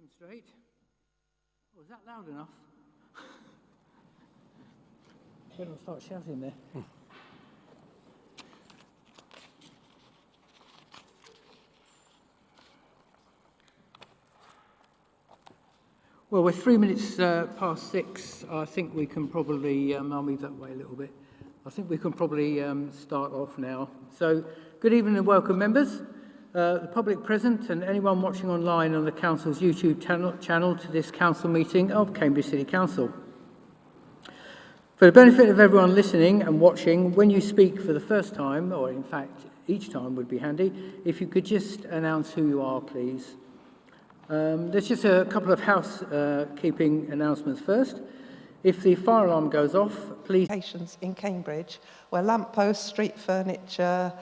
and straight. Was that loud enough? Better not start shouting there. Well, we're 3 minutes past 6. I think we can probably, I'll move that way a little bit. I think we can probably start off now. So, good evening and welcome, members, the public present and anyone watching online on the Council's YouTube channel to this Council meeting of Cambridge City Council. For the benefit of everyone listening and watching, when you speak for the first time, or in fact each time would be handy, if you could just announce who you are, please. There's just a couple of housekeeping announcements first. If the fire alarm goes off, please... In Cambridge, where lampposts, street furniture,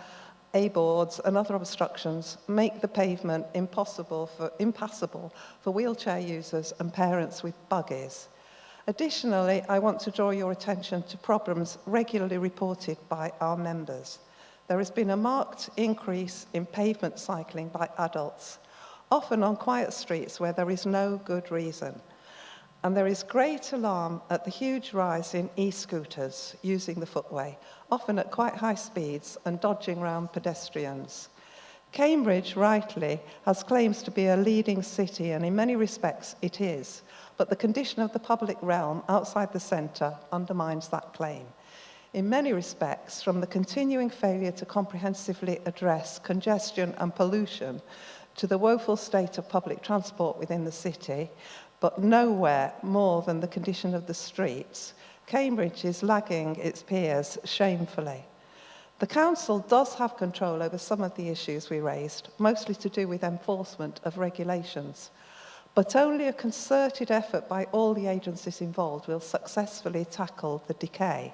A-boards and other obstructions make the pavement impassable for wheelchair users and parents with buggies. Additionally, I want to draw your attention to problems regularly reported by our members. There has been a marked increase in pavement cycling by adults, often on quiet streets where there is no good reason. And there is great alarm at the huge rise in e-scooters using the footway, often at quite high speeds and dodging round pedestrians. Cambridge, rightly, has claims to be a leading city, and in many respects it is, but the condition of the public realm outside the centre undermines that claim. In many respects, from the continuing failure to comprehensively address congestion and pollution to the woeful state of public transport within the city, but nowhere more than the condition of the streets, Cambridge is lagging its peers shamefully. The Council does have control over some of the issues we raised, mostly to do with enforcement of regulations, but only a concerted effort by all the agencies involved will successfully tackle the decay.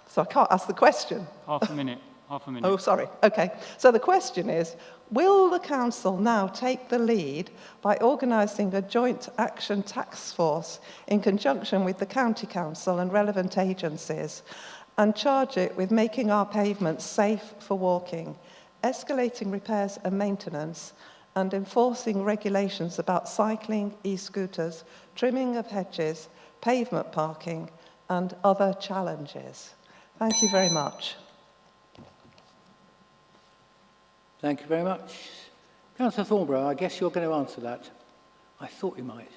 So I can't ask the question. Half a minute. Oh, sorry. Okay. So the question is, will the Council now take the lead by organising a joint action task force in conjunction with the County Council and relevant agencies and charge it with making our pavements safe for walking, escalating repairs and maintenance, and enforcing regulations about cycling, e-scooters, trimming of hedges, pavement parking, and other challenges? Thank you very much. Thank you very much. Councillor Thornborough, I guess you're going to answer that. I thought you might.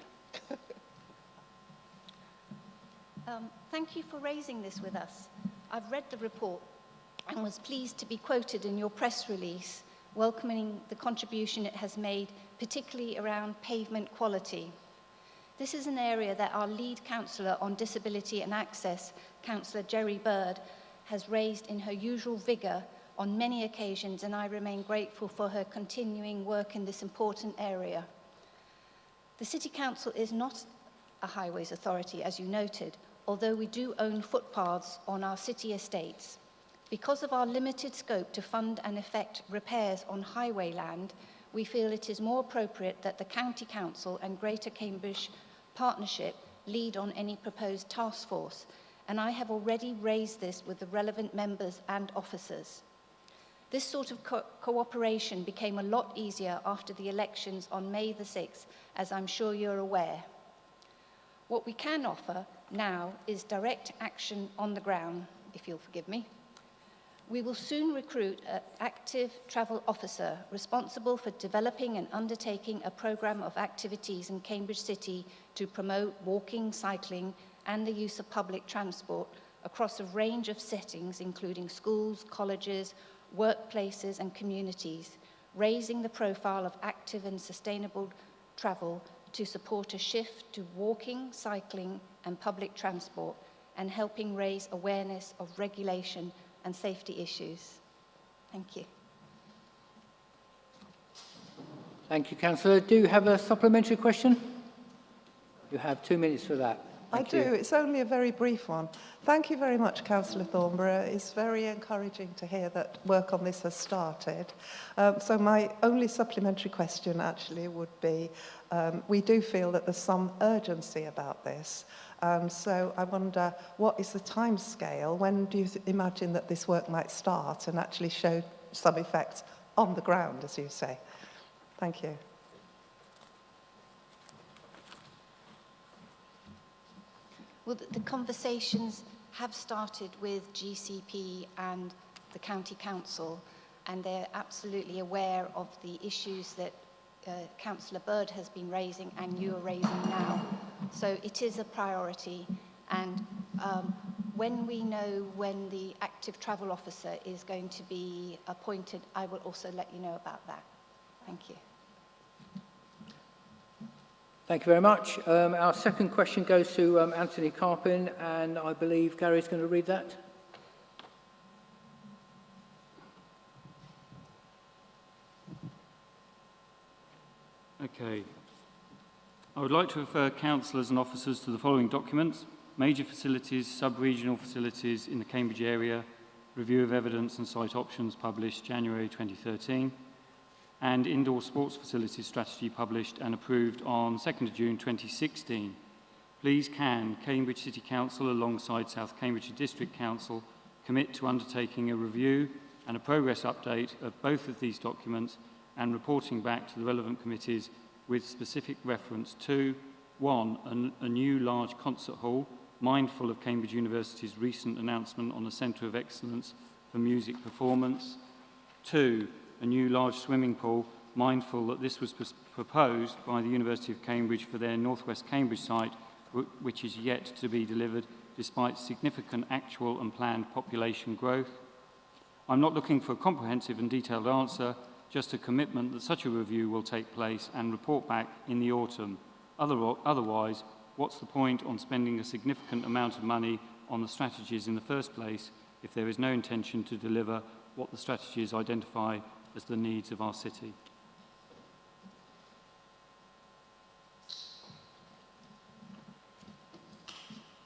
Thank you for raising this with us. I've read the report and was pleased to be quoted in your press release, welcoming the contribution it has made, particularly around pavement quality. This is an area that our lead councillor on disability and access, Councillor Jerry Bird, has raised in her usual vigour on many occasions, and I remain grateful for her continuing work in this important area. The City Council is not a highways authority, as you noted, although we do own footpaths on our city estates. Because of our limited scope to fund and effect repairs on highway land, we feel it is more appropriate that the County Council and Greater Cambridge Partnership lead on any proposed task force, and I have already raised this with the relevant members and officers. This sort of cooperation became a lot easier after the elections on May the 6th, as I'm sure you're aware. What we can offer now is direct action on the ground, if you'll forgive me. We will soon recruit an active travel officer responsible for developing and undertaking a programme of activities in Cambridge City to promote walking, cycling, and the use of public transport across a range of settings, including schools, colleges, workplaces and communities, raising the profile of active and sustainable travel to support a shift to walking, cycling and public transport, and helping raise awareness of regulation and safety issues. Thank you. Thank you, Councillor. Do you have a supplementary question? You have 2 minutes for that. Thank you. It's only a very brief one. Thank you very much, Councillor Thornborough. It's very encouraging to hear that work on this has started. So my only supplementary question actually would be, we do feel that there's some urgency about this. So I wonder, what is the time scale? When do you imagine that this work might start and actually show some effects on the ground, as you say? Thank you. Well, the conversations have started with GCP and the County Council, and they're absolutely aware of the issues that Councillor Bird has been raising and you are raising now. So it is a priority, and when we know when the active travel officer is going to be appointed, I will also let you know about that. Thank you. Thank you very much. Our second question goes to Anthony Carpin, and I believe Gary's going to read that. Okay. I would like to refer councillors and officers to the following documents: major facilities, sub-regional facilities in the Cambridge area, review of evidence and site options published January 2013, and indoor sports facilities strategy published and approved on 2nd of June 2016. Please can Cambridge City Council alongside South Cambridgeshire District Council commit to undertaking a review and a progress update of both of these documents and reporting back to the relevant committees with specific reference to 1. A new large concert hall, mindful of Cambridge University's recent announcement on the Centre of Excellence for Music Performance. 2. A new large swimming pool, mindful that this was proposed by the University of Cambridge for their North West Cambridge site, which is yet to be delivered despite significant actual and planned population growth. I'm not looking for a comprehensive and detailed answer, just a commitment that such a review will take place and report back in the autumn. Otherwise, what's the point on spending a significant amount of money on the strategies in the first place if there is no intention to deliver what the strategies identify as the needs of our city?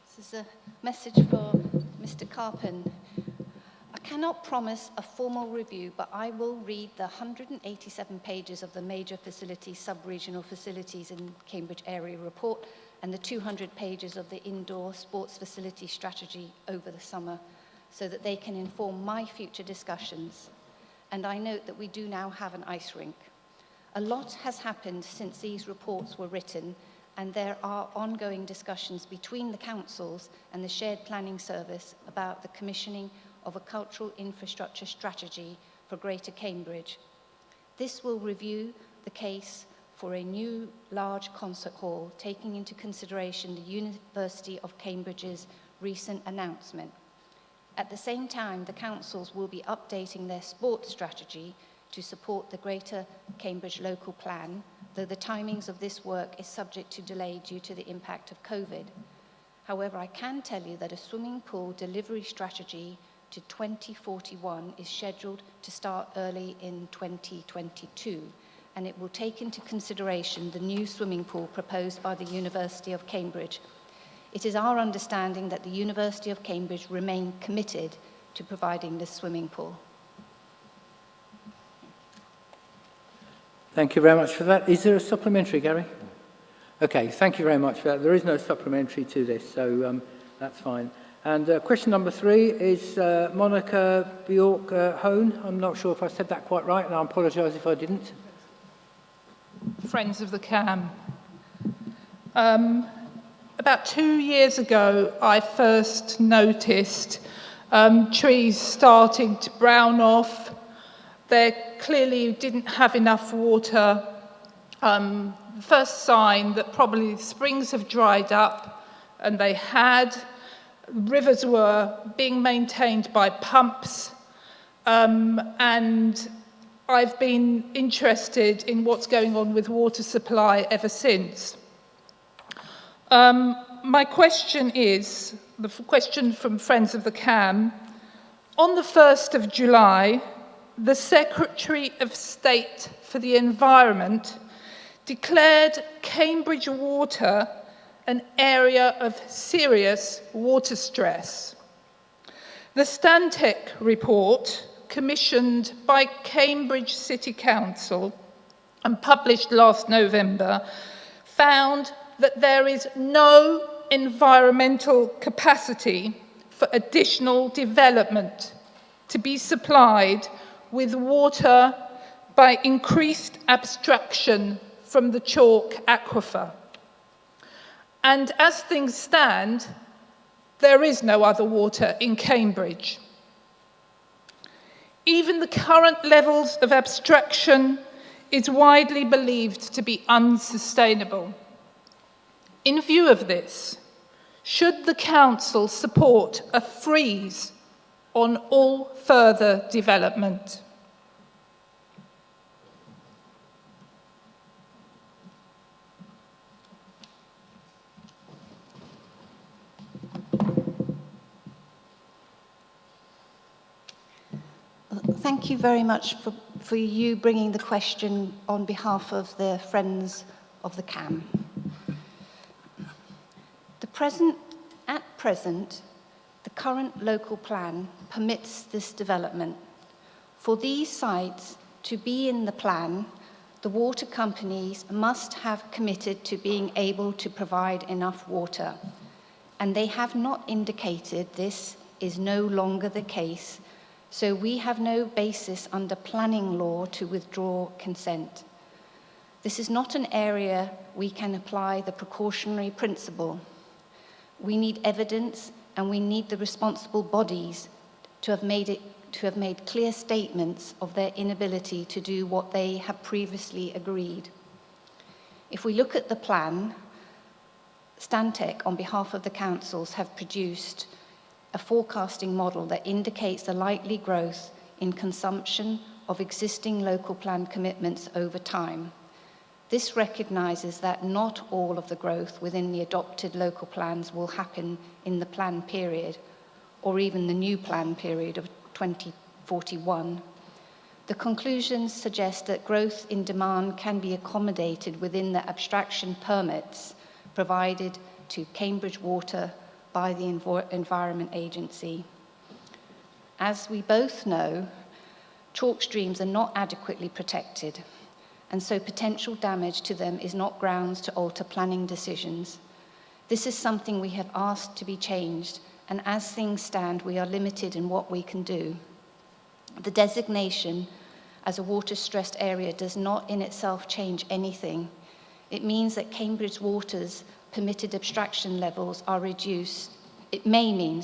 This is a message for Mr. Carpin. I cannot promise a formal review, but I will read the 187 pages of the major facilities, sub-regional facilities in Cambridge area report and the 200 pages of the indoor sports facility strategy over the summer so that they can inform my future discussions. And I note that we do now have an ice rink. A lot has happened since these reports were written, and there are ongoing discussions between the councils and the Shared Planning Service about the commissioning of a cultural infrastructure strategy for Greater Cambridge. This will review the case for a new large concert hall, taking into consideration the University of Cambridge's recent announcement. At the same time, the councils will be updating their sports strategy to support the Greater Cambridge local plan, though the timings of this work is subject to delay due to the impact of COVID. However, I can tell you that a swimming pool delivery strategy to 2041 is scheduled to start early in 2022, and it will take into consideration the new swimming pool proposed by the University of Cambridge. It is our understanding that the University of Cambridge remain committed to providing this swimming pool. Thank you very much for that. Is there a supplementary, Gary? Okay, thank you very much for that. There is no supplementary to this, so that's fine. And question number 3 is Monica Bjork-Hone. I'm not sure if I said that quite right, and I apologise if I didn't. Friends of the CAM. About 2 years ago, I first noticed trees starting to brown off. They clearly didn't have enough water. First sign that probably the springs have dried up, and they had. Rivers were being maintained by pumps, and I've been interested in what's going on with water supply ever since. My question is, the question from Friends of the CAM, on the 1st of July, the Secretary of State for the Environment declared Cambridge Water an area of serious water stress. The Stantec report, commissioned by Cambridge City Council and published last November, found that there is no environmental capacity for additional development to be supplied with water by increased abstraction from the chalk aquifer. And as things stand, There is no other water in Cambridge. Even the current levels of abstraction is widely believed to be unsustainable. In view of this, should the Council support a freeze on all further development? Thank you very much for you bringing the question on behalf of the Friends of the CAM. At present, the current local plan permits this development. For these sites to be in the plan, the water companies must have committed to being able to provide enough water, and they have not indicated this is no longer the case, so we have no basis under planning law to withdraw consent. This is not an area we can apply the precautionary principle. We need evidence, and we need the responsible bodies to have made clear statements of their inability to do what they have previously agreed. If we look at the plan, Stantec, on behalf of the councils, have produced a forecasting model that indicates the likely growth in consumption of existing local plan commitments over time. This recognises that not all of the growth within the adopted local plans will happen in the plan period, or even the new plan period of 2041. The conclusions suggest that growth in demand can be accommodated within the abstraction permits provided to Cambridge Water by the Environment Agency. As we both know, chalk streams are not adequately protected, and so potential damage to them is not grounds to alter planning decisions. This is something we have asked to be changed, and as things stand, we are limited in what we can do. The designation as a water-stressed area does not in itself change anything. It means that Cambridge Water's permitted abstraction levels are reduced. It may mean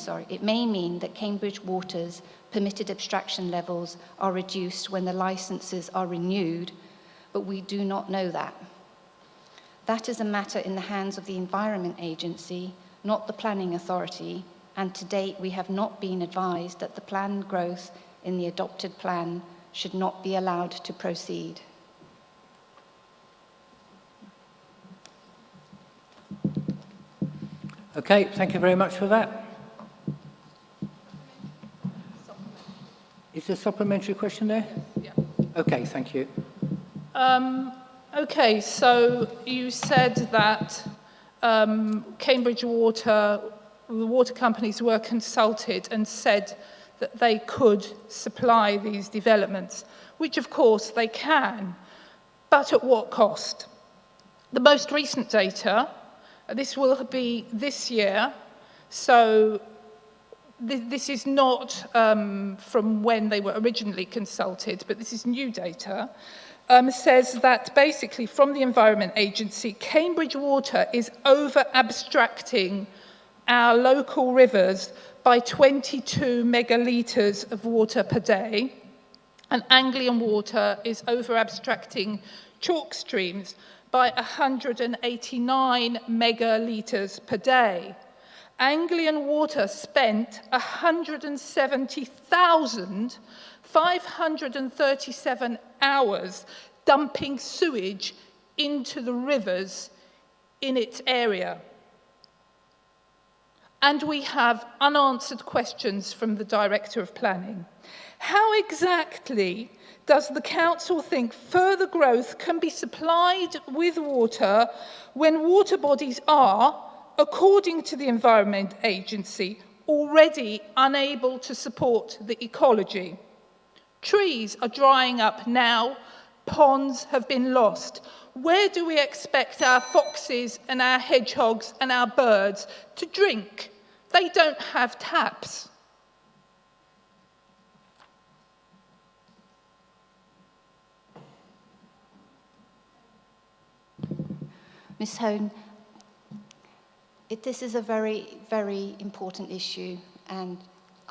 that Cambridge Water's permitted abstraction levels are reduced when the licenses are renewed, but we do not know that. That is a matter in the hands of the Environment Agency, not the Planning Authority, and to date we have not been advised that the planned growth in the adopted plan should not be allowed to proceed. Okay, thank you very much for that. Is there a supplementary question there? Yeah. Okay, thank you. Okay, so you said that Cambridge Water, the water companies were consulted and said that they could supply these developments, which of course they can, but at what cost? The most recent data, this will be this year, so this is not from when they were originally consulted, but this is new data, says that basically from the Environment Agency, Cambridge Water is over-abstracting our local rivers by 22 megalitres of water per day, and Anglian Water is over-abstracting chalk streams by 189 megalitres per day. Anglian Water spent 170,537 hours dumping sewage into the rivers in its area. And we have unanswered questions from the Director of Planning. How exactly does the Council think further growth can be supplied with water when water bodies are, according to the Environment Agency, already unable to support the ecology? Trees are drying up now, ponds have been lost. Where do we expect our foxes and our hedgehogs and our birds to drink? They don't have taps. Ms. Hone, This is a very, very important issue, and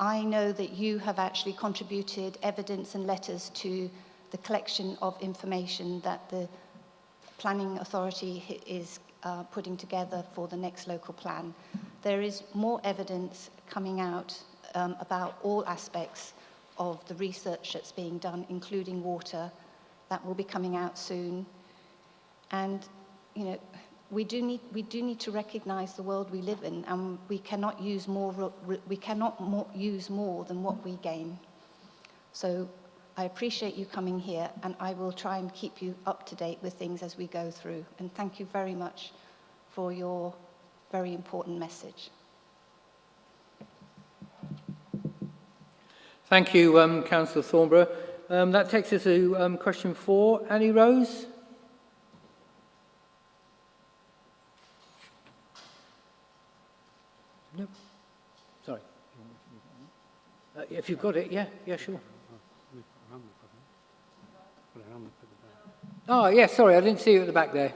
I know that you have actually contributed evidence and letters to the collection of information that the Planning Authority is putting together for the next local plan. There is more evidence coming out about all aspects of the research that's being done, including water, that will be coming out soon. And, you know, we do need to recognise the world we live in, and we cannot use more than what we gain. So I appreciate you coming here, and I will try and keep you up to date with things as we go through. And thank you very much for your very important message. Thank you, Councillor Thornborough. That takes us to question 4. Annie Rose? Nope. Sorry. If you've got it, yeah, sure. Oh, yeah, sorry, I didn't see you at the back there.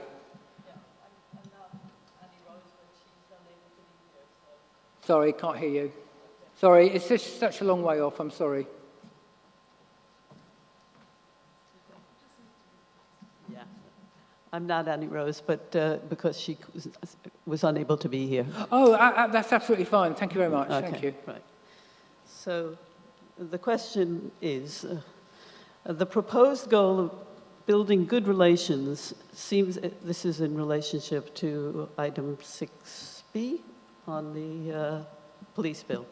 Sorry, can't hear you. Sorry, it's just such a long way off, I'm sorry. Yeah, I'm not Annie Rose, but because she was unable to be here. Oh, that's absolutely fine. Thank you very much. Okay, Thank you. right. So the question is, the proposed goal of building good relations seems, this is in relationship to item 6B on the police bill.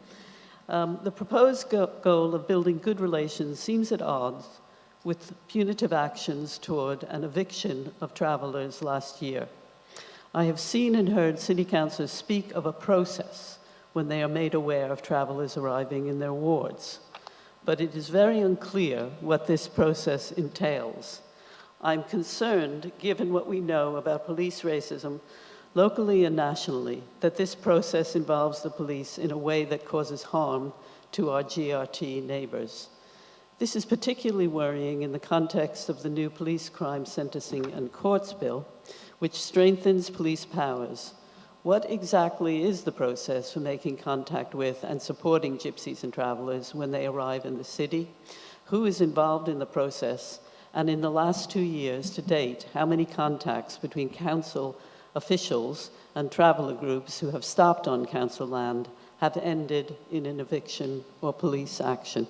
The proposed goal of building good relations seems at odds with punitive actions toward an eviction of travellers last year. I have seen and heard city councillors speak of a process when they are made aware of travellers arriving in their wards, but it is very unclear what this process entails. I'm concerned, given what we know about police racism locally and nationally, that this process involves the police in a way that causes harm to our GRT neighbours. This is particularly worrying in the context of the new Police Crime Sentencing and Courts Bill, which strengthens police powers. What exactly is the process for making contact with and supporting gypsies and travellers when they arrive in the city? Who is involved in the process? And in the last 2 years to date, how many contacts between council officials and traveller groups who have stopped on council land have ended in an eviction or police action?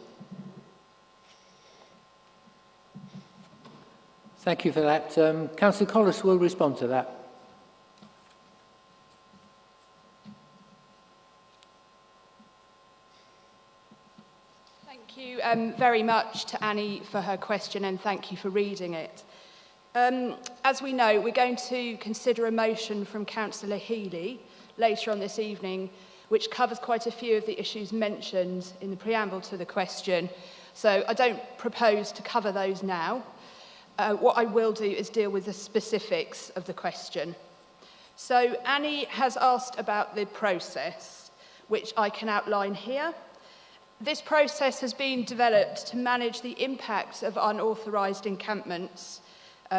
Thank you for that. Councillor Collis will respond to that. Thank you very much to Annie for her question, and thank you for reading it. As we know, we're going to consider a motion from Councillor Healy later on this evening, which covers quite a few of the issues mentioned in the preamble to the question. So I don't propose to cover those now. What I will do is deal with the specifics of the question. So Annie has asked about the process, which I can outline here. This process has been developed to manage the impact of unauthorised encampments,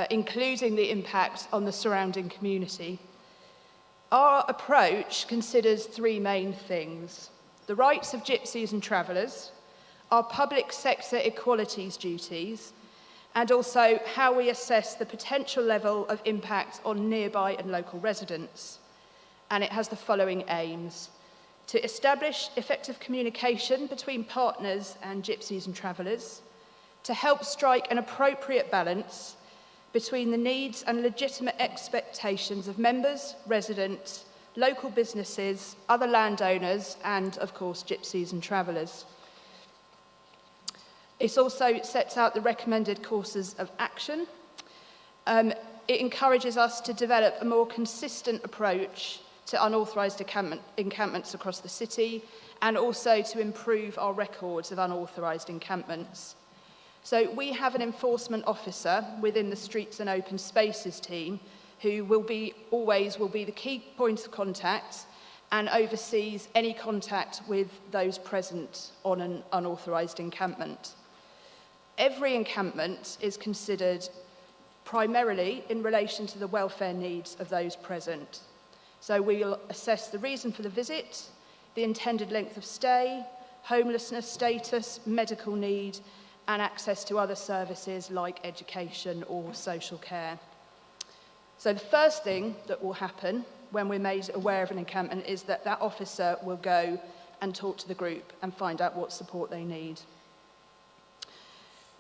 including the impact on the surrounding community. Our approach considers 3 main things: the rights of gypsies and travellers, our public sector equalities duties, and also how we assess the potential level of impact on nearby and local residents. And it has the following aims: to establish effective communication between partners and gypsies and travellers, to help strike an appropriate balance between the needs and legitimate expectations of members, residents, local businesses, other landowners, and, of course, gypsies and travellers. It also sets out the recommended courses of action. It encourages us to develop a more consistent approach to unauthorised encampments across the city, and also to improve our records of unauthorised encampments. So we have an enforcement officer within the Streets and Open Spaces team who always will be the key point of contact and oversees any contact with those present on an unauthorised encampment. Every encampment is considered primarily in relation to the welfare needs of those present. So we'll assess the reason for the visit, the intended length of stay, homelessness status, medical need, and access to other services like education or social care. So the first thing that will happen when we're made aware of an encampment is that that officer will go and talk to the group and find out what support they need.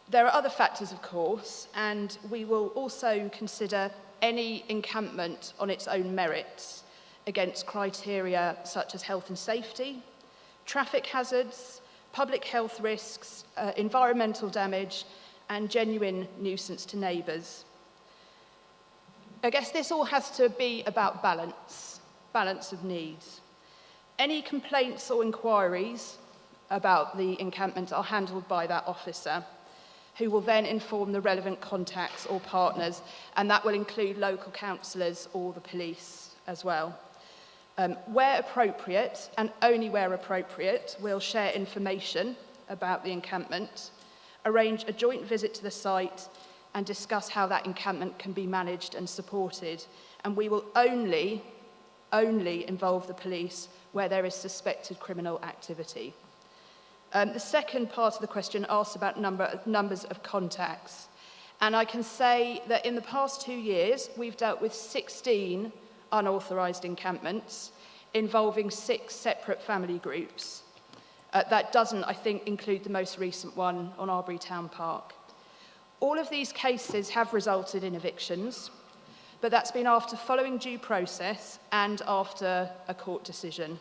There are other factors, of course, and we will also consider any encampment on its own merits against criteria such as health and safety, traffic hazards, public health risks, environmental damage, and genuine nuisance to neighbours. I guess this all has to be about balance of needs. Any complaints or inquiries about the encampment are handled by that officer, who will then inform the relevant contacts or partners, and that will include local councillors or the police as well. Where appropriate, and only where appropriate, we'll share information about the encampment, arrange a joint visit to the site, and discuss how that encampment can be managed and supported. And we will only involve the police where there is suspected criminal activity. The second part of the question asks about numbers of contacts. And I can say that in the past 2 years, we've dealt with 16 unauthorised encampments involving 6 separate family groups. That doesn't, I think, include the most recent one on Arbury Town Park. All of these cases have resulted in evictions, but that's been after following due process and after a court decision.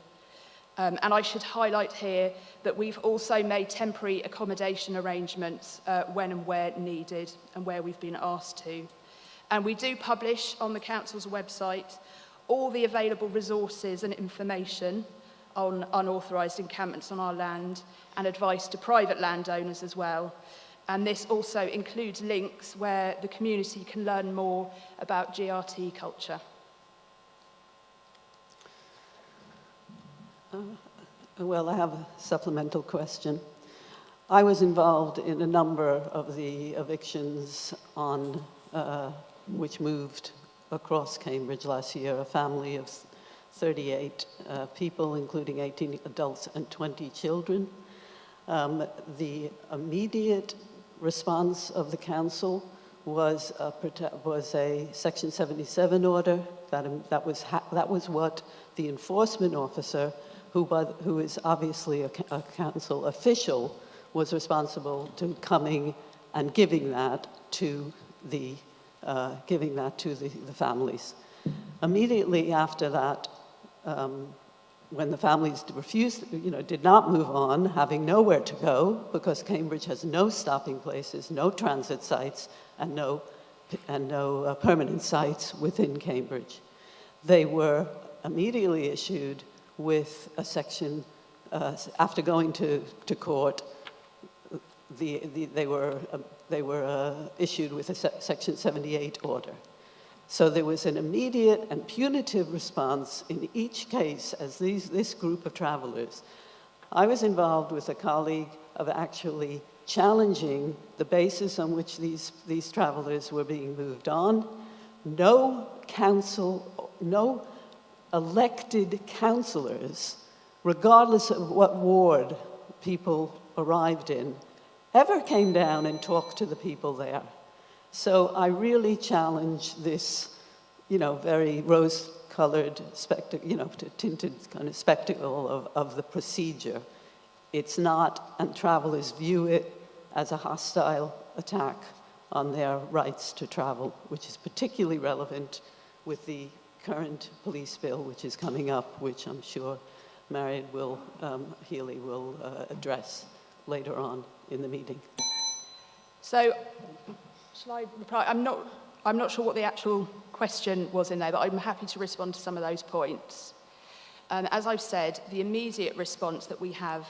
And I should highlight here that we've also made temporary accommodation arrangements when and where needed and where we've been asked to. And we do publish on the council's website all the available resources and information on unauthorised encampments on our land and advice to private landowners as well. And this also includes links where the community can learn more about GRT culture. Well, I have a supplemental question. I was involved in a number of the evictions on which moved across Cambridge last year, a family of 38 people, including 18 adults and 20 children. The immediate response of the council was a Section 77 order. That was what the enforcement officer, who is obviously a council official, was responsible to coming and giving that to the families. Immediately after that, when the families refused, did not move on, having nowhere to go, because Cambridge has no stopping places, no transit sites, and no permanent sites within Cambridge, they were immediately issued with a section, after going to court, they were issued with a Section 78 order. So there was an immediate and punitive response in each case as this group of travelers. I was involved with a colleague of actually challenging the basis on which these travelers were being moved on. No elected councillors, regardless of what ward people arrived in, ever came down and talked to the people there. So I really challenge this, very rose-colored tinted kind of spectacle of the procedure. It's not, and travelers view it as a hostile attack on their rights to travel, which is particularly relevant with the current police bill, which is coming up, which I'm sure Healy will address later on in the meeting. So, shall I reply? I'm not sure what the actual question was in there, but I'm happy to respond to some of those points. As I've said, the immediate response that we have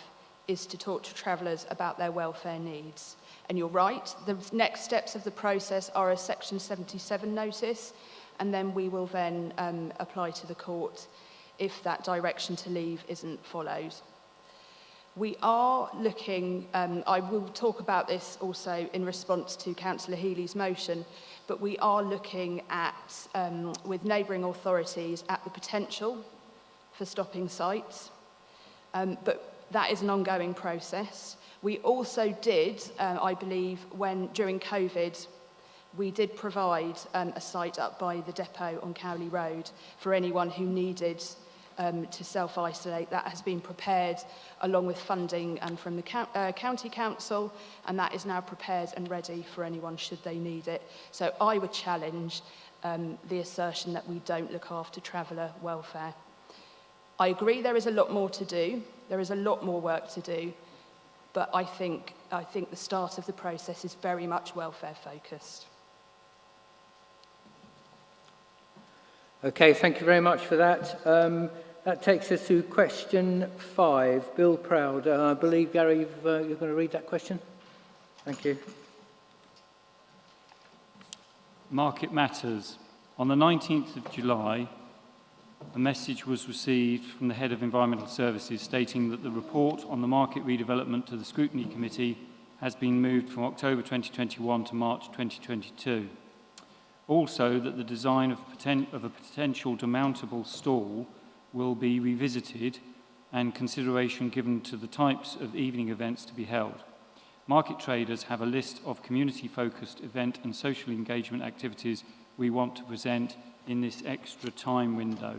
is to talk to travellers about their welfare needs. And you're right, the next steps of the process are a Section 77 notice, and then we will then apply to the court if that direction to leave isn't followed. We are looking, I will talk about this also in response to Councillor Healy's motion, but we are looking at, with neighbouring authorities, at the potential for stopping sites. But that is an ongoing process. We also did, I believe, during COVID, we did provide a site up by the depot on Cowley Road for anyone who needed to self-isolate. That has been prepared along with funding and from the county council, and that is now prepared and ready for anyone should they need it. So I would challenge the assertion that we don't look after traveller welfare. I agree there is a lot more to do. There is a lot more work to do, but I think the start of the process is very much welfare focused. Okay, thank you very much for that. That takes us to question 5. Bill Proud. I believe, Gary, you're going to read that question? Thank you. Market Matters. On the 19th of July, a message was received from the Head of Environmental Services stating that the report on the market redevelopment to the Scrutiny Committee has been moved from October 2021 to March 2022. Also, that the design of a potential demountable stall will be revisited and consideration given to the types of evening events to be held. Market traders have a list of community-focused event and social engagement activities we want to present in this extra time window.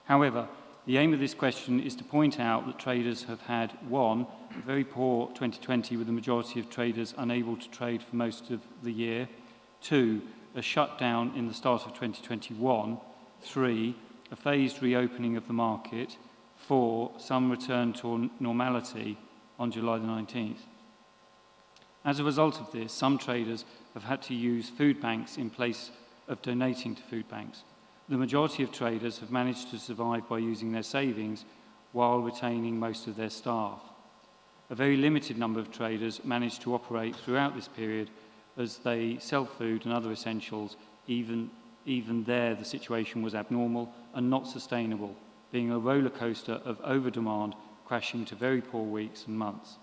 However, the aim of this question is to point out that traders have had, 1, a very poor 2020 with the majority of traders unable to trade for most of the year, 2, a shutdown in the start of 2021, 3, a phased reopening of the market, 4, some return to normality on July the 19th. As a result of this, some traders have had to use food banks in place of donating to food banks. The majority of traders have managed to survive by using their savings while retaining most of their staff. A very limited number of traders managed to operate throughout this period as they sell food and other essentials. Even there, the situation was abnormal and not sustainable, being a roller coaster of over-demand, crashing to very poor weeks and months.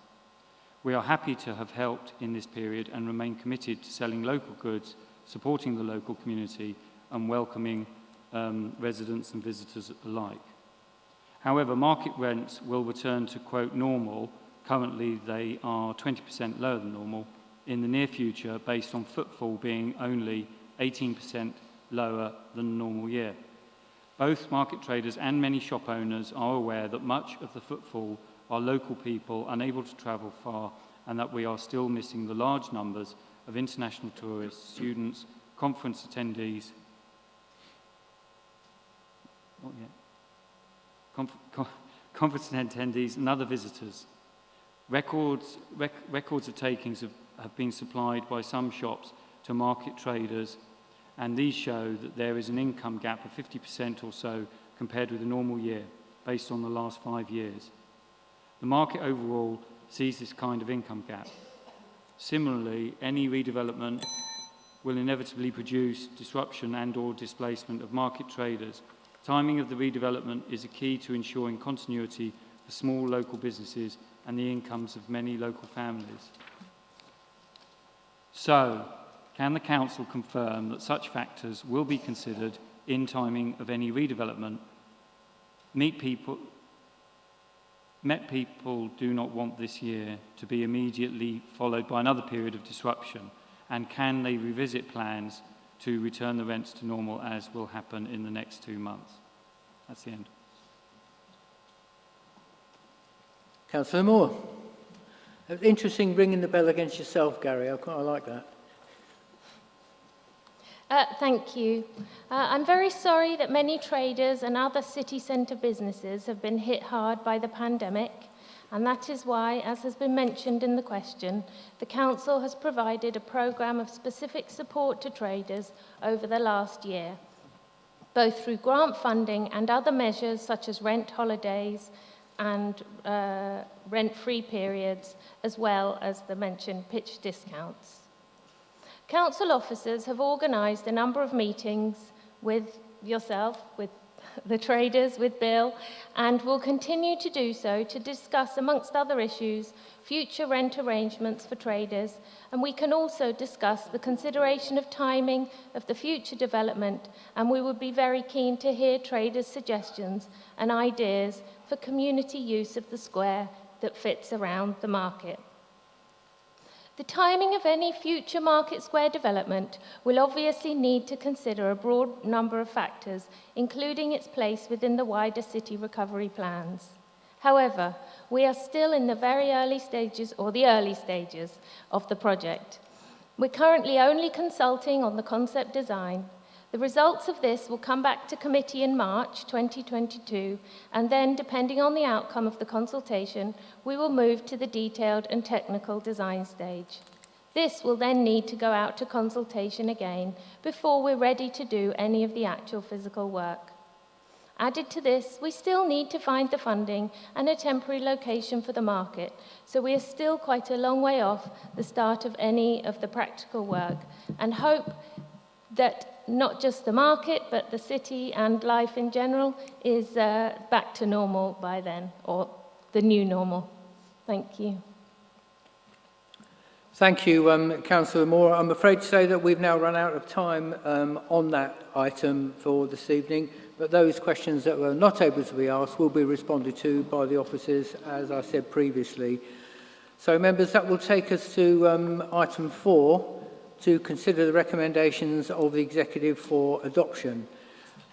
We are happy to have helped in this period and remain committed to selling local goods, supporting the local community and welcoming residents and visitors alike. However, market rents will return to, quote, normal. Currently, they are 20% lower than normal in the near future, based on footfall being only 18% lower than the normal year. Both market traders and many shop owners are aware that much of the footfall are local people unable to travel far, and that we are still missing the large numbers of international tourists, students, conference attendees, conference attendees and other visitors. Records of takings have been supplied by some shops to market traders, and these show that there is an income gap of 50% or so compared with a normal year, based on the last 5 years. The market overall sees this kind of income gap. Similarly, any redevelopment will inevitably produce disruption and/or displacement of market traders. Timing of the redevelopment is a key to ensuring continuity for small local businesses and the incomes of many local families. So, can the Council confirm that such factors will be considered in timing of any redevelopment? Met people do not want this year to be immediately followed by another period of disruption, and can they revisit plans to return the rents to normal, as will happen in the next 2 months? That's the end. Councillor Moore. Interesting ringing the bell against yourself, Gary. I like that. Thank you. I'm very sorry that many traders and other city centre businesses have been hit hard by the pandemic, and that is why, as has been mentioned in the question, the Council has provided a programme of specific support to traders over the last year, both through grant funding and other measures such as rent holidays and rent-free periods, as well as the mentioned pitch discounts. Council officers have organised a number of meetings with yourself, with the traders with Bill, and will continue to do so to discuss, amongst other issues, future rent arrangements for traders, and we can also discuss the consideration of timing of the future development, and we would be very keen to hear traders' suggestions and ideas for community use of the square that fits around the market. The timing of any future Market Square development will obviously need to consider a broad number of factors, including its place within the wider city recovery plans. However, we are still in the very early stages, or the early stages, of the project. We're currently only consulting on the concept design. The results of this will come back to committee in March 2022, and then, depending on the outcome of the consultation, we will move to the detailed and technical design stage. This will then need to go out to consultation again before we're ready to do any of the actual physical work. Added to this, we still need to find the funding and a temporary location for the market, so we are still quite a long way off the start of any of the practical work, and hope that not just the market, but the city and life in general is back to normal by then, or the new normal. Thank you. Thank you, Councillor Moore. I'm afraid to say that we've now run out of time on that item for this evening, but those questions that were not able to be asked will be responded to by the officers, as I said previously. So, members, that will take us to item 4, to consider the recommendations of the Executive for adoption.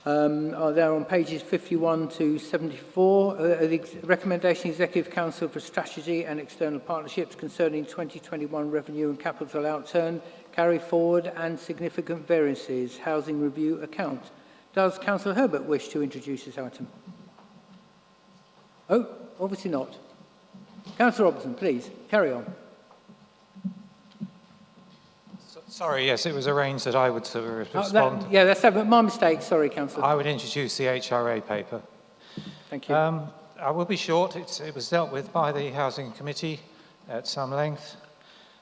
They're on pages 51 to 74. The recommendation Executive Council for Strategy and External Partnerships concerning 2021 revenue and capital outturn, carry forward and significant variances, housing review account. Does Councillor Herbert wish to introduce this item? Oh, obviously not. Councillor Robertson, please, carry on. Sorry, yes, it was arranged that I would respond. That's my mistake. Sorry, Councillor. I would introduce the HRA paper. Thank you. I will be short. It was dealt with by the Housing Committee at some length.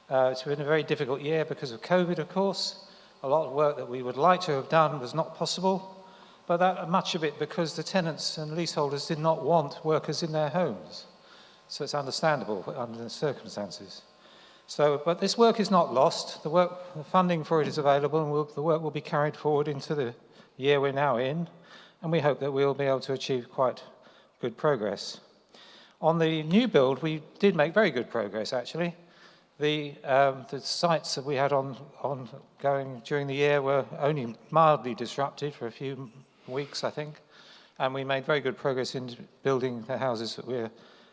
It's been a very difficult year because of COVID, of course. A lot of work that we would like to have done was not possible, but much of it because the tenants and leaseholders did not want workers in their homes. So it's understandable under the circumstances. But this work is not lost. The funding for it is available, and the work will be carried forward into the year we're now in, and we hope that we'll be able to achieve quite good progress. On the new build, we did make very good progress, actually. The sites that we had ongoing during the year were only mildly disrupted for a few weeks, I think, and we made very good progress in building the houses that we're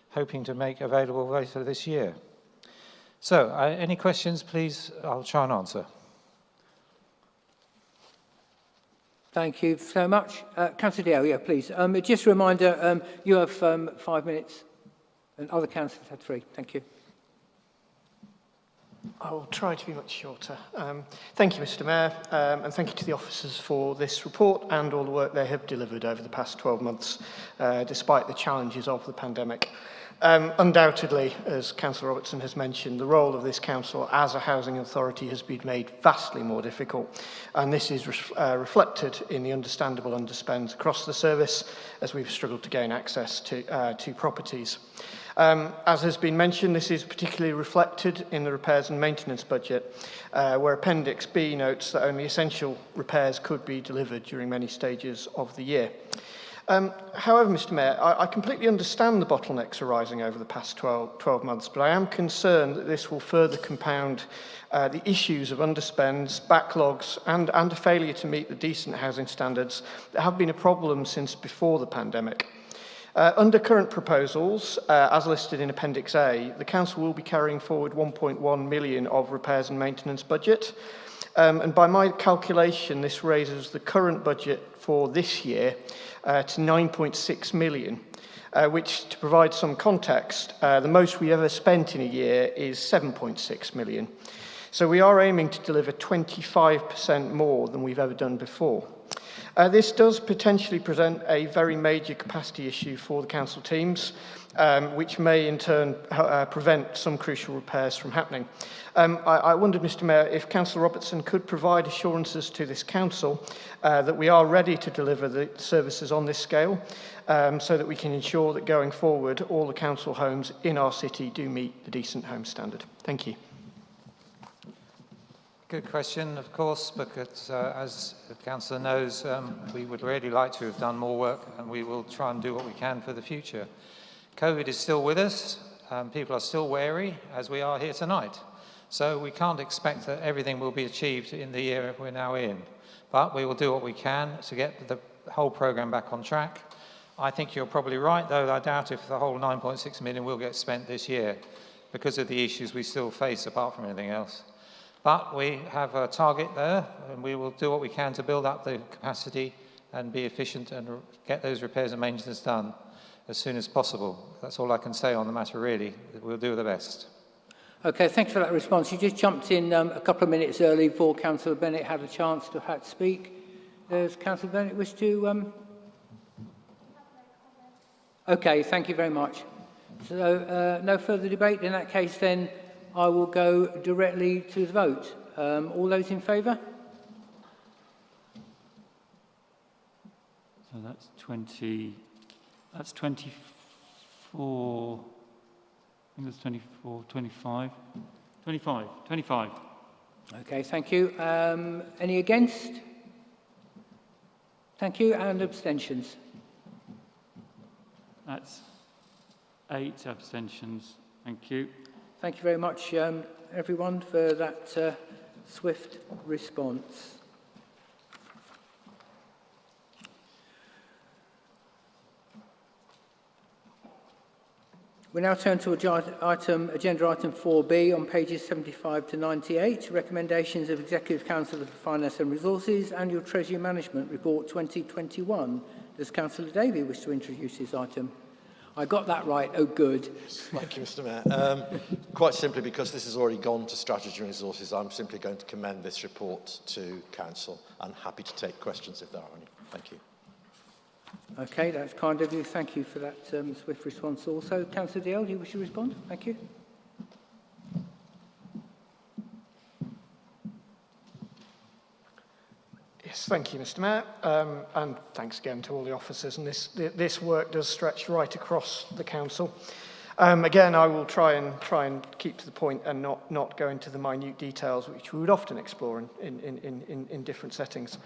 hoping to make available later this year. So, any questions, please? I'll try and answer. Thank you so much. Councillor Diao, please. Just a reminder, you have 5 minutes, and other councillors had 3. Thank you. I will try to be much shorter. Thank you, Mr. Mayor, and thank you to the officers for this report and all the work they have delivered over the past 12 months, despite the challenges of the pandemic. Undoubtedly, as Councillor Robertson has mentioned, the role of this council as a housing authority has been made vastly more difficult, and this is reflected in the understandable underspends across the service as we've struggled to gain access to properties. As has been mentioned, this is particularly reflected in the repairs and maintenance budget, where Appendix B notes that only essential repairs could be delivered during many stages of the year. However, Mr. Mayor, I completely understand the bottlenecks arising over the past 12 months, but I am concerned that this will further compound the issues of underspends, backlogs, and a failure to meet the decent housing standards that have been a problem since before the pandemic. Under current proposals, as listed in Appendix A, the Council will be carrying forward 1.1 million of repairs and maintenance budget. And by my calculation, this raises the current budget for this year to 9.6 million, which, to provide some context, the most we ever spent in a year is 7.6 million. So we are aiming to deliver 25% more than we've ever done before. This does potentially present a very major capacity issue for the council teams, which may in turn prevent some crucial repairs from happening. I wondered, Mr Mayor, if Councillor Robertson could provide assurances to this council that we are ready to deliver the services on this scale, so that we can ensure that going forward all the council homes in our city do meet the Decent Home Standard. Thank you. Good question, of course, because as the councillor knows, we would really like to have done more work, and we will try and do what we can for the future. COVID is still with us. People are still wary, as we are here tonight. So we can't expect that everything will be achieved in the year we're now in. But we will do what we can to get the whole programme back on track. I think you're probably right, though I doubt if the whole 9.6 million will get spent this year because of the issues we still face apart from anything else. But we have a target there, and we will do what we can to build up the capacity and be efficient and get those repairs and maintenance done as soon as possible. That's all I can say on the matter, really. We'll do the best. Okay, thanks for that response. You just jumped in a couple of minutes early before Councillor Bennett had a chance to speak. Does Councillor Bennett wish to... Okay, thank you very much. So, no further debate. In that case, then, I will go directly to the vote. All those in favour? So that's 20... That's 24... I think that's 24, 25... 25. Okay, thank you. Any against? Thank you. And abstentions? That's 8 abstentions. Thank you. Thank you very much, everyone, for that swift response. We now turn to agenda item 4B on pages 75 to 98, recommendations of Executive Council for Finance and Resources, Annual Treasury Management Report 2021. Does Councillor Davey wish to introduce this item? I got that right. Oh, good. Thank you, Mr Mayor. Quite simply, because this has already gone to Strategy and Resources, I'm simply going to commend this report to Council and happy to take questions if there are any. Thank you. Okay, that's kind of you. Thank you for that swift response also. Councillor Dalziel, do you wish to respond? Thank you. Yes, thank you, Mr Mayor, and thanks again to all the officers. And this work does stretch right across the council. Again, I will try and keep to the point and not go into the minute details, which we would often explore in different settings.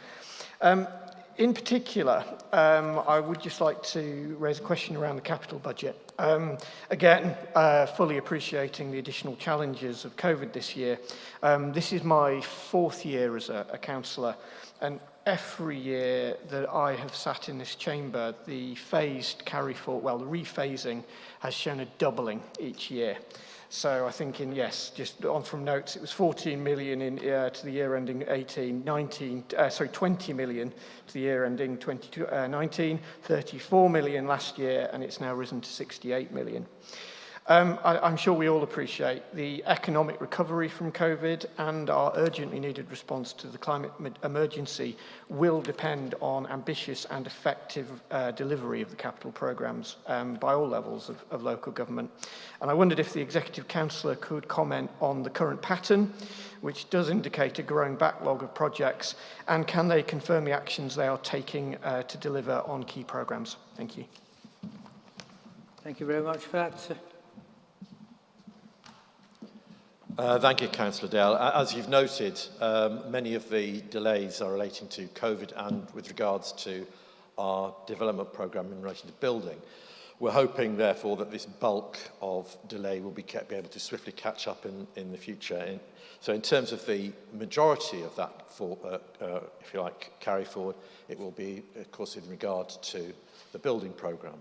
In particular, I would just like to raise a question around the capital budget. Again, fully appreciating the additional challenges of COVID this year. This is my 4th year as a councillor, and every year that I have sat in this chamber, the phased carry forward, well, the rephasing has shown a doubling each year. So I think just on from notes, it was 14 million to the year ending 20 million to the year ending 2019, 34 million last year, and it's now risen to 68 million. I'm sure we all appreciate the economic recovery from COVID, and our urgently needed response to the climate emergency will depend on ambitious and effective delivery of the capital programmes by all levels of local government. And I wondered if the Executive Councillor could comment on the current pattern, which does indicate a growing backlog of projects, and can they confirm the actions they are taking to deliver on key programmes? Thank you. Thank you very much for that. Thank you, Councillor Dale. As you've noted, many of the delays are relating to COVID and with regards to our development programme in relation to building. We're hoping, therefore, that this bulk of delay will be able to swiftly catch up in the future. So in terms of the majority of that, if you like, carry forward, it will be, of course, in regard to the building programme.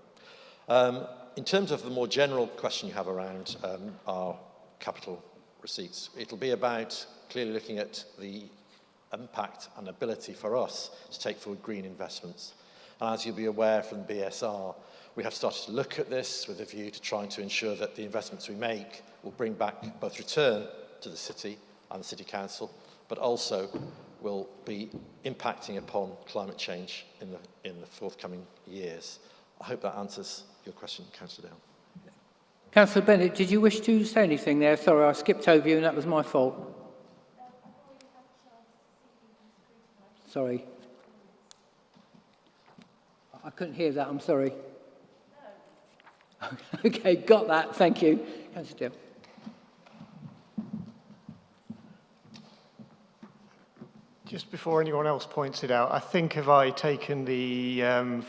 In terms of the more general question you have around our capital receipts, it'll be about clearly looking at the impact and ability for us to take forward green investments. And as you'll be aware from BSR, we have started to look at this with a view to trying to ensure that the investments we make will bring back both return to the city and the City Council, but also will be impacting upon climate change in the forthcoming years. I hope that answers your question, Councillor Dale. Councillor Bennett, did you wish to say anything there? Sorry, I skipped over you and that was my fault. Sorry. I couldn't hear that, I'm sorry. Okay, got that, thank you. Councillor Dale. Just before anyone else points it out, I think have I taken the the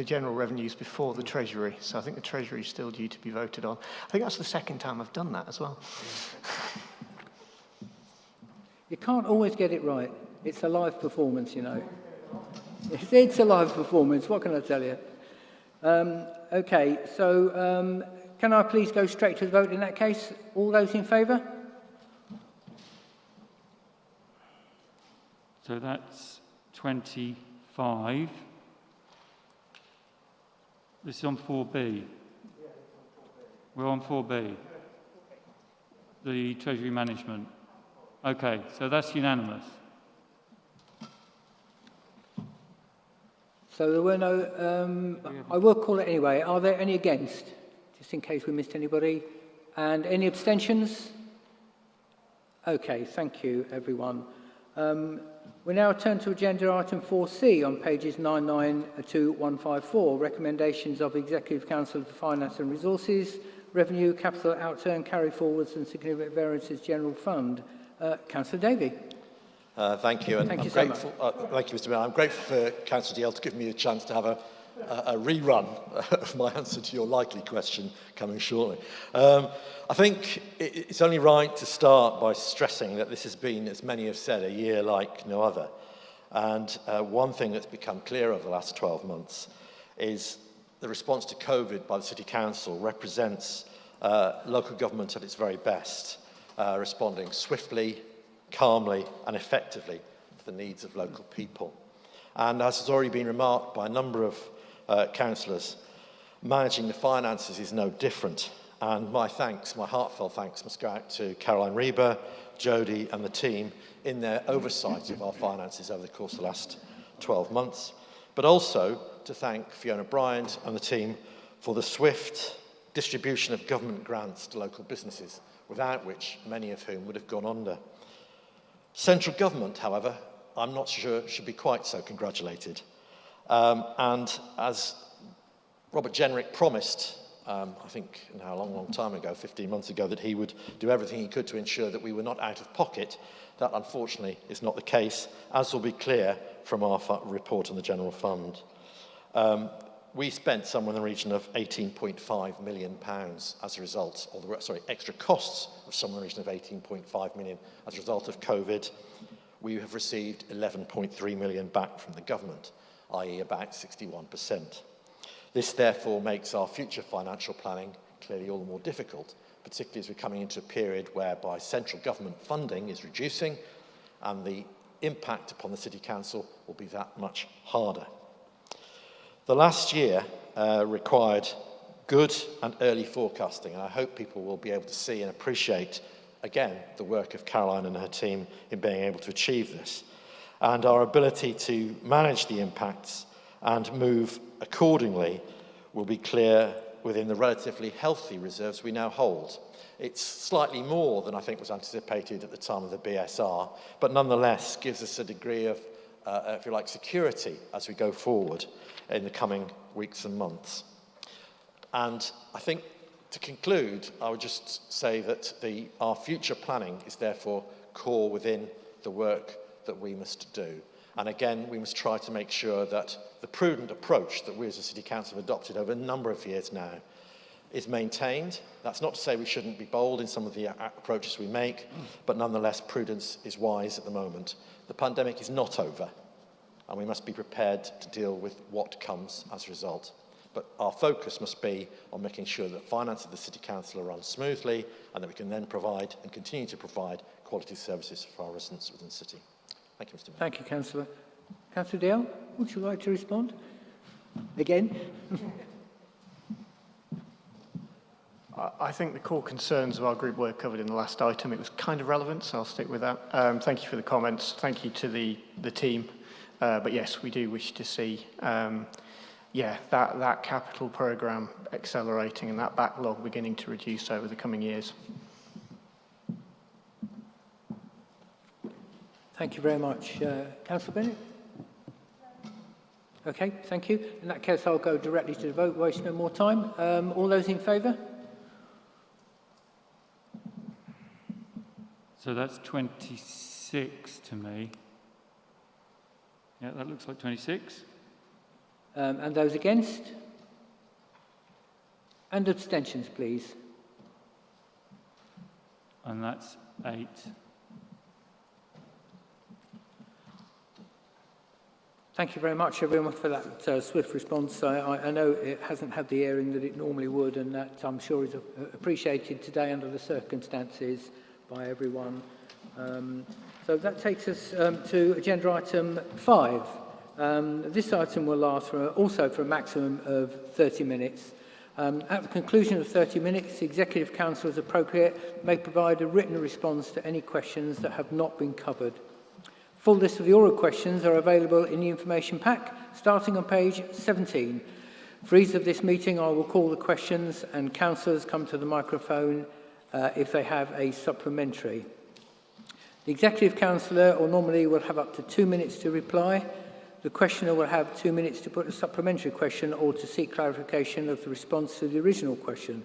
general revenues before the Treasury, so I think the Treasury is still due to be voted on. I think that's the second time I've done that as well. You can't always get it right. It's a live performance, you know. It's a live performance, what can I tell you? Okay, so can I please go straight to the vote in that case? All those in favour? So that's 25. This is on 4B. We're on 4B. The Treasury Management. Okay, so that's unanimous. So there were no, I will call it anyway. Are there any against? Just in case we missed anybody. And any abstentions? Okay, thank you, everyone. We now turn to agenda item 4C on pages 99 to 154, recommendations of Executive Council for Finance and Resources, Revenue, Capital Outturn, Carry Forwards and Significant Variances General Fund. Councillor Davey. Thank you. And thank you so much. Thank you, Mr. Mayor. I'm grateful for Councillor Dale to give me a chance to have a rerun of my answer to your likely question coming shortly. I think it's only right to start by stressing that this has been, as many have said, a year like no other. And one thing that's become clear over the last 12 months is the response to COVID by the City Council represents local government at its very best, responding swiftly, calmly and effectively to the needs of local people. And as has already been remarked by a number of councillors, managing the finances is no different. And my thanks, my heartfelt thanks, must go out to Caroline Reba, Jodie and the team in their oversight of our finances over the course of the last 12 months. But also to thank Fiona Bryant and the team for the swift distribution of government grants to local businesses, without which many of whom would have gone under. Central government, however, I'm not sure should be quite so congratulated. And as Robert Jenrick promised, I think now a long, long time ago, 15 months ago, that he would do everything he could to ensure that we were not out of pocket, that unfortunately is not the case, as will be clear from our report on the General Fund. We spent somewhere in the region of £18.5 million as a result, extra costs of somewhere in the region of £18.5 million as a result of COVID. We have received £11.3 million back from the government, i.e. about 61%. This therefore makes our future financial planning clearly all the more difficult, particularly as we're coming into a period whereby central government funding is reducing and the impact upon the City Council will be that much harder. The last year required good and early forecasting, and I hope people will be able to see and appreciate, again, the work of Caroline and her team in being able to achieve this, and our ability to manage the impacts and move accordingly will be clear within the relatively healthy reserves we now hold. It's slightly more than I think was anticipated at the time of the BSR, but nonetheless gives us a degree of, if you like, security as we go forward in the coming weeks and months. And I think to conclude, I would just say that our future planning is therefore core within the work that we must do. And again, we must try to make sure that the prudent approach that we as a City Council have adopted over a number of years now is maintained. That's not to say we shouldn't be bold in some of the approaches we make, but nonetheless, prudence is wise at the moment. The pandemic is not over, and we must be prepared to deal with what comes as a result. But our focus must be on making sure that finances of the City Council are run smoothly and that we can then provide and continue to provide quality services for our residents within the city. Thank you, Mr. Mayor. Thank you, Councillor. Councillor Dale, would you like to respond? Again? I think the core concerns of our group were covered in the last item. It was kind of relevant, so I'll stick with that. Thank you for the comments. Thank you to the team. But yes, we do wish to see that capital programme accelerating and that backlog beginning to reduce over the coming years. Thank you very much. Councillor Bennett? Okay, thank you. In that case, I'll go directly to the vote, waste no more time. All those in favour? So that's 26 to me. Yeah, that looks like 26. And those against? And abstentions, please. And that's 8. Thank you very much, everyone, for that swift response. I know it hasn't had the airing that it normally would, and that I'm sure is appreciated today under the circumstances by everyone. So that takes us to agenda item 5. This item will last also for a maximum of 30 minutes. At the conclusion of 30 minutes, the Executive Council, as appropriate, may provide a written response to any questions that have not been covered. Full list of the oral questions are available in the information pack, starting on page 17. For ease of this meeting, I will call the questions and councillors come to the microphone if they have a supplementary. The Executive Councillor or nominee will have up to 2 minutes to reply. The questioner will have 2 minutes to put a supplementary question or to seek clarification of the response to the original question.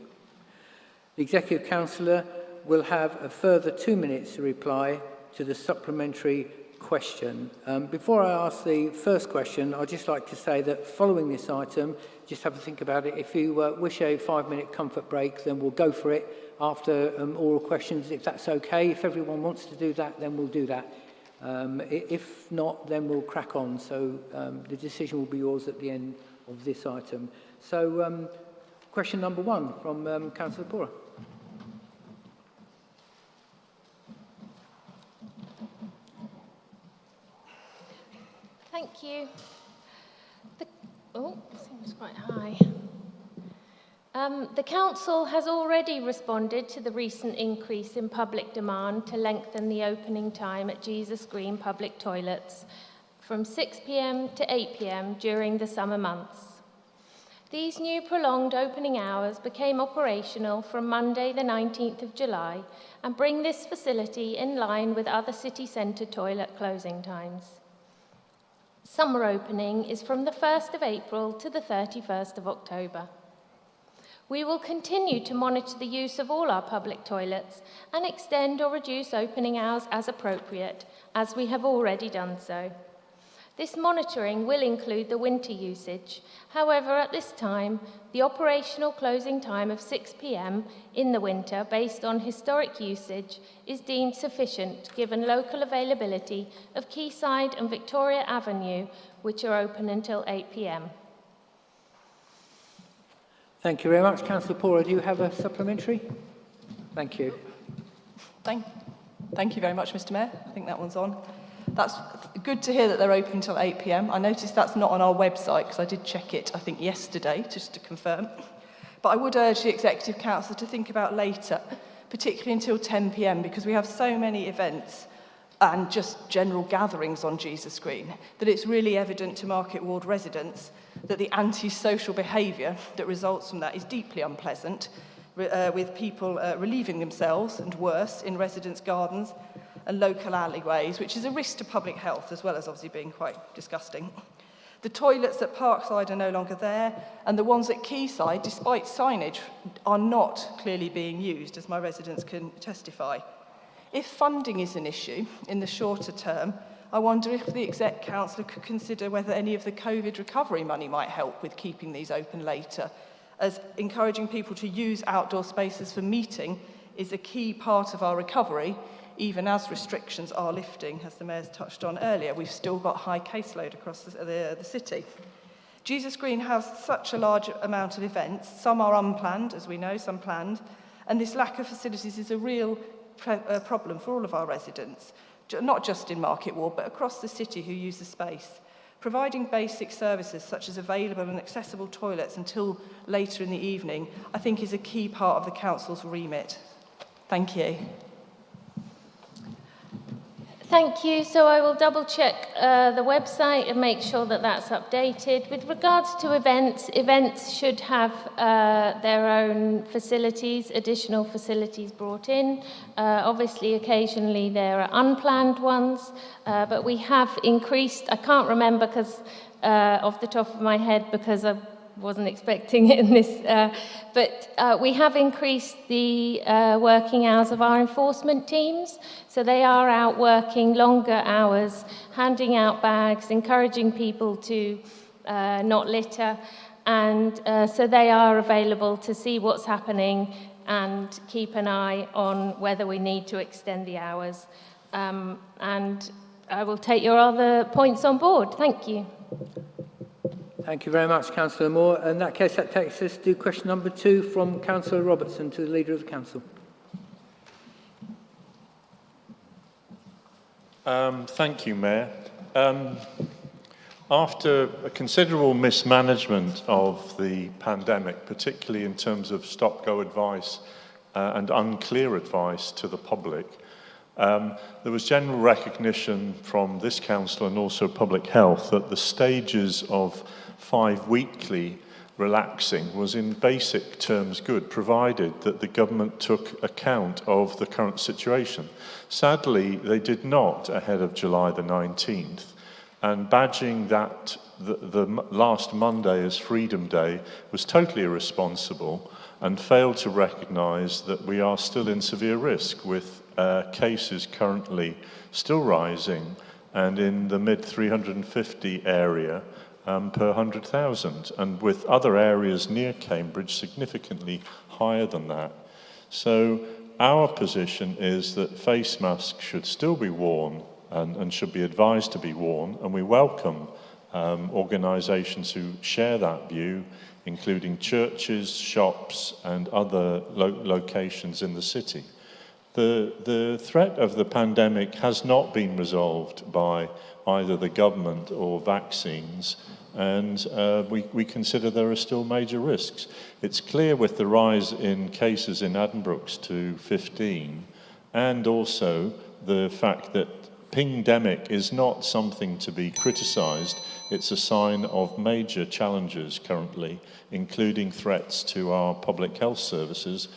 The Executive Councillor will have a further 2 minutes to reply to the supplementary question. Before I ask the first question, I'd just like to say that following this item, just have to think about it. If you wish a 5-minute comfort break, then we'll go for it after oral questions, if that's okay. If everyone wants to do that, then we'll do that. If not, then we'll crack on. So the decision will be yours at the end of this item. So question number 1 from Councillor Pora. Thank you. Seems quite high. The Council has already responded to the recent increase in public demand to lengthen the opening time at Jesus Green public toilets from 6 p.m. to 8 p.m. during the summer months. These new prolonged opening hours became operational from Monday the 19th of July and bring this facility in line with other city centre toilet closing times. Summer opening is from the 1st of April to the 31st of October. We will continue to monitor the use of all our public toilets and extend or reduce opening hours as appropriate, as we have already done so. This monitoring will include the winter usage. However, at this time, the operational closing time of 6 p.m. in the winter, based on historic usage, is deemed sufficient given local availability of Quayside and Victoria Avenue, which are open until 8 p.m. Thank you very much. Councillor Pora, do you have a supplementary? Thank you. Thank you very much, Mr. Mayor. I think that one's on. That's good to hear that they're open until 8 p.m. I noticed that's not on our website because I did check it, I think, yesterday, just to confirm. But I would urge the Executive Council to think about later, particularly until 10 p.m, because we have so many events and just general gatherings on Jesus Green that it's really evident to Market Ward residents that the antisocial behaviour that results from that is deeply unpleasant, with people relieving themselves and worse in residents' gardens and local alleyways, which is a risk to public health as well as obviously being quite disgusting. The toilets at Parkside are no longer there, and the ones at Quayside, despite signage, are not clearly being used, as my residents can testify. If funding is an issue in the shorter term, I wonder if the Exec Council could consider whether any of the COVID recovery money might help with keeping these open later, as encouraging people to use outdoor spaces for meeting is a key part of our recovery, even as restrictions are lifting, as the Mayor's touched on earlier. We've still got high caseload across the city. Jesus Green has such a large amount of events. Some are unplanned, as we know, some planned, and this lack of facilities is a real problem for all of our residents, not just in Market Ward, but across the city who use the space. providing basic services such as available and accessible toilets until later in the evening, I think is a key part of the Council's remit. Thank you. Thank you. So I will double check the website and make sure that that's updated. With regards to events, events should have their own facilities, additional facilities brought in. Obviously, occasionally there are unplanned ones, but we have increased, I can't remember because off the top of my head because I wasn't expecting it in this, but we have increased the working hours of our enforcement teams. So they are out working longer hours, handing out bags, encouraging people to not litter. And so they are available to see what's happening and keep an eye on whether we need to extend the hours. And I will take your other points on board. Thank you. Thank you very much, Councillor Moore. In that case, that takes us to question number 2 from Councillor Robertson to the Leader of the Council. Thank you, Mayor. After a considerable mismanagement of the pandemic, particularly in terms of stop-go advice and unclear advice to the public, there was general recognition from this council and also Public Health that the stages of 5 weekly relaxing was in basic terms good, provided that the government took account of the current situation. Sadly, they did not ahead of July the 19th, and badging that the last Monday as Freedom Day was totally irresponsible and failed to recognise that we are still in severe risk with cases currently still rising and in the mid-350 area per 100,000, and with other areas near Cambridge significantly higher than that. So our position is that face masks should still be worn and should be advised to be worn, and we welcome organisations who share that view, including churches, shops and other locations in the city. The threat of the pandemic has not been resolved by either the government or vaccines, and we consider there are still major risks. It's clear with the rise in cases in Addenbrooke's to 15, and also the fact that pingdemic is not something to be criticised. It's a sign of major challenges currently, including threats to our public health services,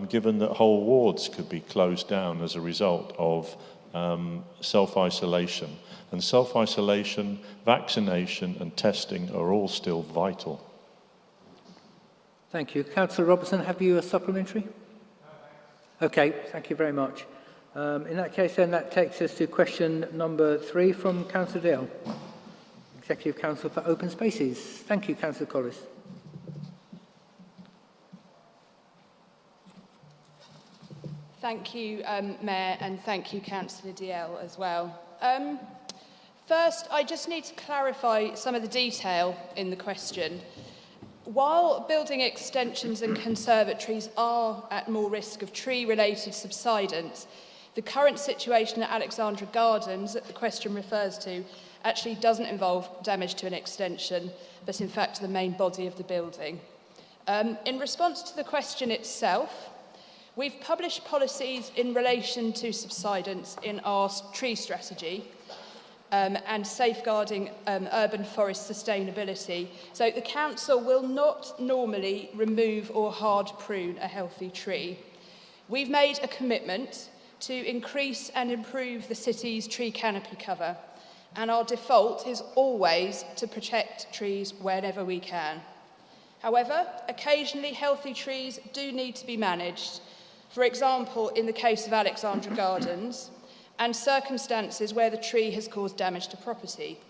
given that whole wards could be closed down as a result of self-isolation. And self-isolation, vaccination and testing are all still vital. Thank you. Councillor Robertson, have you a supplementary? Okay, thank you very much. In that case, then, that takes us to question number 3 from Councillor Dale, Executive Council for Open Spaces. Thank you, Councillor Collis. Thank you, Mayor, and thank you, Councillor Dalziel, as well. First, I just need to clarify some of the detail in the question. While building extensions and conservatories are at more risk of tree-related subsidence, the current situation at Alexandra Gardens that the question refers to actually doesn't involve damage to an extension, but in fact to the main body of the building. In response to the question itself, we've published policies in relation to subsidence in our tree strategy and safeguarding urban forest sustainability. So the council will not normally remove or hard prune a healthy tree. We've made a commitment to increase and improve the city's tree canopy cover, and our default is always to protect trees wherever we can. However, occasionally healthy trees do need to be managed. For example, in the case of Alexandra Gardens, and circumstances where the tree has caused damage to property.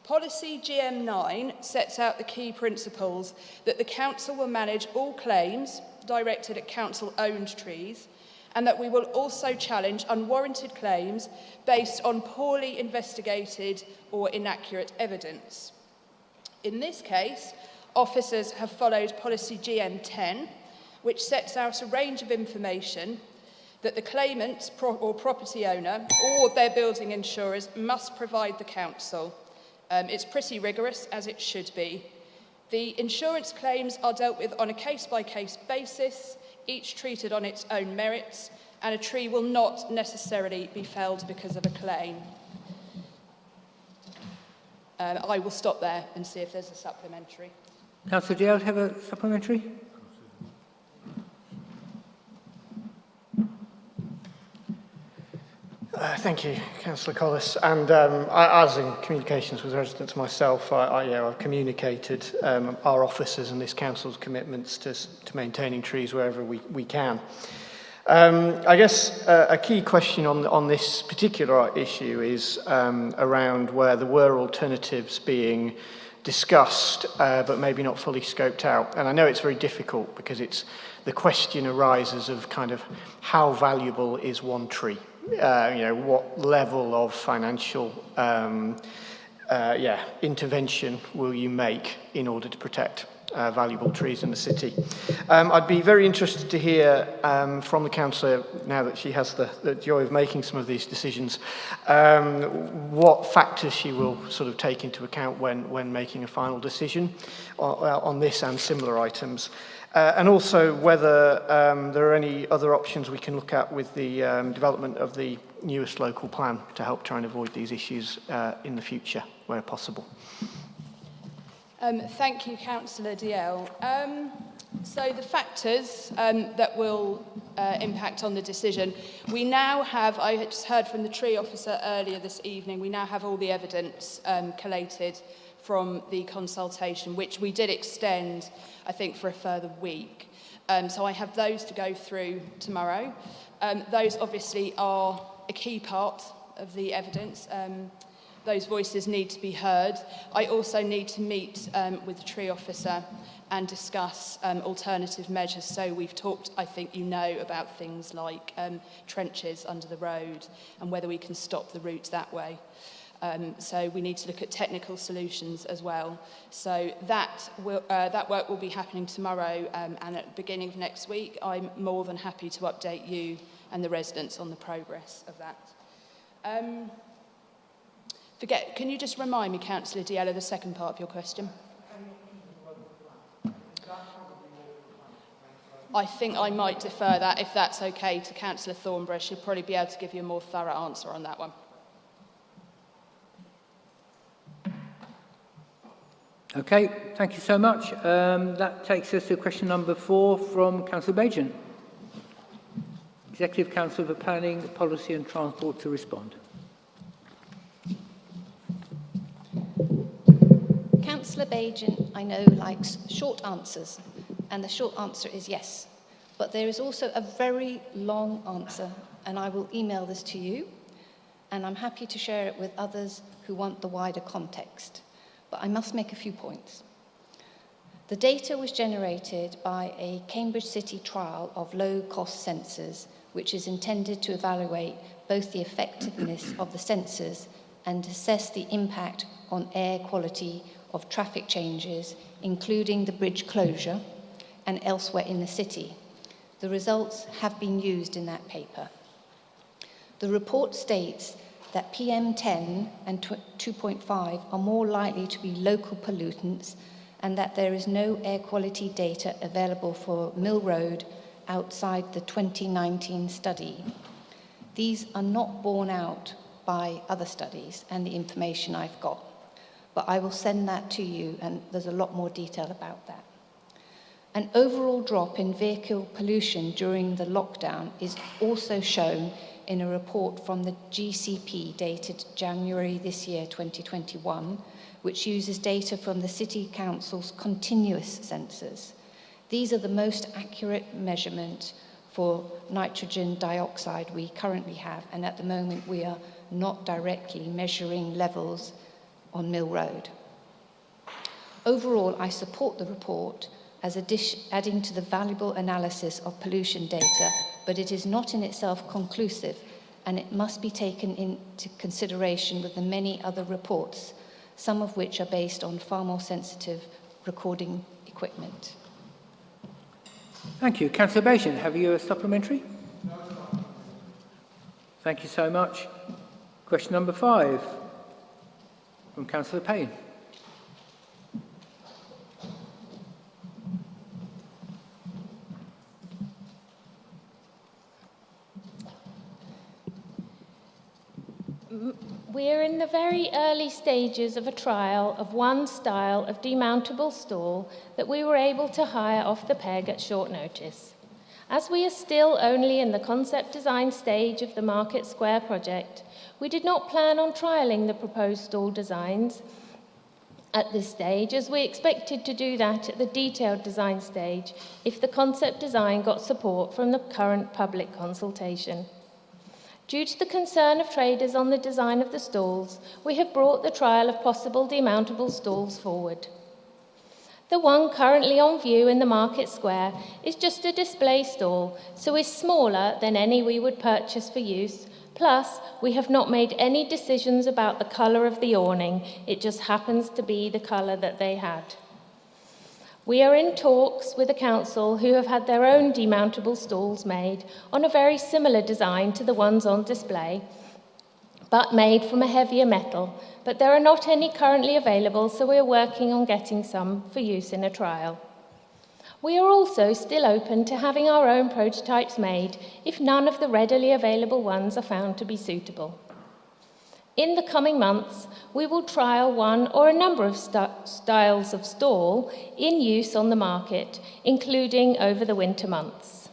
Policy GM9 sets out the key principles that the council will manage all claims directed at council-owned trees, and that we will also challenge unwarranted claims based on poorly investigated or inaccurate evidence. In this case, officers have followed Policy GM10, which sets out a range of information that the claimant or property owner or their building insurers must provide the council. It's pretty rigorous, as it should be. The insurance claims are dealt with on a case-by-case basis, each treated on its own merits, and a tree will not necessarily be felled because of a claim. I will stop there and see if there's a supplementary. Councillor Dale, have a supplementary? Thank you, Councillor Collis. And as in communications with residents myself, I've communicated our officers and this council's commitments to maintaining trees wherever we can. I guess a key question on this particular issue is around where there were alternatives being discussed, but maybe not fully scoped out. And I know it's very difficult because the question arises of kind of how valuable is one tree? What level of financial intervention will you make in order to protect valuable trees in the city? I'd be very interested to hear from the councillor, now that she has the joy of making some of these decisions, what factors she will sort of take into account when making a final decision on this and similar items. And also whether there are any other options we can look at with the development of the newest local plan to help try and avoid these issues in the future where possible. Thank you, Councillor Dalziel. So the factors that will impact on the decision, we now have, I just heard from the tree officer earlier this evening, we now have all the evidence collated from the consultation, which we did extend, I think, for a further week. So I have those to go through tomorrow. Those obviously are a key part of the evidence. Those voices need to be heard. I also need to meet with the tree officer and discuss alternative measures. So we've talked, I think you know, about things like trenches under the road and whether we can stop the route that way. So we need to look at technical solutions as well. So that work will be happening tomorrow, and at the beginning of next week, I'm more than happy to update you and the residents on the progress of that. Can you just remind me, Councillor Dalziel, the second part of your question? I think I might defer that, if that's okay, to Councillor Thornborough. She'll probably be able to give you a more thorough answer on that one. Okay, thank you so much. That takes us to question number 4 from Councillor Bajan. Executive Council for Planning, Policy and Transport to respond. Councillor Bajan, I know, likes short answers, and the short answer is yes. But there is also a very long answer, and I will email this to you, and I'm happy to share it with others who want the wider context. But I must make a few points. The data was generated by a Cambridge City trial of low-cost sensors, which is intended to evaluate both the effectiveness of the sensors and assess the impact on air quality of traffic changes, including the bridge closure and elsewhere in the city. The results have been used in that paper. The report states that PM10 and 2.5 are more likely to be local pollutants, and that there is no air quality data available for Mill Road outside the 2019 study. These are not borne out by other studies and the information I've got, but I will send that to you, and there's a lot more detail about that. An overall drop in vehicle pollution during the lockdown is also shown in a report from the GCP dated January this year, 2021, which uses data from the City Council's continuous sensors. These are the most accurate measurement for nitrogen dioxide we currently have, and at the moment we are not directly measuring levels on Mill Road. Overall, I support the report as adding to the valuable analysis of pollution data, but it is not in itself conclusive, and it must be taken into consideration with the many other reports, some of which are based on far more sensitive recording equipment. Thank you. Councillor Bajan, have you a supplementary? No. Thank you so much. Question number 5. From Councillor Payne. We're in the very early stages of a trial of one style of demountable stall that we were able to hire off the peg at short notice. As we are still only in the concept design stage of the Market Square project, we did not plan on trialling the proposed stall designs at this stage, as we expected to do that at the detailed design stage if the concept design got support from the current public consultation. Due to the concern of traders on the design of the stalls, we have brought the trial of possible demountable stalls forward. The one currently on view in the Market Square is just a display stall, so is smaller than any we would purchase for use. Plus, we have not made any decisions about the colour of the awning. It just happens to be the colour that they had. We are in talks with the council who have had their own demountable stalls made on a very similar design to the ones on display, but made from a heavier metal. But there are not any currently available, so we are working on getting some for use in a trial. We are also still open to having our own prototypes made if none of the readily available ones are found to be suitable. In the coming months, we will trial one or a number of styles of stall in use on the market, including over the winter months.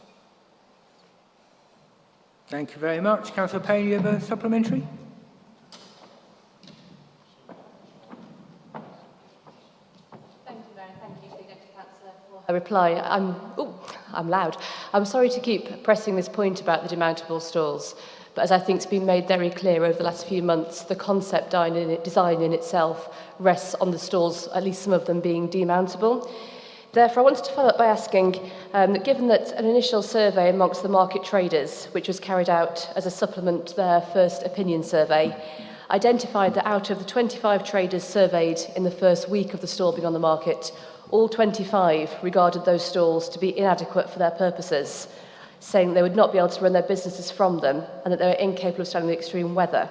Thank you very much. Councillor Payne, you have a supplementary? A reply. I'm loud. I'm sorry to keep pressing this point about the demountable stalls, but as I think has been made very clear over the last few months, the concept design in itself rests on the stalls, at least some of them being demountable. Therefore, I wanted to follow up by asking, that given that an initial survey amongst the market traders, which was carried out as a supplement to their first opinion survey, identified that out of the 25 traders surveyed in the first week of the stall being on the market, all 25 regarded those stalls to be inadequate for their purposes, saying they would not be able to run their businesses from them and that they were incapable of standing the extreme weather.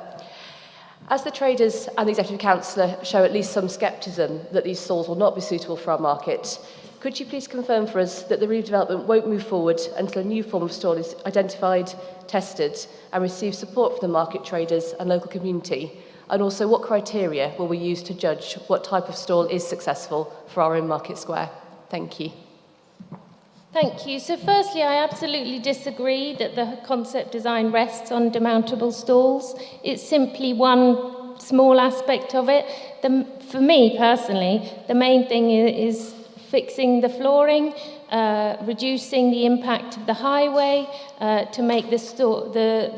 As the traders and the Executive Councillor show at least some scepticism that these stalls will not be suitable for our market, could you please confirm for us that the redevelopment won't move forward until a new form of stall is identified, tested and receives support from the market traders and local community? And also, what criteria will we use to judge what type of stall is successful for our own Market Square? Thank you. Thank you. So firstly, I absolutely disagree that the concept design rests on demountable stalls. It's simply one small aspect of it. For me personally, the main thing is fixing the flooring, reducing the impact of the highway to make the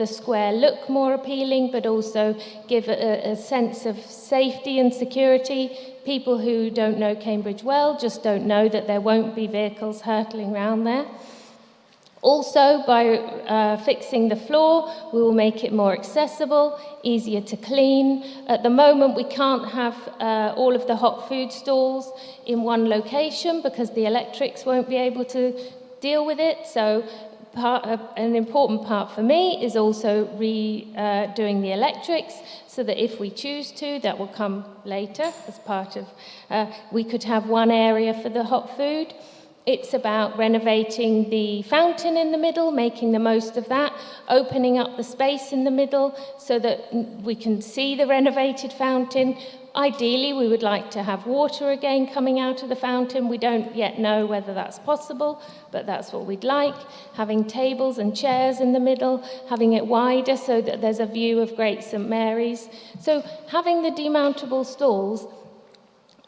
square look more appealing, but also give a sense of safety and security. People who don't know Cambridge well just don't know that there won't be vehicles hurtling around there. Also, by fixing the floor, we will make it more accessible, easier to clean. At the moment, we can't have all of the hot food stalls in one location because the electrics won't be able to deal with it. So an important part for me is also redoing the electrics so that if we choose to, that will come later as part of, we could have one area for the hot food. It's about renovating the fountain in the middle, making the most of that, opening up the space in the middle so that we can see the renovated fountain. Ideally, we would like to have water again coming out of the fountain. We don't yet know whether that's possible, but that's what we'd like. Having tables and chairs in the middle, having it wider so that there's a view of Great St Mary's. So having the demountable stalls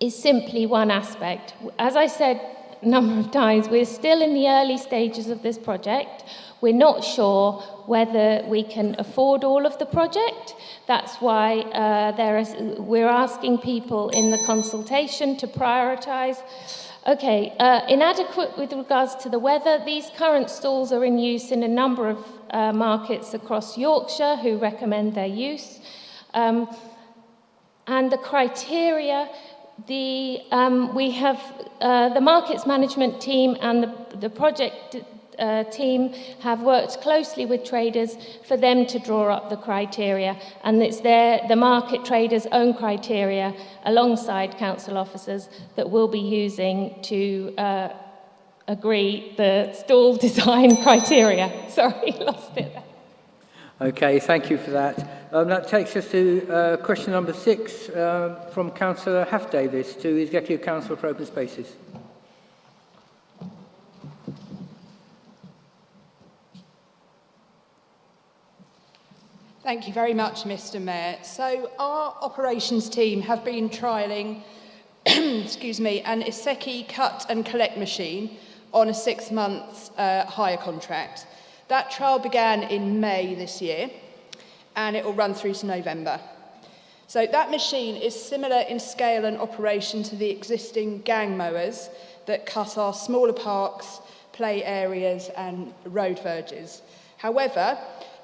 is simply one aspect. As I said a number of times, we're still in the early stages of this project. We're not sure whether we can afford all of the project. That's why we're asking people in the consultation to prioritise. Okay, inadequate with regards to the weather. These current stalls are in use in a number of markets across Yorkshire who recommend their use. And the criteria, we have the markets management team and the project team have worked closely with traders for them to draw up the criteria, and it's the market traders' own criteria alongside council officers that we'll be using to agree the stall design criteria. Sorry, lost it there. Okay, thank you for that. That takes us to question number 6 from Councillor Half-Davis to Executive Council for Open Spaces. Thank you very much, Mr. Mayor. So our operations team have been trialling excuse me, an Iseki cut and collect machine on a 6-month hire contract. That trial began in May this year, and it will run through to November. So that machine is similar in scale and operation to the existing gang mowers that cut our smaller parks, play areas and road verges. However,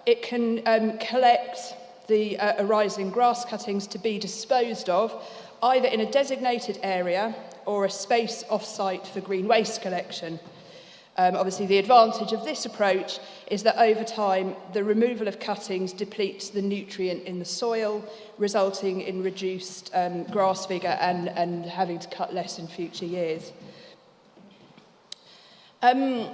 it can collect the arising grass cuttings to be disposed of either in a designated area or a space off-site for green waste collection. Obviously, the advantage of this approach is that over time, the removal of cuttings depletes the nutrient in the soil, resulting in reduced grass vigor and having to cut less in future years. In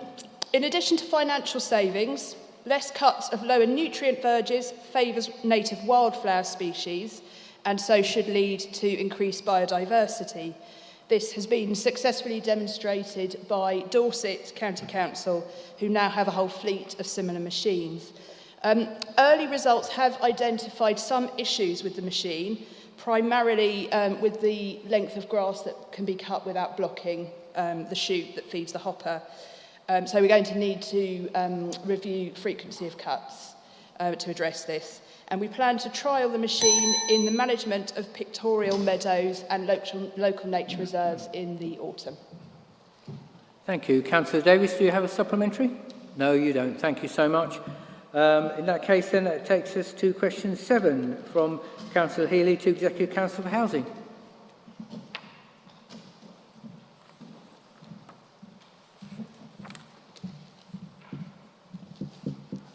addition to financial savings, less cuts of lower nutrient verges favours native wildflower species and so should lead to increased biodiversity. This has been successfully demonstrated by Dorset County Council, who now have a whole fleet of similar machines. Early results have identified some issues with the machine, primarily with the length of grass that can be cut without blocking the chute that feeds the hopper. So we're going to need to review frequency of cuts to address this. And we plan to trial the machine in the management of pictorial meadows and local nature reserves in the autumn. Thank you. Councillor Davis, do you have a supplementary? No, you don't. Thank you so much. In that case, then, that takes us to question 7 from Councillor Healy to Executive Council for Housing.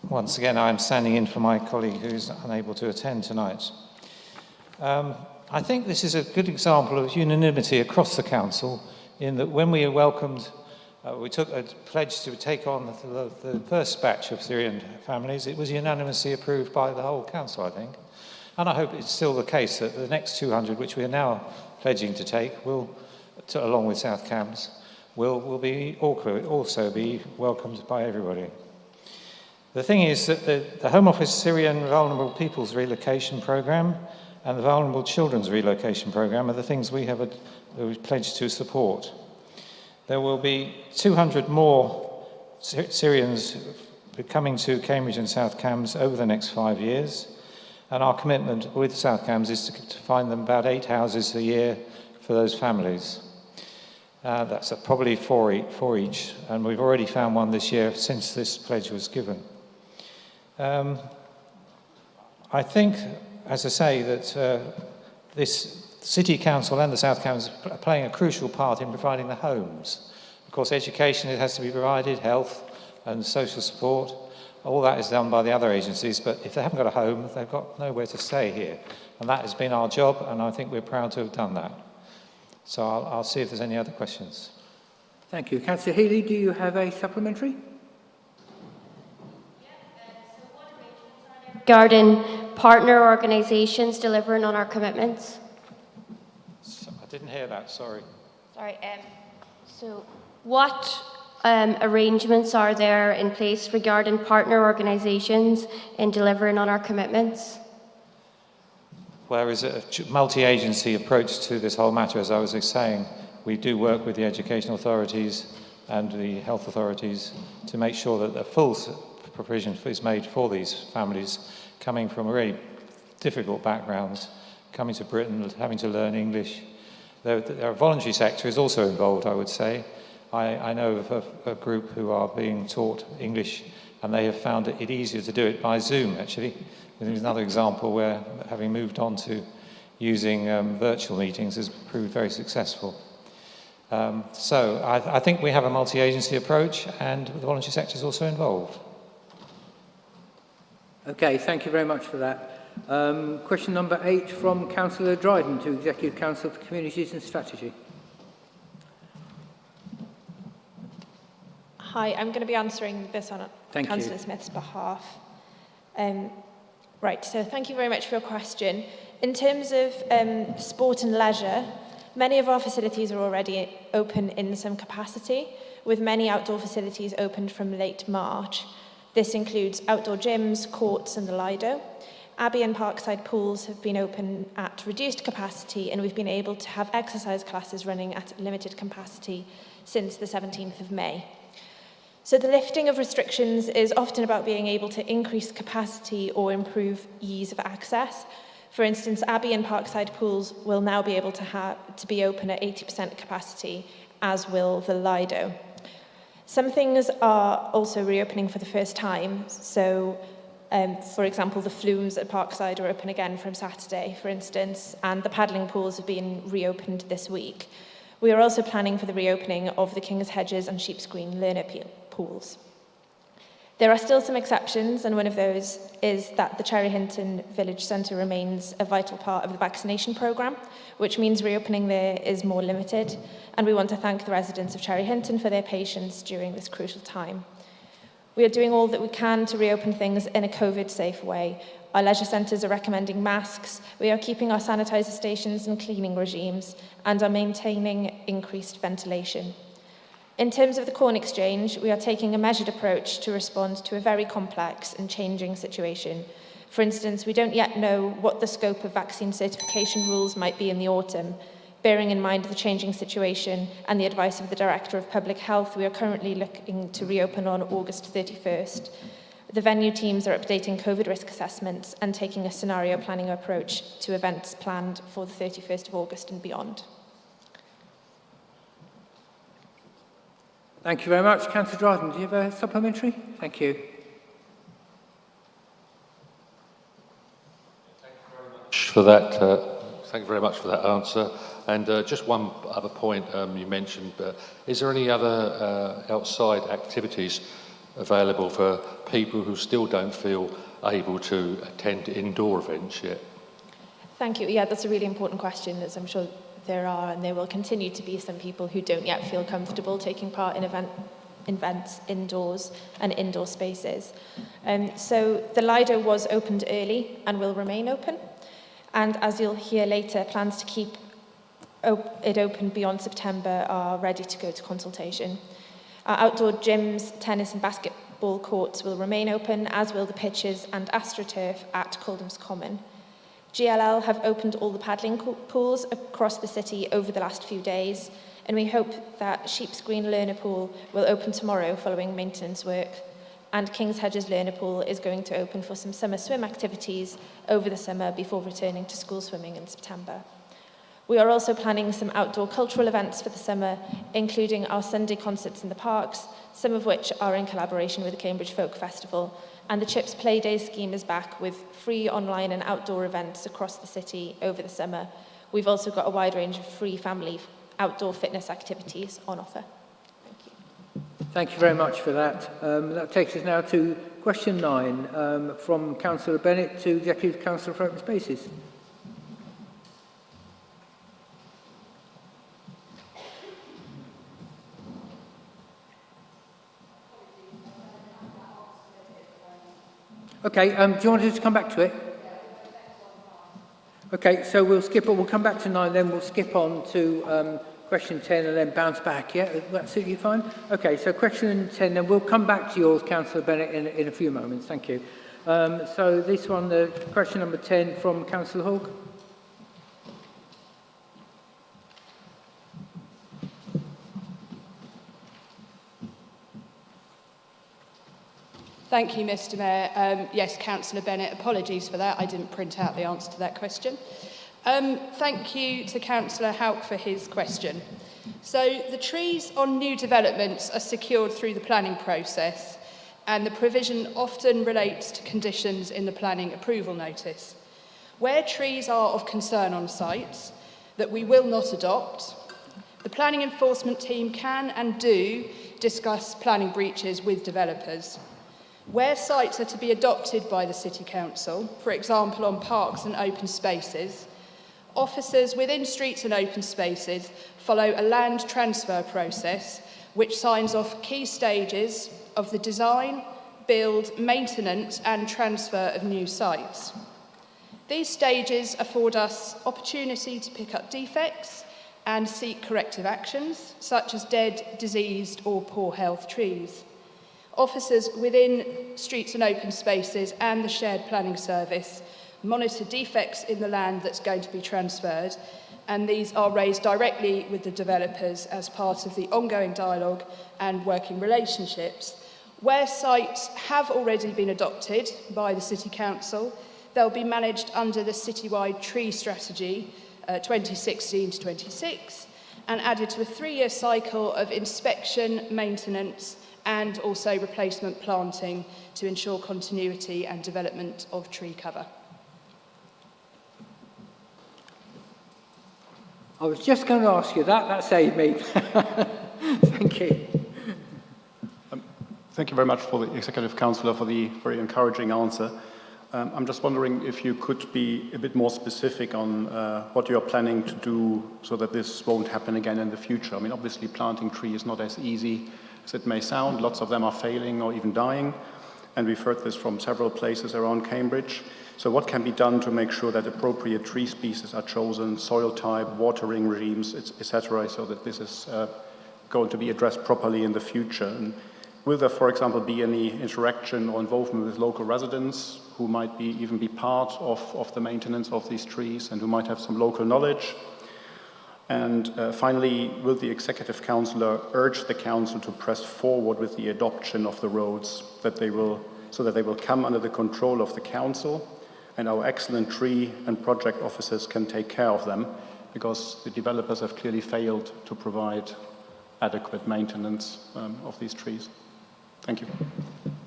Once again, I'm standing in for my colleague who's unable to attend tonight. I think this is a good example of unanimity across the council in that when we welcomed, we took a pledge to take on the first batch of Syrian families, it was unanimously approved by the whole council, I think. And I hope it's still the case that the next 200, which we are now pledging to take, along with South Cambs, will also be welcomed by everybody. The thing is that the Home Office Syrian Vulnerable Peoples Relocation Programme and the Vulnerable Children's Relocation Programme are the things we've pledged to support. There will be 200 more Syrians coming to Cambridge and South Cambs over the next 5 years, and our commitment with South Cambs is to find them about 8 houses a year for those families. That's probably 4 each, and we've already found one this year since this pledge was given. I think, as I say, that this City Council and the South Cambs are playing a crucial part in providing the homes. Of course, education has to be provided, health and social support. All that is done by the other agencies, but if they haven't got a home, they've got nowhere to stay here. And that has been our job, and I think we're proud to have done that. So I'll see if there's any other questions. Thank you. Councillor Healy, do you have a supplementary? Regarding partner organisations delivering on our commitments? I didn't hear that, sorry. Sorry. So what arrangements are there in place regarding partner organisations in delivering on our commitments? Well, there is a multi-agency approach to this whole matter, as I was saying. We do work with the education authorities and the health authorities to make sure that the full provision is made for these families coming from really difficult backgrounds, coming to Britain, having to learn English. Their voluntary sector is also involved, I would say. I know of a group who are being taught English, and they have found it easier to do it by Zoom, actually. There's another example where, having moved on to using virtual meetings, has proved very successful. So I think we have a multi-agency approach, and the voluntary sector is also involved. Okay, thank you very much for that. Question number 8 from Councillor Dryden to Executive Council for Communities and Strategy. Hi, I'm going to be answering this on Councillor Smith's behalf. Right, so thank you very much for your question. In terms of sport and leisure, many of our facilities are already open in some capacity, with many outdoor facilities opened from late March. This includes outdoor gyms, courts and the Lido. Abbey and Parkside pools have been open at reduced capacity, and we've been able to have exercise classes running at limited capacity since the 17th of May. So the lifting of restrictions is often about being able to increase capacity or improve ease of access. For instance, Abbey and Parkside pools will now be able to be open at 80% capacity, as will the Lido. Some things are also reopening for the first time. So, for example, the flumes at Parkside are open again from Saturday, for instance, and the paddling pools have been reopened this week. We are also planning for the reopening of the King's Hedges and Sheep's Green learner pools. There are still some exceptions, and one of those is that the Cherry Hinton Village Centre remains a vital part of the vaccination programme, which means reopening there is more limited, and we want to thank the residents of Cherry Hinton for their patience during this crucial time. We are doing all that we can to reopen things in a COVID-safe way. Our leisure centres are recommending masks, we are keeping our sanitiser stations and cleaning regimes, and are maintaining increased ventilation. In terms of the Corn Exchange, we are taking a measured approach to respond to a very complex and changing situation. For instance, we don't yet know what the scope of vaccine certification rules might be in the autumn. Bearing in mind the changing situation and the advice of the Director of Public Health, we are currently looking to reopen on August 31st. The venue teams are updating COVID risk assessments and taking a scenario planning approach to events planned for the 31st of August and beyond. Thank you very much. Councillor Dryden, do you have a supplementary? Thank you. For that, thank you very much for that answer. And just one other point you mentioned, is there any other outside activities available for people who still don't feel able to attend indoor events yet? Thank you. Yeah, that's a really important question, as I'm sure there are, and there will continue to be some people who don't yet feel comfortable taking part in events indoors and indoor spaces. So the Lido was opened early and will remain open. And as you'll hear later, plans to keep it open beyond September are ready to go to consultation. Our outdoor gyms, tennis and basketball courts will remain open, as will the pitches and AstroTurf at Coldham's Common. GLL have opened all the paddling pools across the city over the last few days, and we hope that Sheep's Green Learner Pool will open tomorrow following maintenance work, and King's Hedges Learner Pool is going to open for some summer swim activities over the summer before returning to school swimming in September. We are also planning some outdoor cultural events for the summer, including our Sunday concerts in the parks, some of which are in collaboration with the Cambridge Folk Festival, and the CHIPS Play Day scheme is back with free online and outdoor events across the city over the summer. We've also got a wide range of free family outdoor fitness activities on offer. Thank you. Thank you very much for that. That takes us now to question 9 from Councillor Bennett to Executive Council for Open Spaces. Okay, do you want us to come back to it? Okay, so we'll skip it. We'll come back to 9, then we'll skip on to question 10 and then bounce back. Yeah, that suit you fine? Okay, so question 10, then we'll come back to yours, Councillor Bennett, in a few moments. Thank you. So this one, the question number 10 from Councillor Hogg. Thank you, Mr Mayor. Yes, Councillor Bennett, apologies for that. I didn't print out the answer to that question. Thank you to Councillor Houck for his question. So the trees on new developments are secured through the planning process, and the provision often relates to conditions in the planning approval notice. Where trees are of concern on sites that we will not adopt, The planning enforcement team can and do discuss planning breaches with developers. Where sites are to be adopted by the City Council, for example on parks and open spaces, officers within streets and open spaces follow a land transfer process which signs off key stages of the design, build, maintenance and transfer of new sites. These stages afford us opportunity to pick up defects and seek corrective actions, such as dead, diseased or poor health trees. Officers within streets and open spaces and the shared planning service monitor defects in the land that's going to be transferred, and these are raised directly with the developers as part of the ongoing dialogue and working relationships. Where sites have already been adopted by the City Council, they'll be managed under the citywide tree strategy 2016 to 26 and added to a 3-year cycle of inspection, maintenance and also replacement planting to ensure continuity and development of tree cover. I was just going to ask you that. That saved me. Thank you. Thank you very much for the Executive Councillor for the very encouraging answer. I'm just wondering if you could be a bit more specific on what you're planning to do so that this won't happen again in the future. I mean, obviously planting trees is not as easy as it may sound. Lots of them are failing or even dying, and we've heard this from several places around Cambridge. So what can be done to make sure that appropriate tree species are chosen, soil type, watering regimes, etc., so that this is going to be addressed properly in the future? And will there, for example, be any interaction or involvement with local residents who might even be part of the maintenance of these trees and who might have some local knowledge? And finally, will the Executive Councillor urge the Council to press forward with the adoption of the roads so that they will come under the control of the Council and our excellent tree and project officers can take care of them, because the developers have clearly failed to provide adequate maintenance of these trees? Thank you.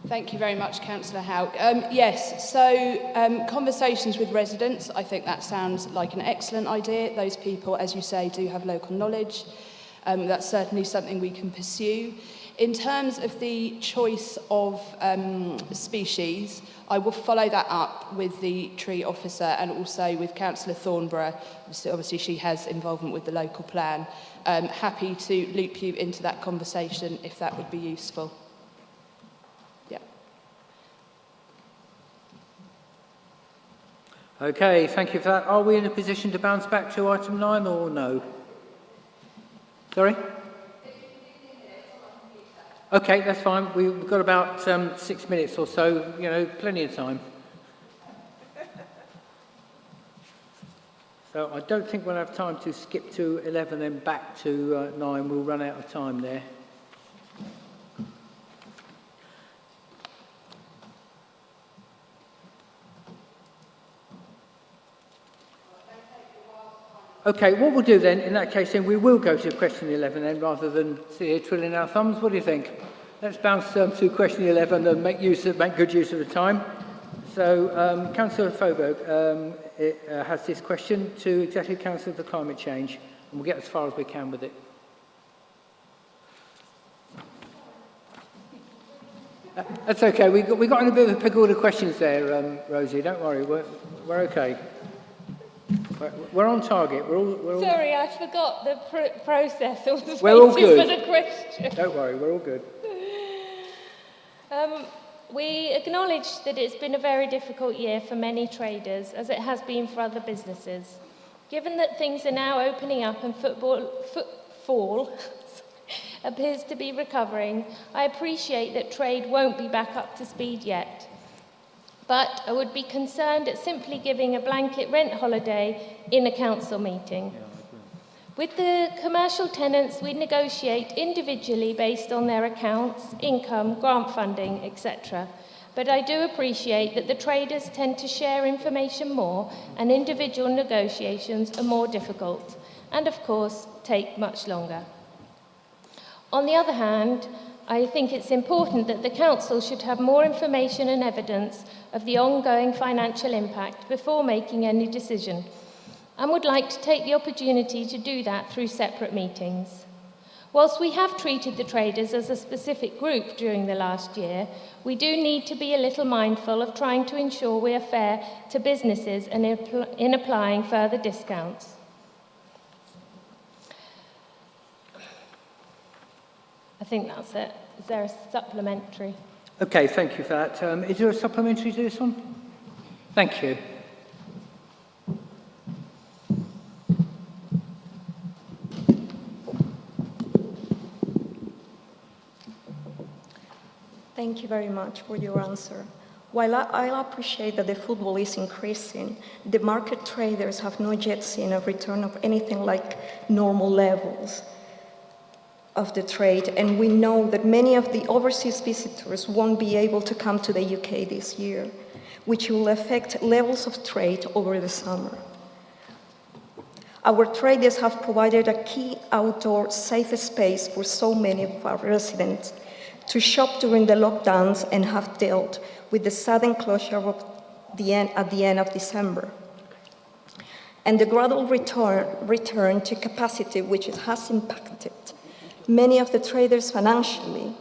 Thank you very much, Councillor Houck. Yes, so conversations with residents, I think that sounds like an excellent idea. Those people, as you say, do have local knowledge. That's certainly something we can pursue. In terms of the choice of species, I will follow that up with the tree officer and also with Councillor Thornborough. Obviously, she has involvement with the local plan. Happy to loop you into that conversation if that would be useful. Yeah. Okay, thank you for that. Are we in a position to bounce back to item 9 or no? Sorry? Okay, that's fine. We've got about 6 minutes or so, plenty of time. So I don't think we'll have time to skip to 11 and back to 9. We'll run out of time there. Okay, what we'll do then, in that case, then we will go to question 11 then, rather than sit here twiddling our thumbs. What do you think? Let's bounce to question 11 and make good use of the time. So, Councillor Faubourg has this question to Executive Council for Climate Change, and we'll get as far as we can with it. That's okay. We got in a bit of a pickle with the questions there, Rosie. Don't worry. We're okay. We're on target. We're all Sorry, I forgot the process. I was we're all waiting good. for the question. Don't worry, we're all good. We acknowledge that it's been a very difficult year for many traders, as it has been for other businesses. Given that things are now opening up and footfall appears to be recovering, I appreciate that trade won't be back up to speed yet. But I would be concerned at simply giving a blanket rent holiday in a council meeting. With the commercial tenants, we negotiate individually based on their accounts, income, grant funding, etc. But I do appreciate that the traders tend to share information more, and individual negotiations are more difficult, and of course, take much longer. On the other hand, I think it's important that the Council should have more information and evidence of the ongoing financial impact before making any decision. and would like to take the opportunity to do that through separate meetings. Whilst we have treated the traders as a specific group during the last year, we do need to be a little mindful of trying to ensure we are fair to businesses and in applying further discounts. I think that's it. Is there a supplementary? Okay, thank you for that. Is there a supplementary to this one? Thank you. Thank you very much for your answer. While I appreciate that the football is increasing, the market traders have not yet seen a return of anything like normal levels of the trade, and we know that many of the overseas visitors won't be able to come to the UK this year, which will affect levels of trade over the summer. Our traders have provided a key outdoor safe space for so many of our residents to shop during the lockdowns and have dealt with the sudden closure at the end of December. And the gradual return to capacity, which has impacted many of the traders financially.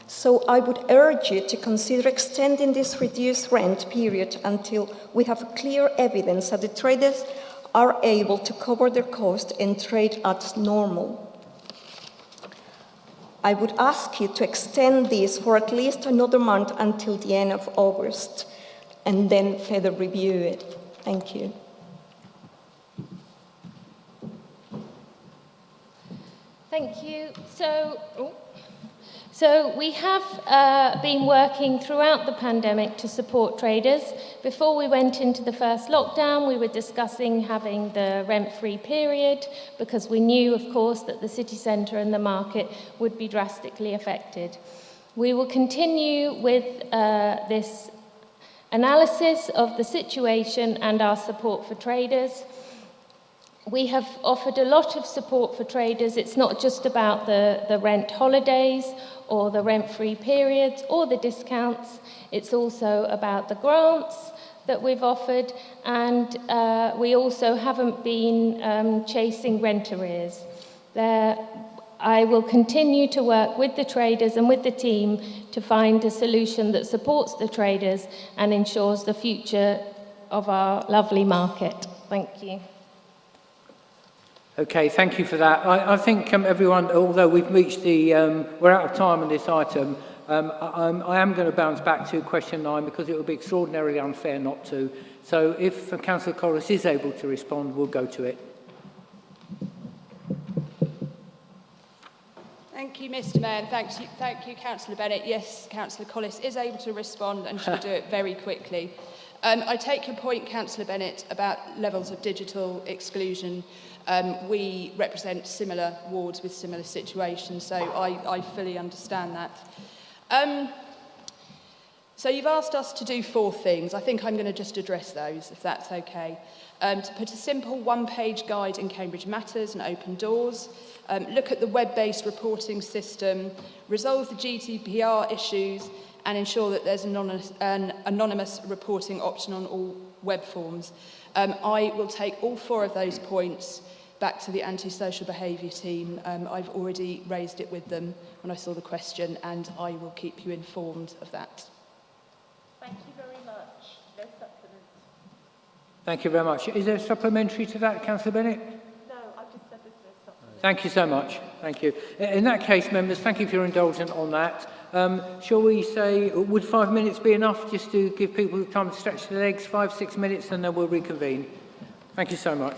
So I would urge you to consider extending this reduced rent period until we have clear evidence that the traders are able to cover their costs and trade as normal. I would ask you to extend this for at least another month until the end of August, and then further review it. Thank you. Thank you. So we have been working throughout the pandemic to support traders. Before we went into the first lockdown, we were discussing having the rent-free period because we knew, of course, that the city centre and the market would be drastically affected. We will continue with this analysis of the situation and our support for traders. We have offered a lot of support for traders. It's not just about the rent holidays or the rent-free periods or the discounts. It's also about the grants that we've offered, and we also haven't been chasing rent arrears. I will continue to work with the traders and with the team to find a solution that supports the traders and ensures the future of our lovely market. Thank you. Okay, thank you for that. I think everyone, although we've reached the, we're out of time on this item, I am going to bounce back to question 9 because it would be extraordinarily unfair not to. So if Councillor Collis is able to respond, we'll go to it. Thank you, Mr. Mayor, and thank you, Councillor Bennett. Yes, Councillor Collis is able to respond and she'll do it very quickly. I take your point, Councillor Bennett, about levels of digital exclusion. We represent similar wards with similar situations, so I fully understand that. So you've asked us to do 4 things. I think I'm going to just address those, if that's okay. To put a simple one-page guide in Cambridge Matters and open doors, look at the web-based reporting system, resolve the GDPR issues, and ensure that there's an anonymous reporting option on all web forms. I will take all 4 of those points back to the antisocial behaviour team. I've already raised it with them when I saw the question, and I will keep you informed of that. Thank you very much. No supplement. Thank you very much. Is there a supplementary to that, Councillor Bennett? No, I've just said there's no supplement. Thank you so much. Thank you. In that case, members, thank you for your indulgence on that. Shall we say, would 5 minutes be enough just to give people time to stretch their legs, 5-6 minutes, and then we'll reconvene? Thank you so much.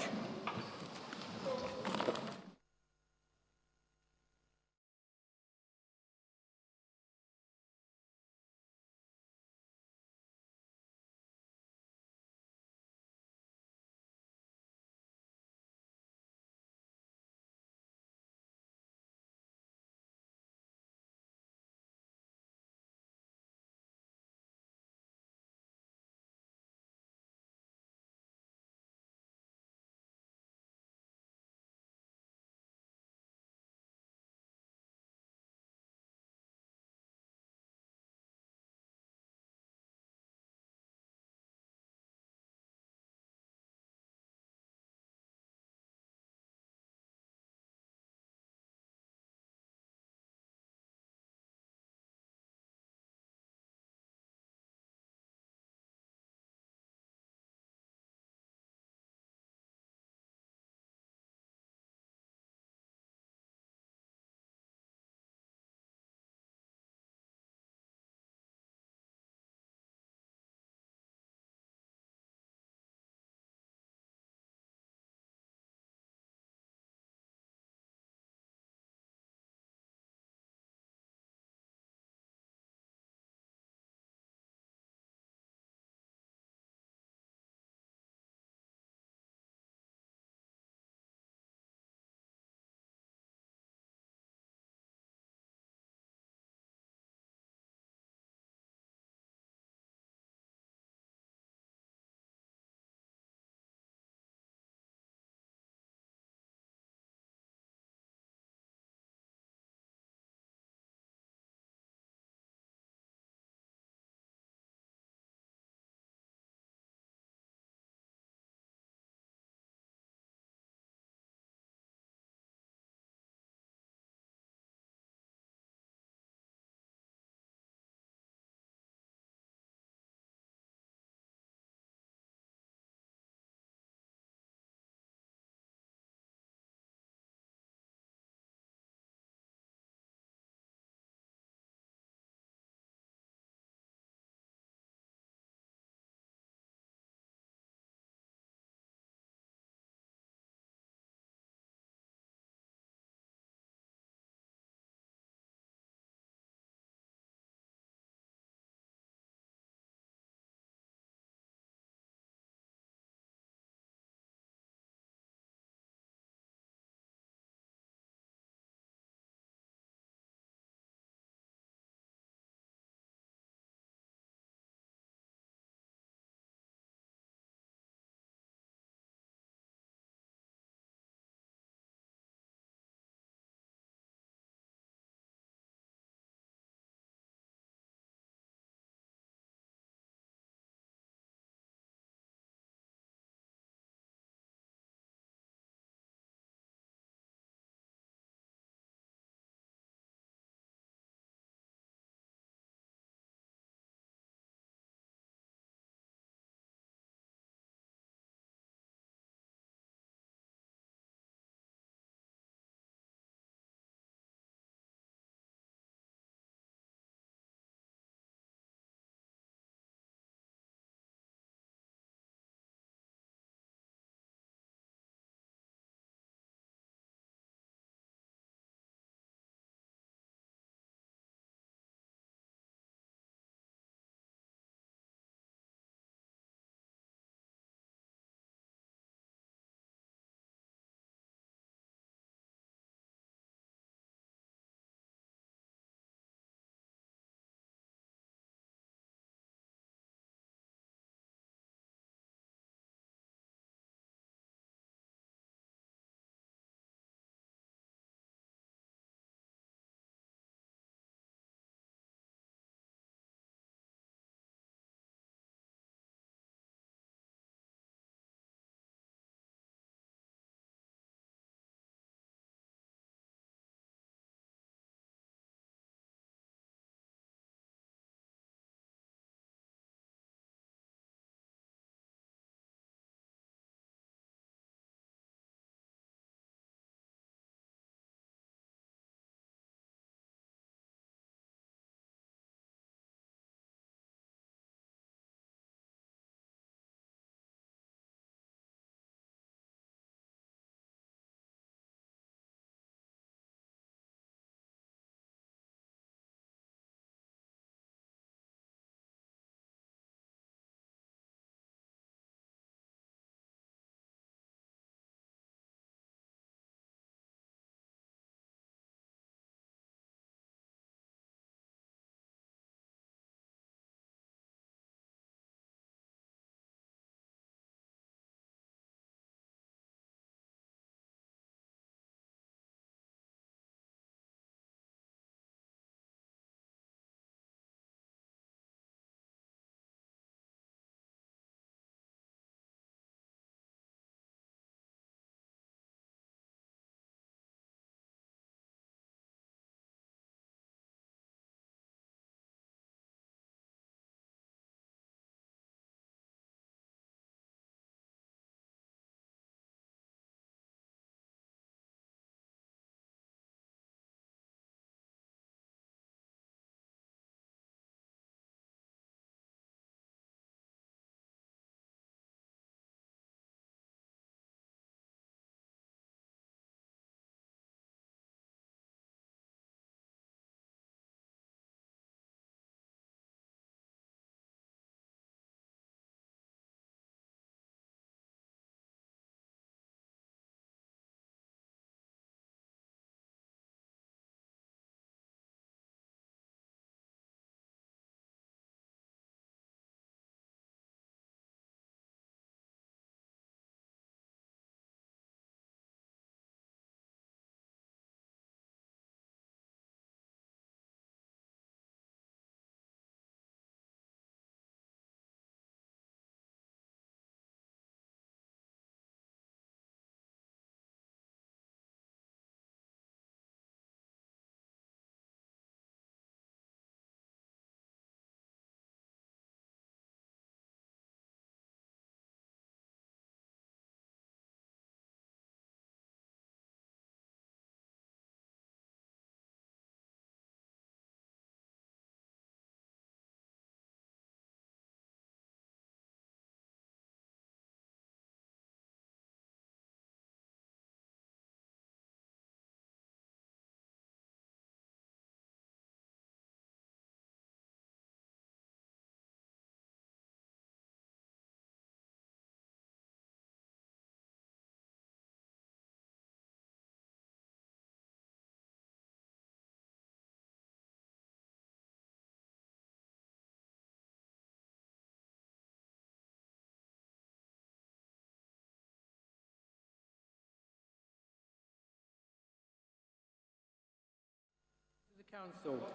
Council.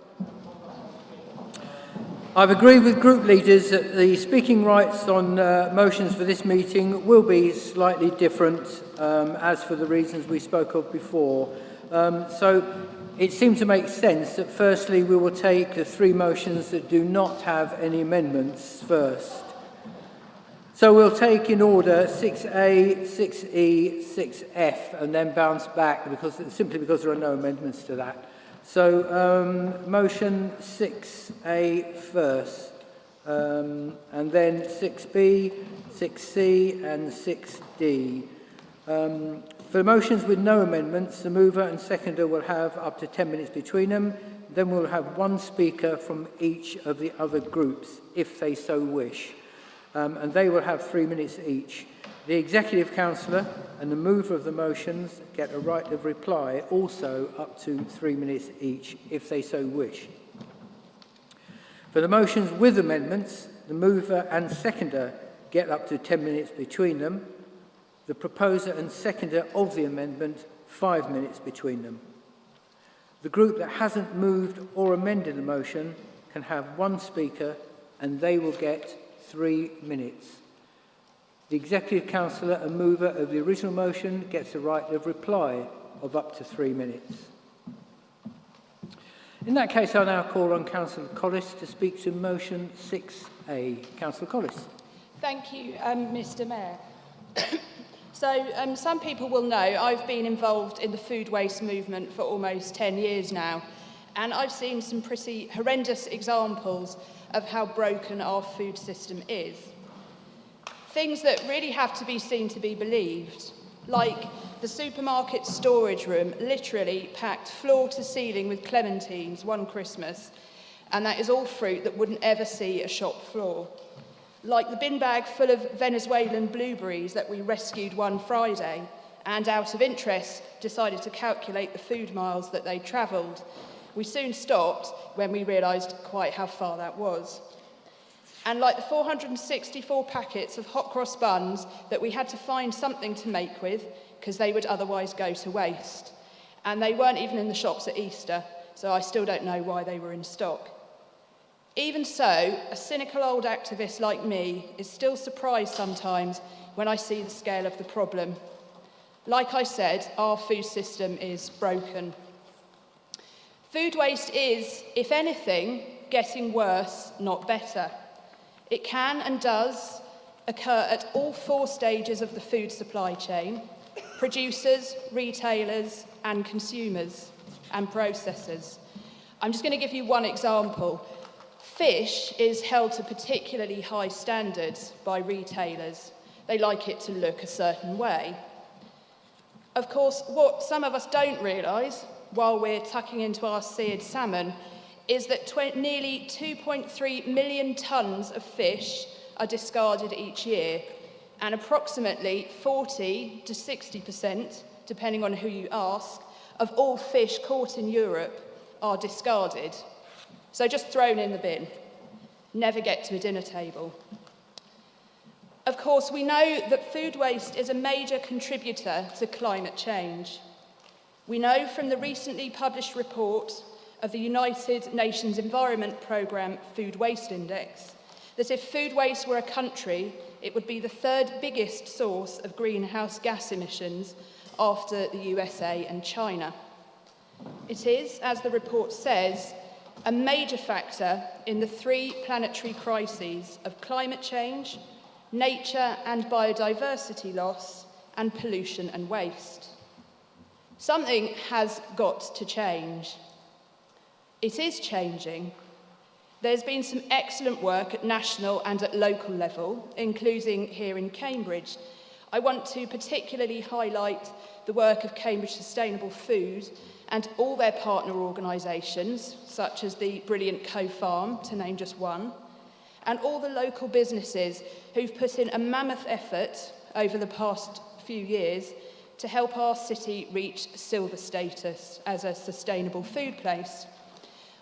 I've agreed with group leaders that the speaking rights on motions for this meeting will be slightly different as for the reasons we spoke of before. So it seemed to make sense that firstly we will take the 3 motions that do not have any amendments first. So we'll take in order 6A, 6E, 6F and then bounce back simply because there are no amendments to that. So motion 6A first, and then 6B, 6C and 6D. For the motions with no amendments, the mover and seconder will have up to 10 minutes between them. Then we'll have 1 speaker from each of the other groups, if they so wish. And they will have 3 minutes each. The Executive Councillor and the mover of the motions get a right of reply, also up to 3 minutes each, if they so wish. For the motions with amendments, the mover and seconder get up to 10 minutes between them. The proposer and seconder of the amendment, 5 minutes between them. The group that hasn't moved or amended the motion can have 1 speaker, and they will get 3 minutes. The Executive Councillor and mover of the original motion gets a right of reply of up to 3 minutes. In that case, I'll now call on Councillor Collis to speak to motion 6A. Councillor Collis. Thank you, Mr. Mayor. So some people will know I've been involved in the food waste movement for almost 10 years now, and I've seen some pretty horrendous examples of how broken our food system is. Things that really have to be seen to be believed, like the supermarket storage room literally packed floor to ceiling with clementines one Christmas, and that is all fruit that wouldn't ever see a shop floor. Like the bin bag full of Venezuelan blueberries that we rescued one Friday, and out of interest decided to calculate the food miles that they travelled. We soon stopped when we realised quite how far that was. And like the 464 packets of hot cross buns that we had to find something to make with because they would otherwise go to waste. And they weren't even in the shops at Easter, so I still don't know why they were in stock. Even so, a cynical old activist like me is still surprised sometimes when I see the scale of the problem. Like I said, our food system is broken. Food waste is, if anything, getting worse, not better. It can and does occur at all 4 stages of the food supply chain: producers, retailers, and consumers, and processors. I'm just going to give you one example. Fish is held to particularly high standards by retailers. They like it to look a certain way. Of course, what some of us don't realise while we're tucking into our seared salmon is that nearly 2.3 million tonnes of fish are discarded each year, and approximately 40 to 60%, depending on who you ask, of all fish caught in Europe are discarded. So just thrown in the bin, never get to a dinner table. Of course, we know that food waste is a major contributor to climate change. We know from the recently published report of the United Nations Environment Programme Food Waste Index that if food waste were a country, it would be the 3rd biggest source of greenhouse gas emissions after the USA and China. It is, as the report says, a major factor in the 3 planetary crises of climate change, nature and biodiversity loss, and pollution and waste. Something has got to change. It is changing. There's been some excellent work at national and at local level, including here in Cambridge. I want to particularly highlight the work of Cambridge Sustainable Food and all their partner organisations, such as the brilliant Co-Farm, to name just one, and all the local businesses who've put in a mammoth effort over the past few years to help our city reach silver status as a sustainable food place.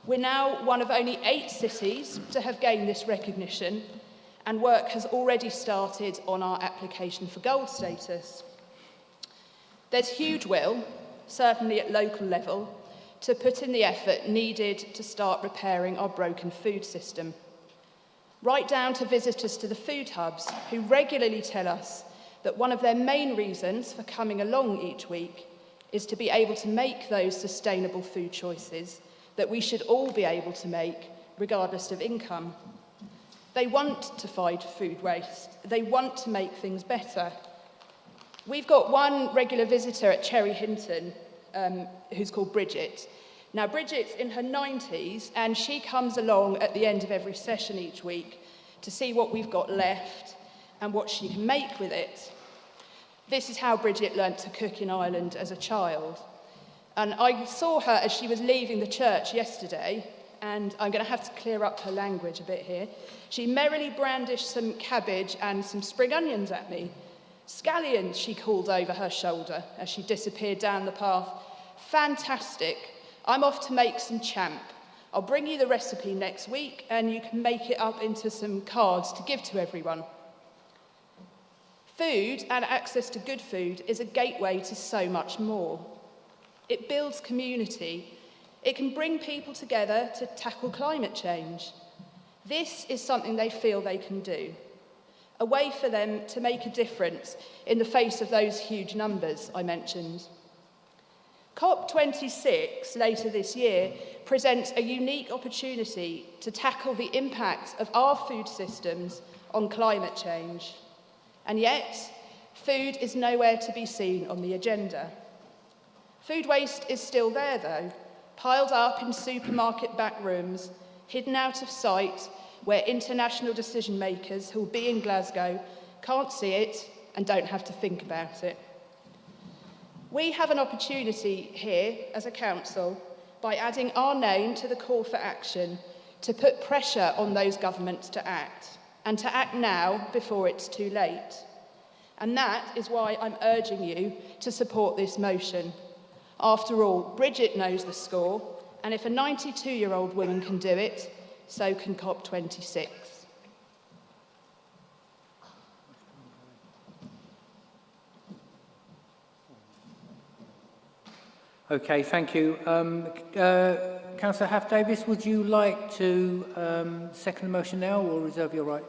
We're now one of only 8 cities to have gained this recognition, and work has already started on our application for gold status. There's huge will, certainly at local level, to put in the effort needed to start repairing our broken food system. Right down to visitors to the food hubs who regularly tell us that one of their main reasons for coming along each week is to be able to make those sustainable food choices that we should all be able to make regardless of income. They want to fight food waste. They want to make things better. We've got one regular visitor at Cherry Hinton who's called Bridget. Now, Bridget's in her 90s, and she comes along at the end of every session each week to see what we've got left and what she can make with it. This is how Bridget learnt to cook in Ireland as a child. And I saw her as she was leaving the church yesterday, and I'm going to have to clear up her language a bit here. She merrily brandished some cabbage and some spring onions at me. Scallions, she called over her shoulder as she disappeared down the path. Fantastic. I'm off to make some champ. I'll bring you the recipe next week and you can make it up into some cards to give to everyone. Food and access to good food is a gateway to so much more. It builds community. It can bring people together to tackle climate change. This is something they feel they can do. A way for them to make a difference in the face of those huge numbers I mentioned. COP26 later this year presents a unique opportunity to tackle the impact of our food systems on climate change. And yet, food is nowhere to be seen on the agenda. Food waste is still there, though, piled up in supermarket back rooms, hidden out of sight, where international decision makers who will be in Glasgow can't see it and don't have to think about it. We have an opportunity here as a council, by adding our name to the call for action, to put pressure on those governments to act, and to act now before it's too late. And that is why I'm urging you to support this motion. After all, Bridget knows the score, and if a 92-year-old woman can do it, so can COP26. Okay, thank you. Councillor Half-Davis, would you like to second the motion now or reserve your right?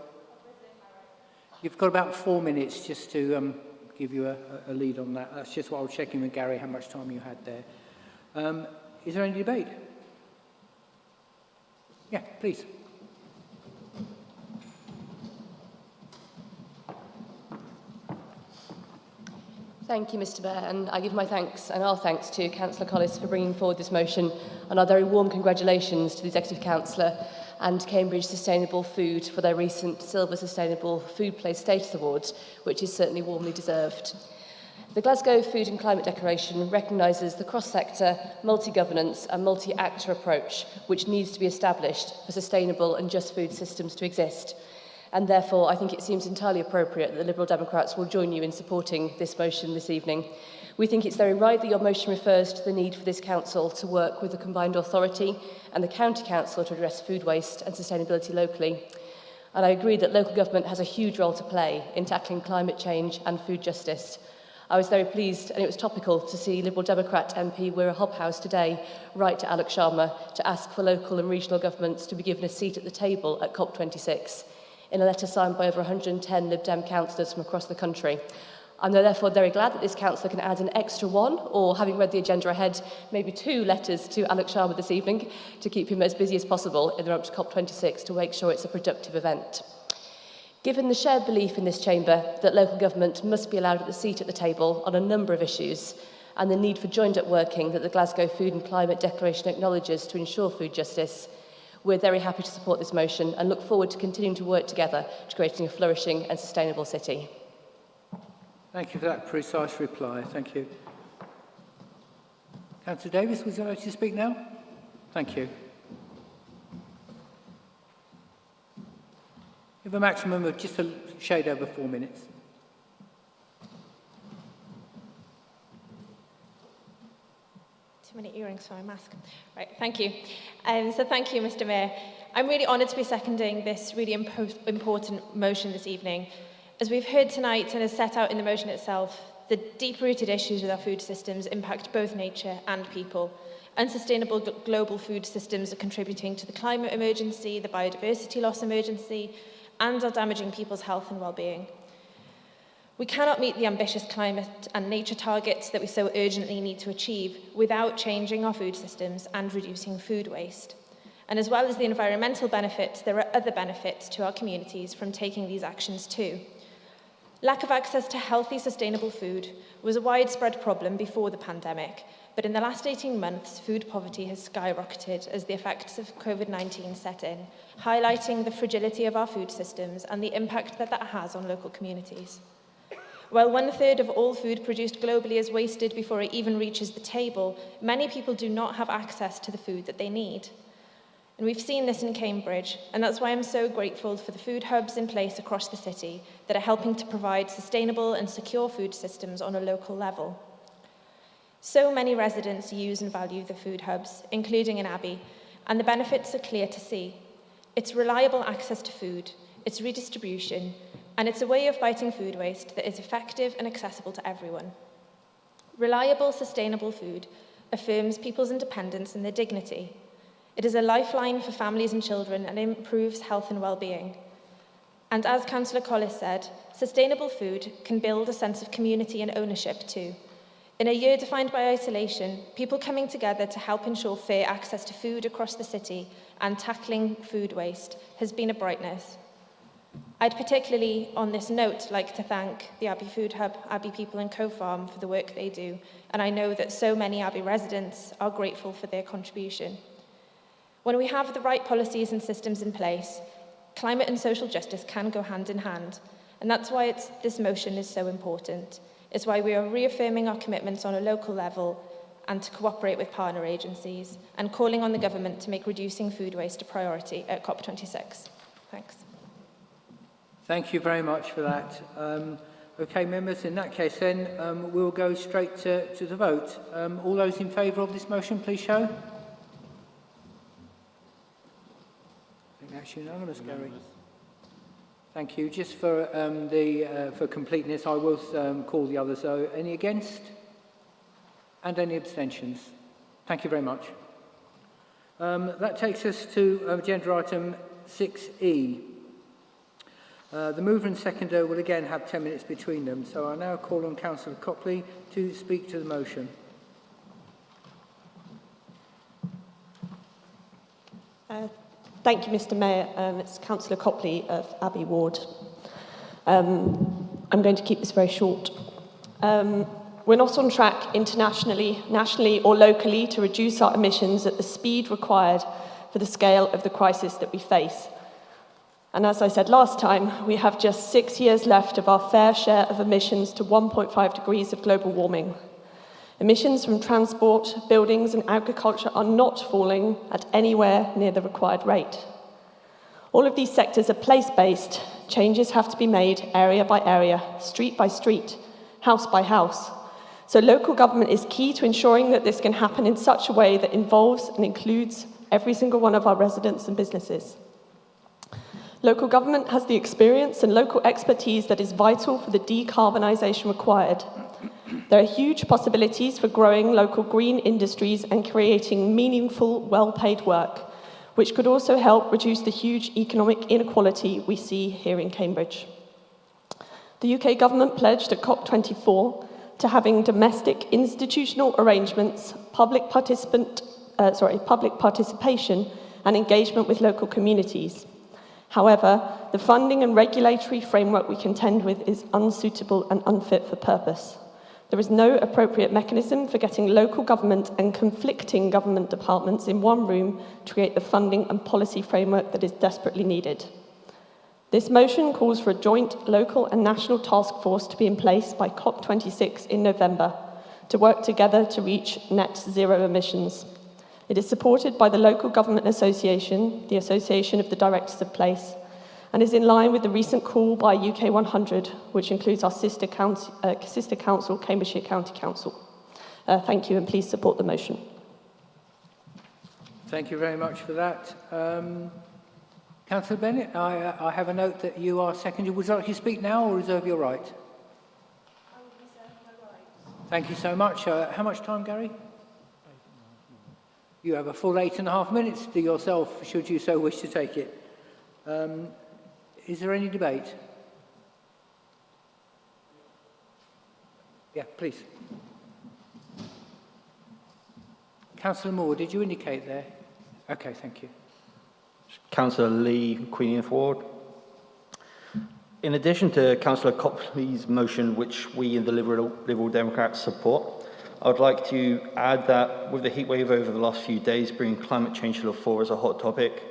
You've got about 4 minutes just to give you a lead on that. That's just what I was checking with Gary, how much time you had there. Is there any debate? Yeah, please. Thank you, Mr Mayor, and I give my thanks and our thanks to Councillor Collis for bringing forward this motion, and our very warm congratulations to the Executive Councillor and Cambridge Sustainable Food for their recent Silver Sustainable Food Place Status Awards, which is certainly warmly deserved. The Glasgow Food and Climate Declaration recognises the cross-sector, multi-governance and multi-actor approach which needs to be established for sustainable and just food systems to exist. And therefore, I think it seems entirely appropriate that the Liberal Democrats will join you in supporting this motion this evening. We think it's very right that your motion refers to the need for this council to work with the combined authority and the county council to address food waste and sustainability locally. And I agree that local government has a huge role to play in tackling climate change and food justice. I was very pleased, and it was topical, to see Liberal Democrat MP Wira Hobhouse today write to Alok Sharma to ask for local and regional governments to be given a seat at the table at COP26. In a letter signed by over 110 Lib Dem councillors from across the country. I'm therefore very glad that this councillor can add an extra one, or having read the agenda ahead, maybe 2 letters to Alok Sharma this evening to keep him as busy as possible in the run up to COP26 to make sure it's a productive event. Given the shared belief in this chamber that local government must be allowed a seat at the table on a number of issues, and the need for joined-up working that the Glasgow Food and Climate Declaration acknowledges to ensure food justice, we're very happy to support this motion and look forward to continuing to work together to creating a flourishing and sustainable city. Thank you for that precise reply. Thank you. Councillor Davis, would you like to speak now? Thank you. You have a maximum of just a shade over 4 minutes. Too many earrings for my mask. Right, thank you. So thank you, Mr Mayor. I'm really honoured to be seconding this really important motion this evening. As we've heard tonight and as set out in the motion itself, the deep-rooted issues with our food systems impact both nature and people. Unsustainable global food systems are contributing to the climate emergency, the biodiversity loss emergency, and are damaging people's health and well-being. We cannot meet the ambitious climate and nature targets that we so urgently need to achieve without changing our food systems and reducing food waste. And as well as the environmental benefits, there are other benefits to our communities from taking these actions too. Lack of access to healthy, sustainable food was a widespread problem before the pandemic, but in the last 18 months, food poverty has skyrocketed as the effects of COVID-19 set in, highlighting the fragility of our food systems and the impact that that has on local communities. While 1/3 of all food produced globally is wasted before it even reaches the table, many people do not have access to the food that they need. And we've seen this in Cambridge, and that's why I'm so grateful for the food hubs in place across the city that are helping to provide sustainable and secure food systems on a local level. So many residents use and value the food hubs, including in Abbey, and the benefits are clear to see. It's reliable access to food, it's redistribution, and it's a way of fighting food waste that is effective and accessible to everyone. Reliable, sustainable food affirms people's independence and their dignity. It is a lifeline for families and children and improves health and well-being. And as Councillor Collis said, sustainable food can build a sense of community and ownership too. In a year defined by isolation, people coming together to help ensure fair access to food across the city and tackling food waste has been a brightness. I'd particularly, on this note, like to thank the Abbey Food Hub, Abbey People and Co-Farm for the work they do, and I know that so many Abbey residents are grateful for their contribution. When we have the right policies and systems in place, climate and social justice can go hand in hand, and that's why this motion is so important. It's why we are reaffirming our commitments on a local level and to cooperate with partner agencies, and calling on the government to make reducing food waste a priority at COP26. Thanks. Thank you very much for that. Okay, members, in that case then, we'll go straight to the vote. All those in favour of this motion, please show. I think that's unanimous, Gary. Thank you. Just for for completeness, I will call the others. So, any against? And any abstentions? Thank you very much. That takes us to agenda item 6E. The mover and seconder will again have 10 minutes between them. So I now call on Councillor Copley to speak to the motion. Thank you, Mr. Mayor. It's Councillor Copley of Abbey Ward. I'm going to keep this very short. We're not on track internationally, nationally or locally to reduce our emissions at the speed required for the scale of the crisis that we face. And as I said last time, we have just 6 years left of our fair share of emissions to 1.5 degrees of global warming. Emissions from transport, buildings and agriculture are not falling at anywhere near the required rate. All of these sectors are place-based. Changes have to be made area by area, street by street, house by house. So local government is key to ensuring that this can happen in such a way that involves and includes every single one of our residents and businesses. Local government has the experience and local expertise that is vital for the decarbonisation required. There are huge possibilities for growing local green industries and creating meaningful, well-paid work, which could also help reduce the huge economic inequality we see here in Cambridge. The UK government pledged at COP24 to having domestic institutional arrangements, public participation and engagement with local communities. However, the funding and regulatory framework we contend with is unsuitable and unfit for purpose. There is no appropriate mechanism for getting local government and conflicting government departments in one room to create the funding and policy framework that is desperately needed. This motion calls for a joint local and national task force to be in place by COP26 in November to work together to reach net zero emissions. It is supported by the Local Government Association, the Association of the Directors of Place, and is in line with the recent call by UK 100, which includes our sister council, Cambridgeshire County Council. Thank you, and please support the motion. Thank you very much for that. Councillor Bennett, I have a note that you are seconded. Would you like to speak now or reserve your right? I will reserve my right. Thank you so much. How much time, Gary? You have a full 8.5 minutes to yourself, should you so wish to take it. Is there any debate? Yeah, please. Councillor Moore, did you indicate there? Okay, thank you. Councillor Lee, Queen Anne Ward. In addition to Councillor Copley's motion, which we in the Liberal Democrats support, I would like to add that with the heatwave over the last few days bringing climate change to the fore as a hot topic,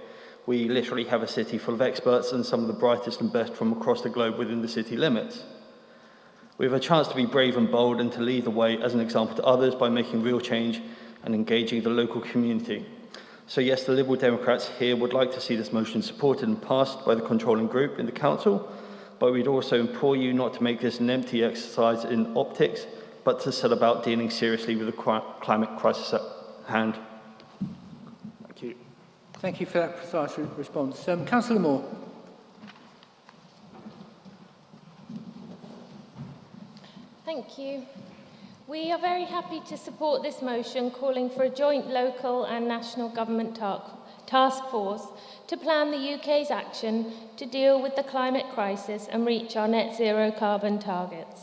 we literally have a city full of experts and some of the brightest and best from across the globe within the city limits. We have a chance to be brave and bold and to lead the way as an example to others by making real change and engaging the local community. So yes, the Liberal Democrats here would like to see this motion supported and passed by the controlling group in the council, but we'd also implore you not to make this an empty exercise in optics, but to set about dealing seriously with the climate crisis at hand. Thank you. Thank you for that precise response. Councillor Moore. Thank you. We are very happy to support this motion calling for a joint local and national government task force to plan the UK's action to deal with the climate crisis and reach our net zero carbon targets.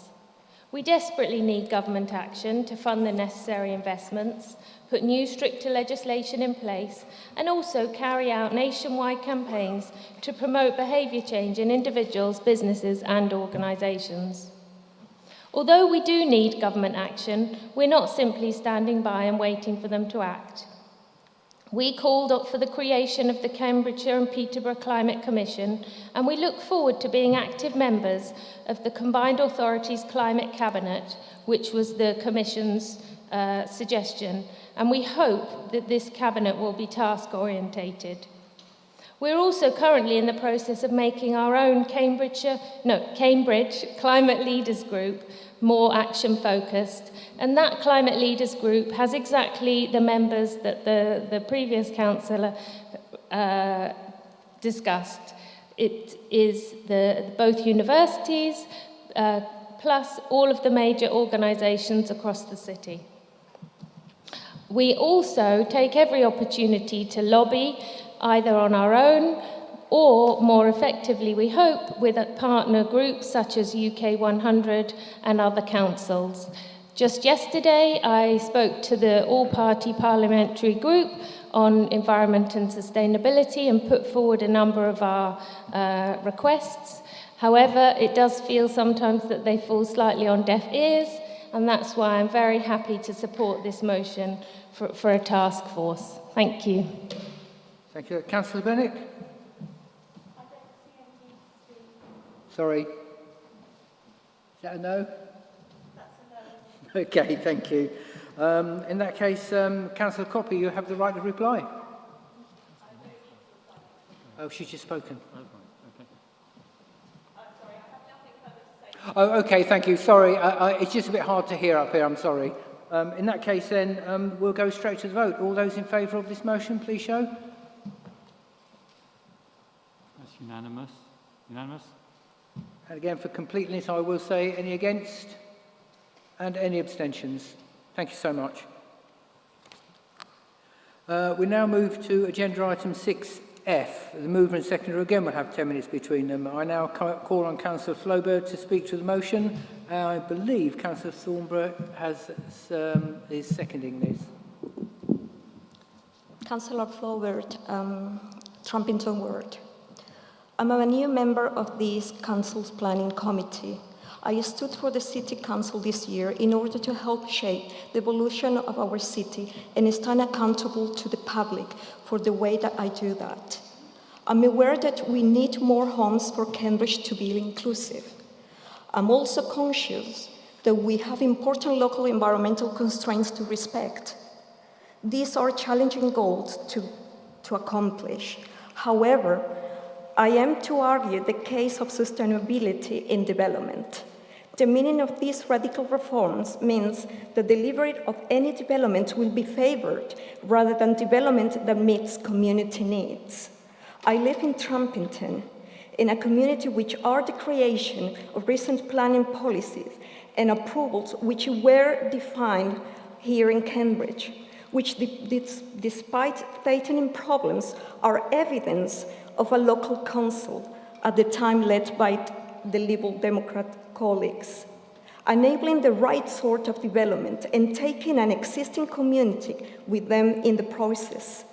We desperately need government action to fund the necessary investments, put new stricter legislation in place, and also carry out nationwide campaigns to promote behaviour change in individuals, businesses and organisations. Although we do need government action, we're not simply standing by and waiting for them to act. We called up for the creation of the Cambridgeshire and Peterborough Climate Commission, and we look forward to being active members of the Combined Authorities Climate Cabinet, which was the Commission's suggestion, and we hope that this cabinet will be task-orientated. We're also currently in the process of making our own Cambridge Climate Leaders Group more action-focused, and that Climate Leaders Group has exactly the members that the previous councillor discussed. It is both universities plus all of the major organisations across the city. We also take every opportunity to lobby either on our own or, more effectively, we hope, with partner groups such as UK 100 and other councils. Just yesterday, I spoke to the all-party parliamentary group on environment and sustainability and put forward a number of our requests. However, it does feel sometimes that they fall slightly on deaf ears, and that's why I'm very happy to support this motion for a task force. Thank you. Thank you. Councillor Bennett? Sorry. Is that a no? That's a no. Okay, thank you. In that case, Councillor Coppey, you have the right to reply. Oh, she's just spoken. Oh, okay, thank you. Sorry, it's just a bit hard to hear up here, I'm sorry. In that case, then, we'll go straight to the vote. All those in favour of this motion, please show. That's unanimous. Unanimous? And again, for completeness, I will say any against and any abstentions. Thank you so much. We now move to agenda item 6F. The mover and seconder again will have 10 minutes between them. I now call on Councillor Floberg to speak to the motion. I believe Councillor Thornborough is seconding this. Councillor Floberg, Trumpington Ward. I'm a new member of this council's planning committee. I stood for the city council this year in order to help shape the evolution of our city and stand accountable to the public for the way that I do that. I'm aware that we need more homes for Cambridge to be inclusive. I'm also conscious that we have important local environmental constraints to respect. These are challenging goals to accomplish. However, I am to argue the case of sustainability in development. The meaning of these radical reforms means the delivery of any development will be favoured rather than development that meets community needs. I live in Trumpington, in a community which are the creation of recent planning policies and approvals which were defined here in Cambridge. which despite tightening problems are evidence of a local council at the time led by the Liberal Democrat colleagues, enabling the right sort of development and taking an existing community with them in the process.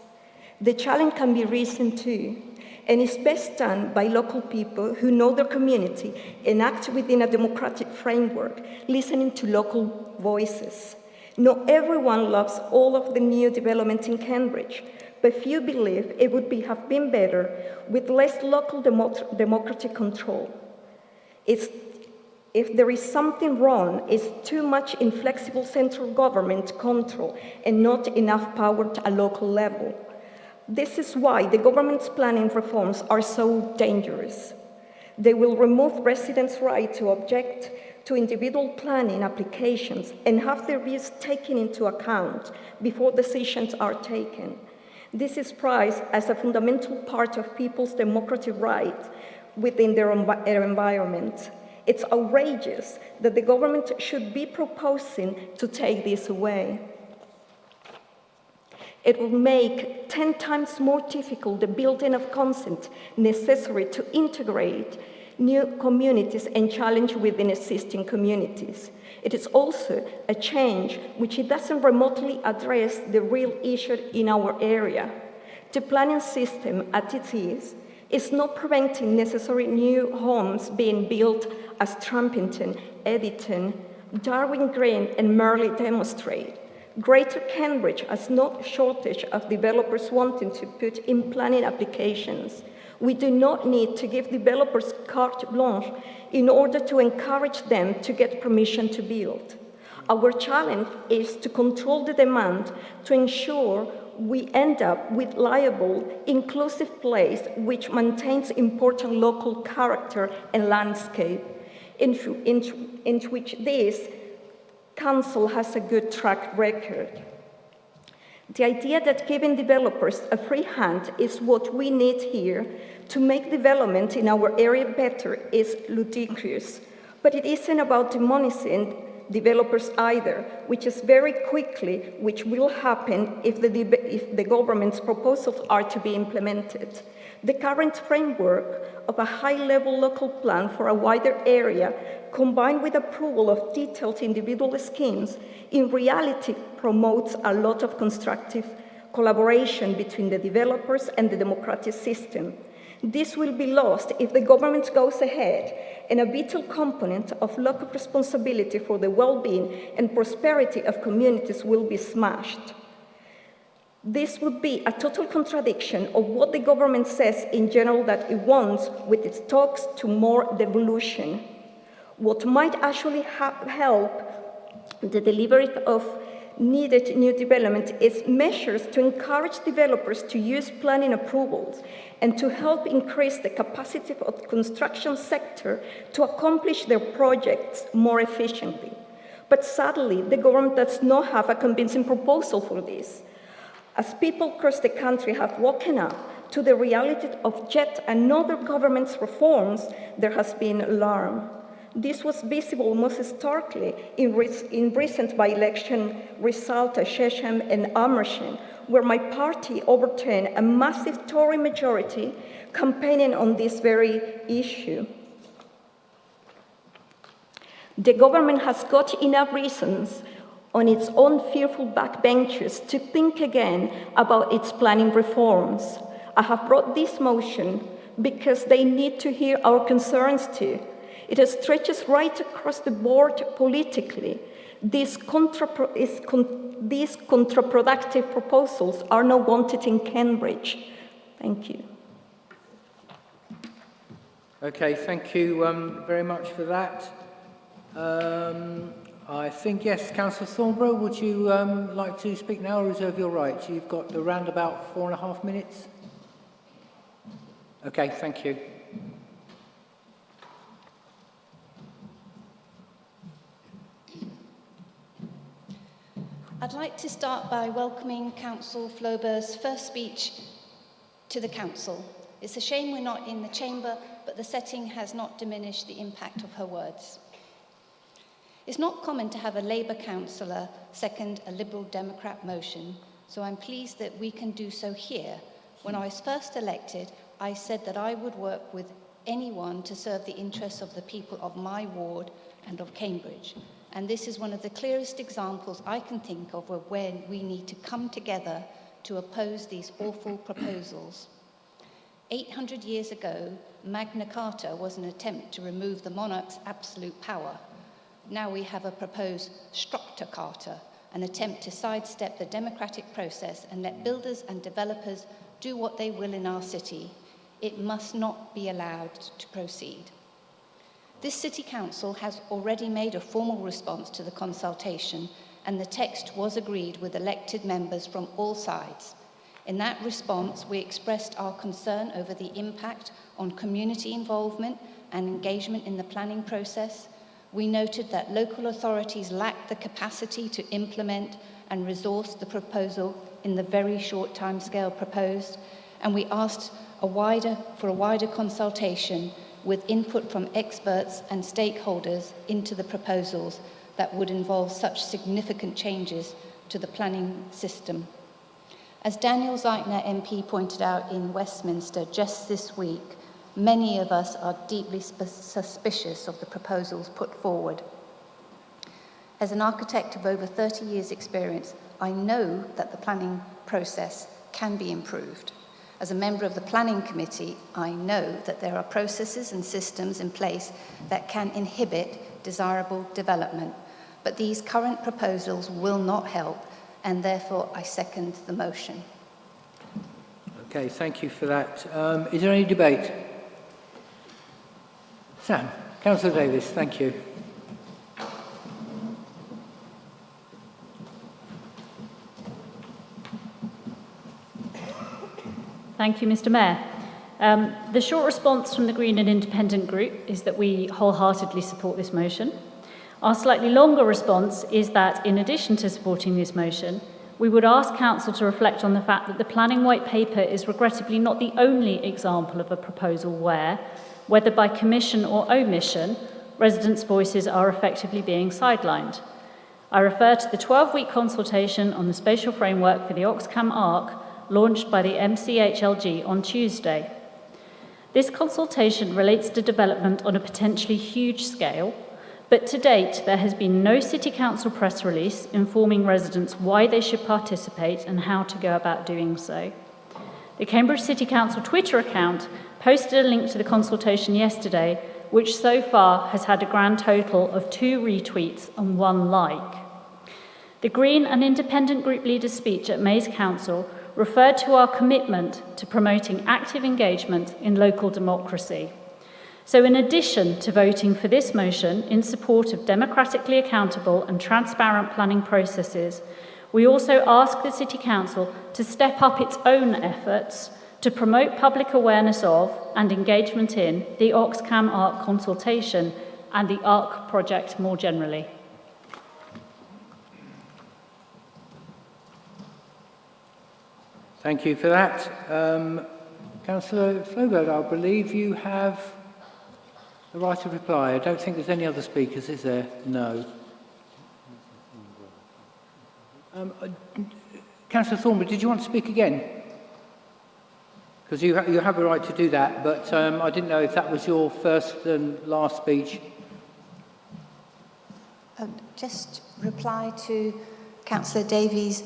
The challenge can be risen too, and is best done by local people who know their community and act within a democratic framework, listening to local voices. Not everyone loves all of the new development in Cambridge, but few believe it would have been better with less local democratic control. If there is something wrong, it's too much inflexible central government control and not enough power at a local level. This is why the government's planning reforms are so dangerous. They will remove residents' right to object to individual planning applications and have their views taken into account before decisions are taken. This is prized as a fundamental part of people's democratic rights within their environment. It's outrageous that the government should be proposing to take this away. It will make 10 times more difficult the building of consent necessary to integrate new communities and challenge within existing communities. It is also a change which it doesn't remotely address the real issue in our area. The planning system as it is not preventing necessary new homes being built as Trumpington, Eddington, Darwin Green, and Merley demonstrate. Greater Cambridge has no shortage of developers wanting to put in planning applications. We do not need to give developers carte blanche in order to encourage them to get permission to build. Our challenge is to control the demand to ensure we end up with livable, inclusive place which maintains important local character and landscape, in which this Council has a good track record. The idea that giving developers a free hand is what we need here to make development in our area better is ludicrous, but it isn't about demonizing developers either, which will happen if the government's proposals are to be implemented. The current framework of a high-level local plan for a wider area, combined with approval of detailed individual schemes, in reality promotes a lot of constructive collaboration between the developers and the democratic system. This will be lost if the government goes ahead, and a vital component of local responsibility for the well-being and prosperity of communities will be smashed. This would be a total contradiction of what the government says in general that it wants with its talks to more devolution. What might actually help the delivery of needed new development is measures to encourage developers to use planning approvals and to help increase the capacity of the construction sector to accomplish their projects more efficiently. But sadly, the government does not have a convincing proposal for this. As people across the country have woken up to the reality of yet another government's reforms, there has been alarm. This was visible most starkly in recent by-election results at Chesham and Amersham, where my party overturned a massive Tory majority campaigning on this very issue. The government has got enough reasons on its own fearful backbenchers to think again about its planning reforms. I have brought this motion because they need to hear our concerns too. It stretches right across the board politically. These counterproductive proposals are not wanted in Cambridge. Thank you. Okay, thank you very much for that. I think, yes, Councillor Thornborough, would you like to speak now or reserve your right? You've got around about 4.5 minutes. Okay, thank you. I'd like to start by welcoming Councillor Flober's first speech to the Council. It's a shame we're not in the chamber, but the setting has not diminished the impact of her words. It's not common to have a Labour councillor second a Liberal Democrat motion, So I'm pleased that we can do so here. When I was first elected, I said that I would work with anyone to serve the interests of the people of my ward and of Cambridge. And this is one of the clearest examples I can think of of when we need to come together to oppose these awful proposals. 800 years ago, Magna Carta was an attempt to remove the monarch's absolute power. Now we have a proposed Structure Carta, an attempt to sidestep the democratic process and let builders and developers do what they will in our city. It must not be allowed to proceed. This City Council has already made a formal response to the consultation, and the text was agreed with elected members from all sides. In that response, we expressed our concern over the impact on community involvement and engagement in the planning process. We noted that local authorities lack the capacity to implement and resource the proposal in the very short timescale proposed, and we asked for a wider consultation with input from experts and stakeholders into the proposals that would involve such significant changes to the planning system. As Daniel Zeitner MP pointed out in Westminster just this week, many of us are deeply suspicious of the proposals put forward. As an architect of over 30 years' experience, I know that the planning process can be improved. As a member of the Planning Committee, I know that there are processes and systems in place that can inhibit desirable development, but these current proposals will not help, and therefore I second the motion. Okay, thank you for that. Is there any debate? Sam, Councillor Davis, thank you. Thank you, Mr. Mayor. The short response from the Green and Independent Group is that we wholeheartedly support this motion. Our slightly longer response is that, in addition to supporting this motion, we would ask Council to reflect on the fact that the Planning White Paper is regrettably not the only example of a proposal where, whether by commission or omission, residents' voices are effectively being sidelined. I refer to the 12-week consultation on the spatial framework for the Oxcam Arc launched by the MCHLG on Tuesday. This consultation relates to development on a potentially huge scale, but to date there has been no City Council press release informing residents why they should participate and how to go about doing so. The Cambridge City Council Twitter account posted a link to the consultation yesterday, which so far has had a grand total of 2 retweets and 1 like. The Green and Independent Group leader's speech at May's Council referred to our commitment to promoting active engagement in local democracy. So in addition to voting for this motion in support of democratically accountable and transparent planning processes, we also ask the City Council to step up its own efforts to promote public awareness of and engagement in the Oxcam Arc consultation and the Arc project more generally. Thank you for that. Councillor Floberg, I believe you have the right of reply. I don't think there's any other speakers, is there? No. Councillor Thornbury, did you want to speak again? Because you have a right to do that, but I didn't know if that was your first and last speech. Just reply to Councillor Davies.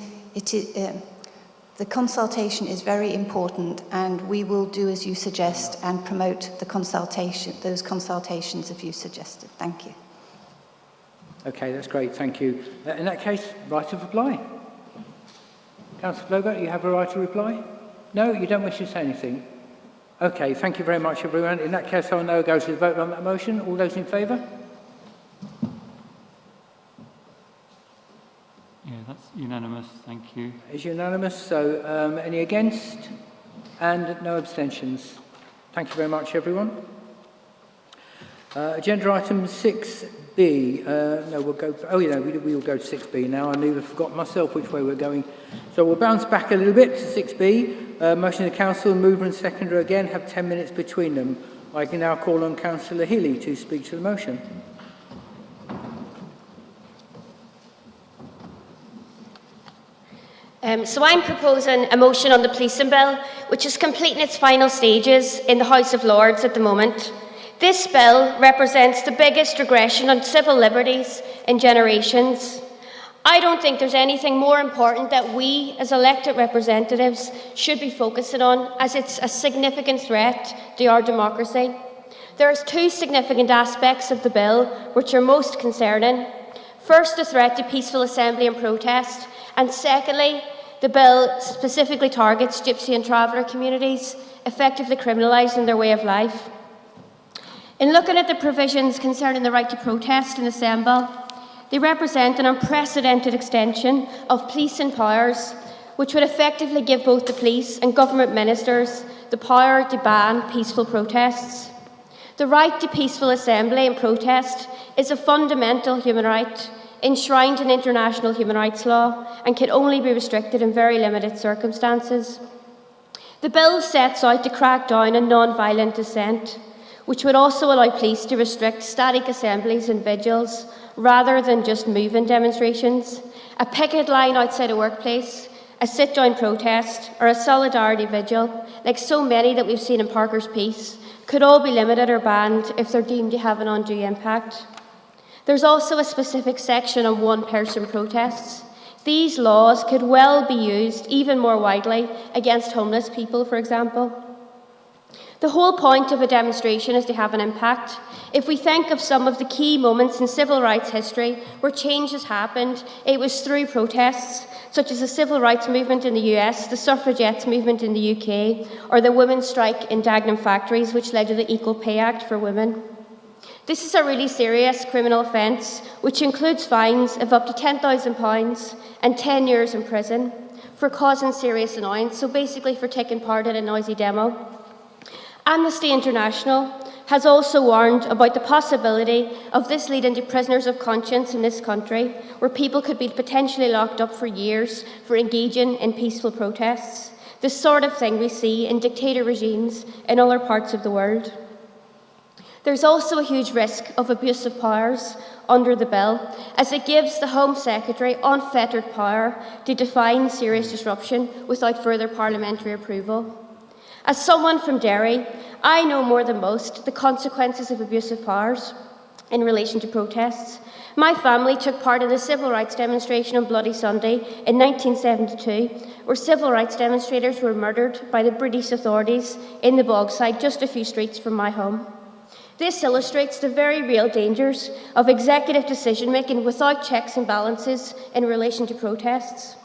The consultation is very important, and we will do as you suggest and promote the consultation, those consultations as you suggested. Thank you. Okay, that's great, thank you. In that case, right of reply. Councillor Floberg, you have a right to reply? No, you don't wish to say anything? Okay, thank you very much, everyone. In that case, I'll now go to the vote on that motion. All those in favour? Yeah, that's unanimous. Thank you. It's unanimous. So any against? And no abstentions. Thank you very much, everyone. Agenda item 6B. No, we'll go. Oh, yeah, we will go to 6B now. I nearly forgot myself which way we're going. So we'll bounce back a little bit to 6B. Motion of council, mover and seconder again have 10 minutes between them. I can now call on Councillor Healy to speak to the motion. So I'm proposing a motion on the policing bill, which is completing its final stages in the House of Lords at the moment. This bill represents the biggest regression on civil liberties in generations. I don't think there's anything more important that we, as elected representatives, should be focusing on, as it's a significant threat to our democracy. There are two significant aspects of the bill which are most concerning. First, the threat to peaceful assembly and protest, and secondly, the bill specifically targets Gypsy and Traveller communities, effectively criminalising their way of life. In looking at the provisions concerning the right to protest and assemble, they represent an unprecedented extension of policing powers, which would effectively give both the police and government ministers the power to ban peaceful protests. The right to peaceful assembly and protest is a fundamental human right enshrined in international human rights law and can only be restricted in very limited circumstances. The bill sets out to crack down on non-violent dissent, which would also allow police to restrict static assemblies and vigils rather than just moving demonstrations. A picket line outside a workplace, a sit-down protest, or a solidarity vigil, like so many that we've seen in Parker's Peace, could all be limited or banned if they're deemed to have an undue impact. There's also a specific section on one-person protests. These laws could well be used even more widely against homeless people, for example. The whole point of a demonstration is to have an impact. If we think of some of the key moments in civil rights history where change has happened, it was through protests, such as the civil rights movement in the US, the suffragettes movement in the UK, or the women's strike in Dagenham factories, which led to the Equal Pay Act for women. This is a really serious criminal offence, which includes fines of up to £10,000 and 10 years in prison for causing serious annoyance, so basically for taking part in a noisy demo. Amnesty International has also warned about the possibility of this leading to prisoners of conscience in this country, where people could be potentially locked up for years for engaging in peaceful protests, the sort of thing we see in dictator regimes in other parts of the world. There's also a huge risk of abuse of powers under the bill, as it gives the Home Secretary unfettered power to define serious disruption without further parliamentary approval. As someone from Derry, I know more than most the consequences of abuse of powers in relation to protests. My family took part in a civil rights demonstration on Bloody Sunday in 1972, where civil rights demonstrators were murdered by the British authorities in the Bogside, just a few streets from my home. This illustrates the very real dangers of executive decision-making without checks and balances in relation to protests.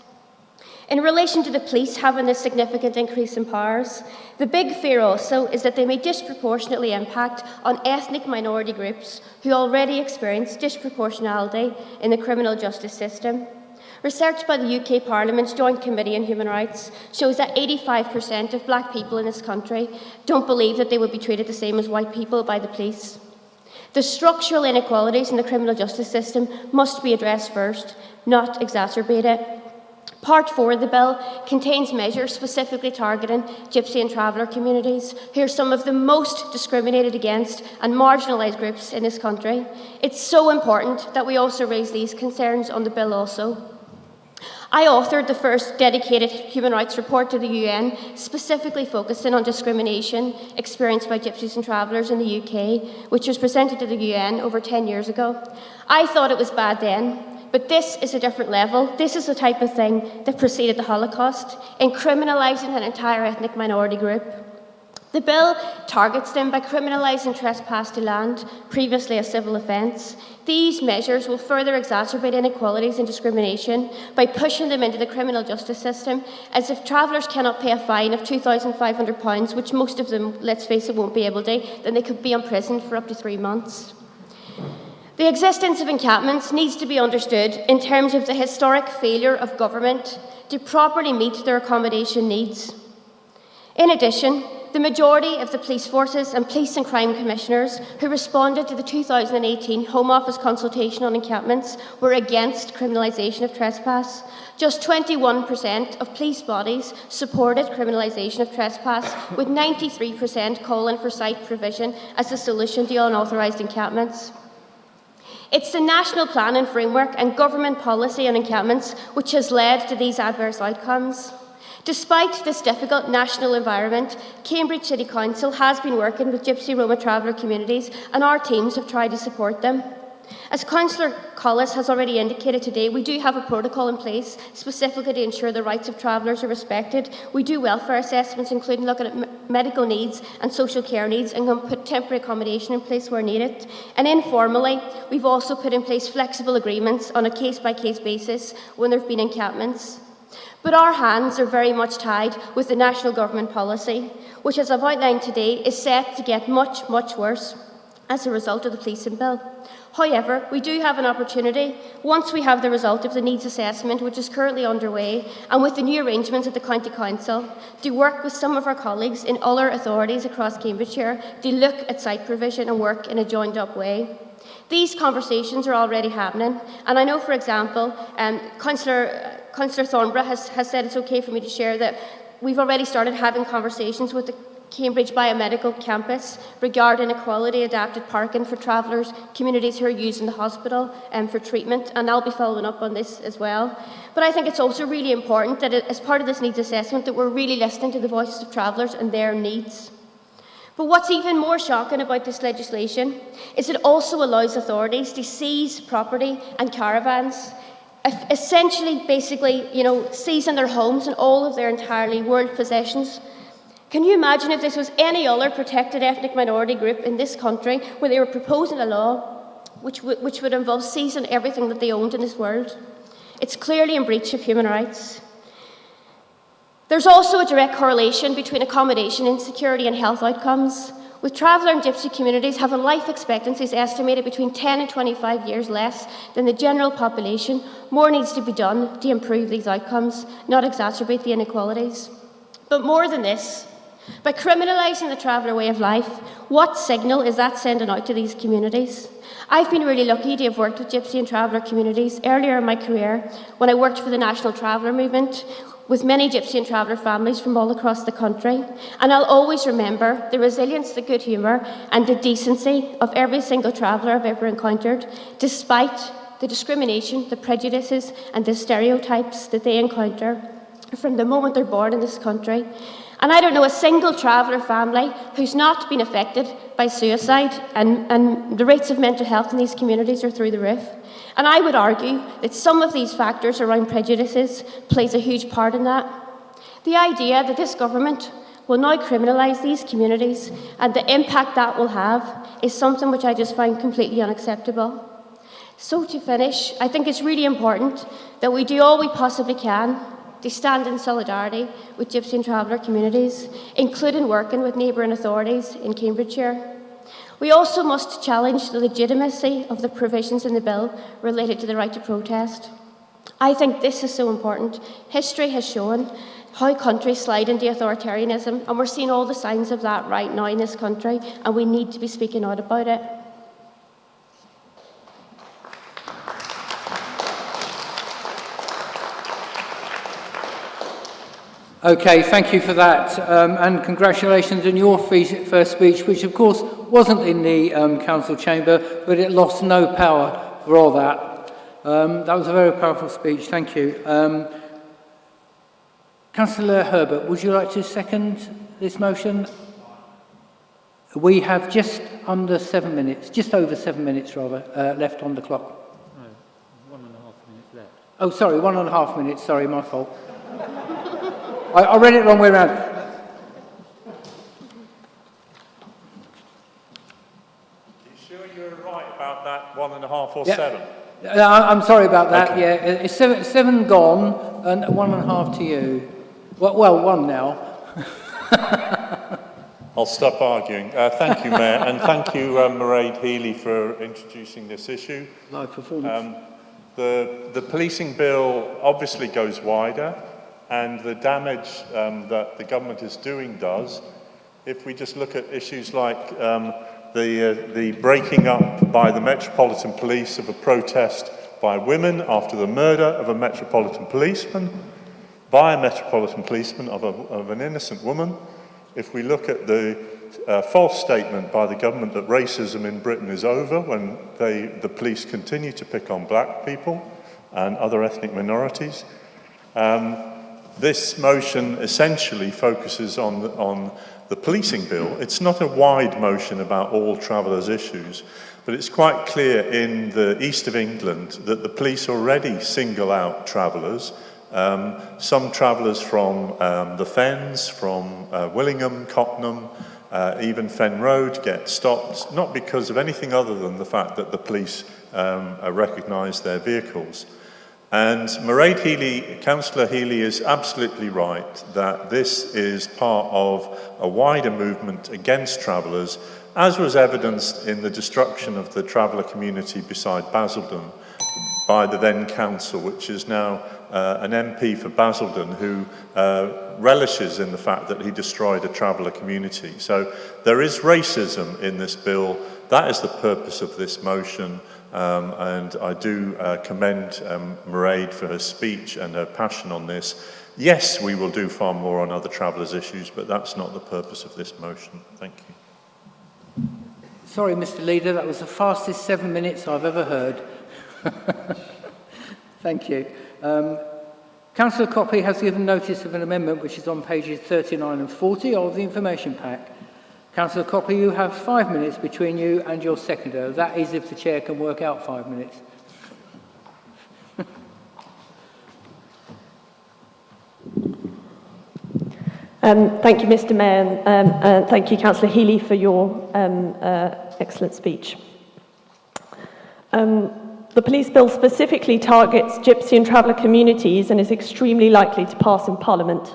In relation to the police having this significant increase in powers, the big fear also is that they may disproportionately impact on ethnic minority groups who already experience disproportionality in the criminal justice system. Research by the UK Parliament's Joint Committee on Human Rights shows that 85% of black people in this country don't believe that they would be treated the same as white people by the police. The structural inequalities in the criminal justice system must be addressed first, not exacerbated. Part 4 of the bill contains measures specifically targeting Gypsy and Traveller communities, who are some of the most discriminated against and marginalised groups in this country. It's so important that we also raise these concerns on the bill also. I authored the first dedicated human rights report to the UN, specifically focusing on discrimination experienced by Gypsies and Travellers in the UK, which was presented to the UN over 10 years ago. I thought it was bad then, but this is a different level. This is the type of thing that preceded the Holocaust, in criminalising an entire ethnic minority group. The bill targets them by criminalising trespass to land, previously a civil offence. These measures will further exacerbate inequalities and discrimination by pushing them into the criminal justice system, as if travellers cannot pay a fine of £2,500, which most of them, let's face it, won't be able to, then they could be imprisoned for up to 3 months. The existence of encampments needs to be understood in terms of the historic failure of government to properly meet their accommodation needs. In addition, the majority of the police forces and police and crime commissioners who responded to the 2018 Home Office consultation on encampments were against criminalisation of trespass. Just 21% of police bodies supported criminalisation of trespass, with 93% calling for site provision as a solution to unauthorised encampments. It's the national planning framework and government policy on encampments which has led to these adverse outcomes. Despite this difficult national environment, Cambridge City Council has been working with Gypsy Roma traveller communities, and our teams have tried to support them. As Councillor Collis has already indicated today, we do have a protocol in place specifically to ensure the rights of travellers are respected. We do welfare assessments, including looking at medical needs and social care needs, and can put temporary accommodation in place where needed. And informally, we've also put in place flexible agreements on a case-by-case basis when there have been encampments. But our hands are very much tied with the national government policy, which, as I've outlined today, is set to get much, much worse as a result of the policing bill. However, we do have an opportunity, once we have the result of the needs assessment, which is currently underway, and with the new arrangements at the County Council, to work with some of our colleagues in other authorities across Cambridgeshire to look at site provision and work in a joined-up way. These conversations are already happening, and I know, for example, Councillor Thornborough has said it's okay for me to share that we've already started having conversations with the Cambridge Biomedical Campus regarding equality adapted parking for travellers, communities who are using the hospital for treatment, and I'll be following up on this as well. But I think it's also really important that as part of this needs assessment that we're really listening to the voices of travellers and their needs. But what's even more shocking about this legislation is it also allows authorities to seize property and caravans, essentially, basically, seizing their homes and all of their entirely world possessions. Can you imagine if this was any other protected ethnic minority group in this country where they were proposing a law which would involve seizing everything that they owned in this world? It's clearly in breach of human rights. There's also a direct correlation between accommodation insecurity and health outcomes, with traveller and gypsy communities having life expectancies estimated between 10 and 25 years less than the general population. More needs to be done to improve these outcomes, not exacerbate the inequalities. But more than this, by criminalising the traveller way of life, what signal is that sending out to these communities? I've been really lucky to have worked with gypsy and traveller communities earlier in my career when I worked for the National Traveller Movement with many gypsy and traveller families from all across the country. And I'll always remember the resilience, the good humour and the decency of every single traveller I've ever encountered, despite the discrimination, the prejudices and the stereotypes that they encounter from the moment they're born in this country. And I don't know a single traveller family who's not been affected by suicide, and the rates of mental health in these communities are through the roof. And I would argue that some of these factors around prejudices plays a huge part in that. The idea that this government will now criminalise these communities and the impact that will have is something which I just find completely unacceptable. So to finish, I think it's really important that we do all we possibly can to stand in solidarity with gypsy and traveller communities, including working with neighbouring authorities in Cambridgeshire. We also must challenge the legitimacy of the provisions in the bill related to the right to protest. I think this is so important. History has shown how countries slide into authoritarianism, and we're seeing all the signs of that right now in this country, and we need to be speaking out about it. Okay, thank you for that, and congratulations on your first speech, which of course wasn't in the council chamber, but it lost no power for all that. That was a very powerful speech, thank you. Councillor Herbert, would you like to second this motion? We have just under 7 minutes, just over 7 minutes rather, left on the clock. No, 1.5 minutes left. Oh, sorry, 1.5 minutes, sorry, my fault. I read it the wrong way around. You sure you're right about that 1.5 or Yeah. 7? I'm sorry about that, Okay. yeah. It's seven gone and 1.5 to you. Well, 1 now. I'll stop arguing. Thank you, Mayor, and thank you, Mairead Healy, for introducing this issue. Live performance. The policing bill obviously goes wider, and the damage that the government is doing does. If we just look at issues like the breaking up by the Metropolitan Police of a protest by women after the murder of a Metropolitan policeman, by a Metropolitan policeman of an innocent woman, If we look at the false statement by the government that racism in Britain is over when the police continue to pick on black people and other ethnic minorities, this motion essentially focuses on the policing bill. It's not a wide motion about all travellers' issues, but it's quite clear in the east of England that the police already single out travellers. Some travellers from the Fens, from Willingham, Cottenham, even Fen Road get stopped, not because of anything other than the fact that the police recognise their vehicles. And Mairead Healy, Councillor Healy is absolutely right that this is part of a wider movement against travellers, as was evidenced in the destruction of the traveller community beside Basildon by the then council, which is now an MP for Basildon who relishes in the fact that he destroyed a traveller community. So there is racism in this bill. That is the purpose of this motion. And I do commend Mairead for her speech and her passion on this. Yes, we will do far more on other travellers' issues, but that's not the purpose of this motion. Thank you. Sorry, Mr. Leader, that was the fastest 7 minutes I've ever heard. Thank you. Councillor Coppey has given notice of an amendment which is on pages 39 and 40 of the information pack. Councillor Coppey, you have 5 minutes between you and your seconder. That is if the chair can work out 5 minutes. Thank you, Mr. Mayor, and thank you, Councillor Healy, for your excellent speech. The police bill specifically targets gypsy and traveller communities and is extremely likely to pass in Parliament.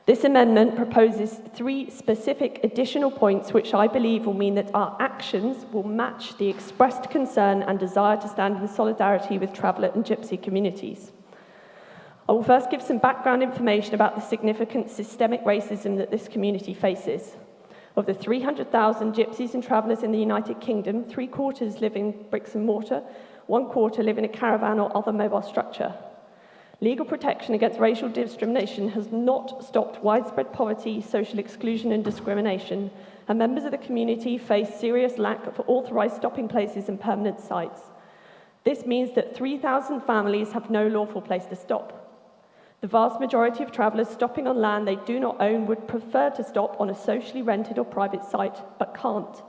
This amendment proposes 3 specific additional points which I believe will mean that our actions will match the expressed concern and desire to stand in solidarity with traveller and gypsy communities. I will first give some background information about the significant systemic racism that this community faces. Of the 300,000 gypsies and travellers in the United Kingdom, 3/4 live in bricks and mortar, 1/4 live in a caravan or other mobile structure. Legal protection against racial discrimination has not stopped widespread poverty, social exclusion and discrimination, and members of the community face serious lack of authorised stopping places and permanent sites. This means that 3,000 families have no lawful place to stop. The vast majority of travellers stopping on land they do not own would prefer to stop on a socially rented or private site, but can't,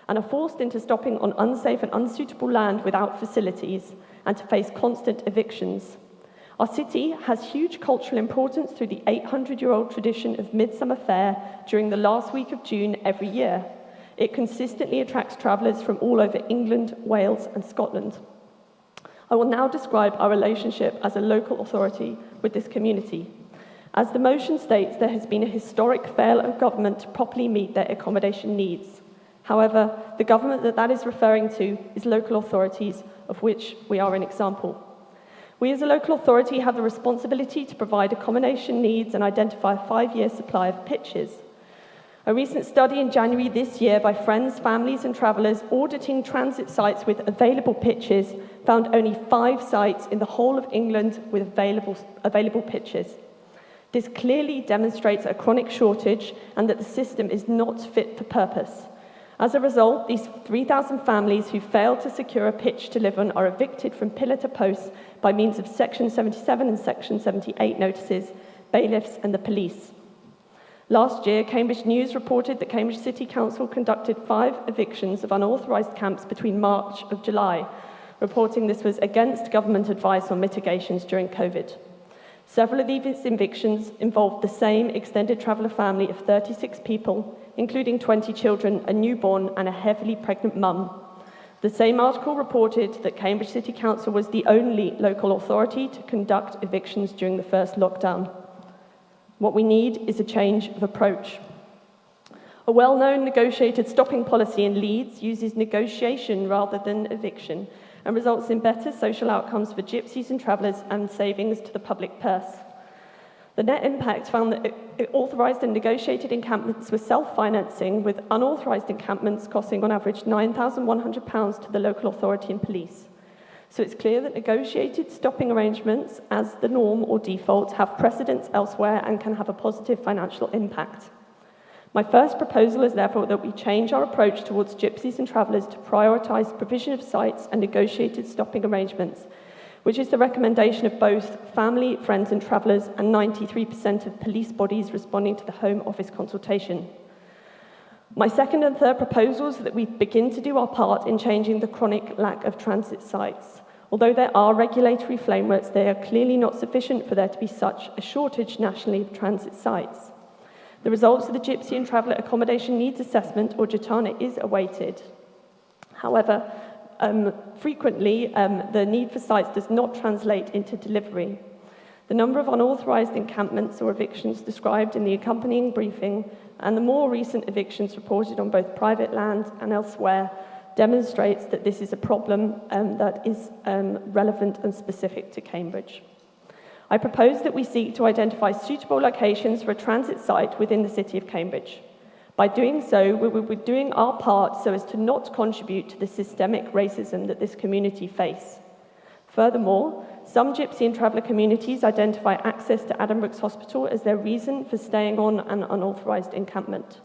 and are forced into stopping on unsafe and unsuitable land without facilities, and to face constant evictions. Our city has huge cultural importance through the 800-year-old tradition of Midsummer Fair during the last week of June every year. It consistently attracts travellers from all over England, Wales and Scotland. I will now describe our relationship as a local authority with this community. As the motion states, there has been a historic fail of government to properly meet their accommodation needs. However, the government that is referring to is local authorities, of which we are an example. We as a local authority have the responsibility to provide accommodation needs and identify a 5-year supply of pitches. A recent study in January this year by friends, families and travellers auditing transit sites with available pitches found only 5 sites in the whole of England with available pitches. This clearly demonstrates a chronic shortage and that the system is not fit for purpose. As a result, these 3,000 families who failed to secure a pitch to live on are evicted from pillar to post by means of Section 77 and Section 78 notices, bailiffs and the police. Last year, Cambridge News reported that Cambridge City Council conducted 5 evictions of unauthorised camps between March and July, reporting this was against government advice on mitigations during COVID. Several of these evictions involved the same extended traveller family of 36 people, including 20 children, a newborn and a heavily pregnant mum. The same article reported that Cambridge City Council was the only local authority to conduct evictions during the first lockdown. What we need is a change of approach. A well-known negotiated stopping policy in Leeds uses negotiation rather than eviction and results in better social outcomes for gypsies and travellers and savings to the public purse. The net impact found that authorised and negotiated encampments were self-financing, with unauthorised encampments costing on average £9,100 to the local authority and police. So it's clear that negotiated stopping arrangements, as the norm or default, have precedence elsewhere and can have a positive financial impact. My first proposal is therefore that we change our approach towards gypsies and travellers to prioritise provision of sites and negotiated stopping arrangements, which is the recommendation of both family, friends and travellers and 93% of police bodies responding to the Home Office consultation. My second and third proposals are that we begin to do our part in changing the chronic lack of transit sites. Although there are regulatory frameworks, they are clearly not sufficient for there to be such a shortage nationally of transit sites. The results of the Gypsy and Traveller Accommodation Needs Assessment, or GITANA, is awaited. However, frequently, the need for sites does not translate into delivery. The number of unauthorised encampments or evictions described in the accompanying briefing and the more recent evictions reported on both private land and elsewhere demonstrates that this is a problem that is relevant and specific to Cambridge. I propose that we seek to identify suitable locations for a transit site within the City of Cambridge. By doing so, we will be doing our part so as to not contribute to the systemic racism that this community face. Furthermore, some Gypsy and Traveller communities identify access to Addenbrooke's Hospital as their reason for staying on an unauthorised encampment.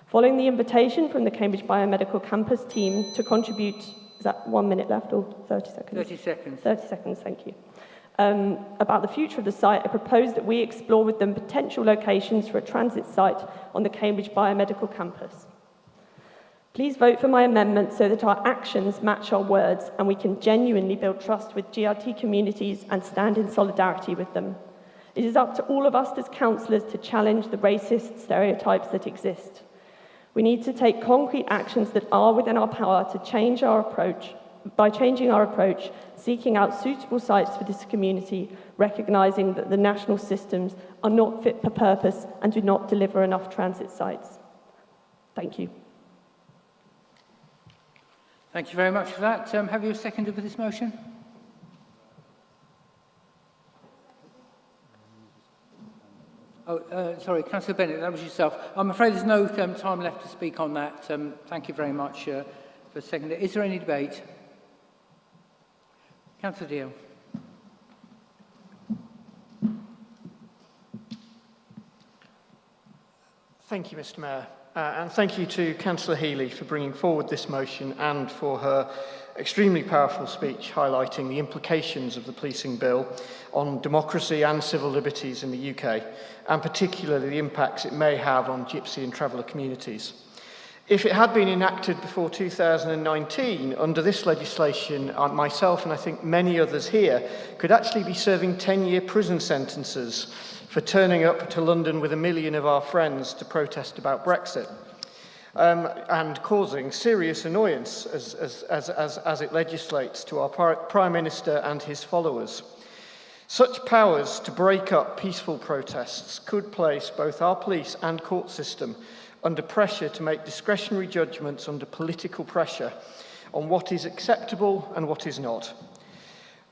Following the invitation from the Cambridge Biomedical Campus team to contribute, is that 1 minute left or 30 seconds? 30 seconds. 30 seconds, thank you. About the future of the site, I propose that we explore with them potential locations for a transit site on the Cambridge Biomedical Campus. Please vote for my amendment so that our actions match our words and we can genuinely build trust with GRT communities and stand in solidarity with them. It is up to all of us as councillors to challenge the racist stereotypes that exist. We need to take concrete actions that are within our power to change our approach. By changing our approach, seeking out suitable sites for this community, recognising that the national systems are not fit for purpose and do not deliver enough transit sites. Thank you. Thank you very much for that. Have you a seconder for this motion? Sorry, Councillor Bennett, that was yourself. I'm afraid there's no time left to speak on that. Thank you very much for seconding. Is there any debate? Councillor Deal. Thank you, Mr. Mayor. And thank you to Councillor Healy for bringing forward this motion and for her extremely powerful speech highlighting the implications of the policing bill on democracy and civil liberties in the UK, and particularly the impacts it may have on Gypsy and Traveller communities. If it had been enacted before 2019, under this legislation, myself and I think many others here could actually be serving 10-year prison sentences for turning up to London with 1 million of our friends to protest about Brexit, and causing serious annoyance as it legislates to our Prime Minister and his followers. Such powers to break up peaceful protests could place both our police and court system under pressure to make discretionary judgments under political pressure on what is acceptable and what is not.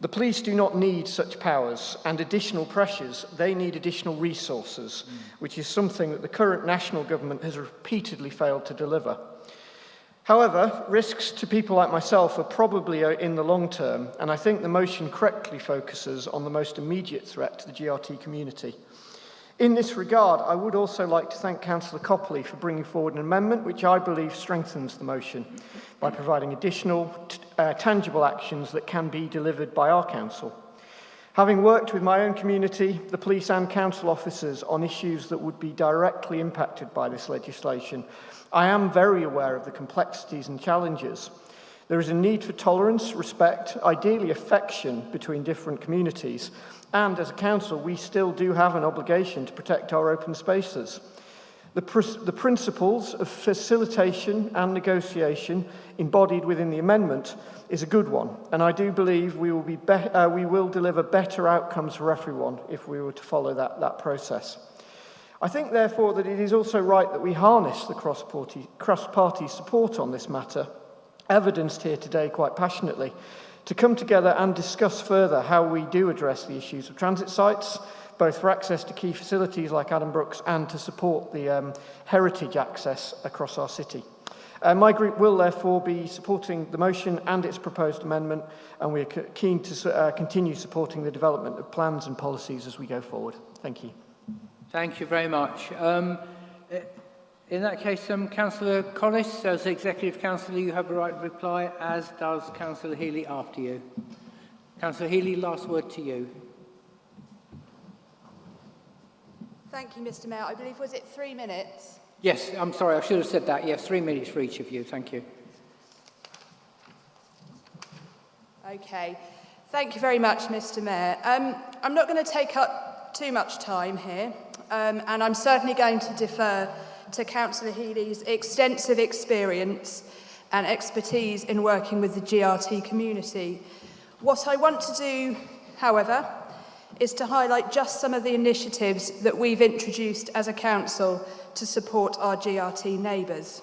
The police do not need such powers and additional pressures. They need additional resources, which is something that the current national government has repeatedly failed to deliver. However, risks to people like myself are probably in the long term, and I think the motion correctly focuses on the most immediate threat to the GRT community. In this regard, I would also like to thank Councillor Copley for bringing forward an amendment which I believe strengthens the motion by providing additional tangible actions that can be delivered by our council. Having worked with my own community, the police and council officers on issues that would be directly impacted by this legislation, I am very aware of the complexities and challenges. There is a need for tolerance, respect, ideally affection between different communities, and as a council, we still do have an obligation to protect our open spaces. The principles of facilitation and negotiation embodied within the amendment is a good one, and I do believe we will deliver better outcomes for everyone if we were to follow that process. I think, therefore, that it is also right that we harness the cross-party support on this matter, evidenced here today quite passionately, to come together and discuss further how we do address the issues of transit sites, both for access to key facilities like Addenbrooke's and to support the heritage access across our city. My group will therefore be supporting the motion and its proposed amendment, and we are keen to continue supporting the development of plans and policies as we go forward. Thank you. Thank you very much. In that case, Councillor Collis, as Executive Councillor, you have the right to reply, as does Councillor Healy after you. Councillor Healy, last word to you. Thank you, Mr. Mayor. I believe, was it 3 minutes? Yes, I'm sorry, I should have said that. Yes, 3 minutes for each of you. Thank you. Okay. Thank you very much, Mr. Mayor. I'm not going to take up too much time here, and I'm certainly going to defer to Councillor Healy's extensive experience and expertise in working with the GRT community. What I want to do, however, is to highlight just some of the initiatives that we've introduced as a council to support our GRT neighbours.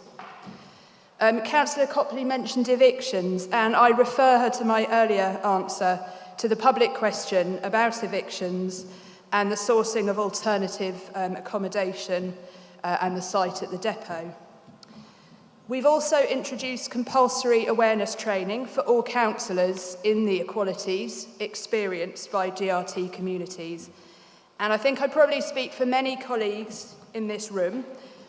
Councillor Copley mentioned evictions, and I refer her to my earlier answer to the public question about evictions and the sourcing of alternative accommodation and the site at the depot. We've also introduced compulsory awareness training for all councillors in the equalities experienced by GRT communities. And I think I probably speak for many colleagues in this room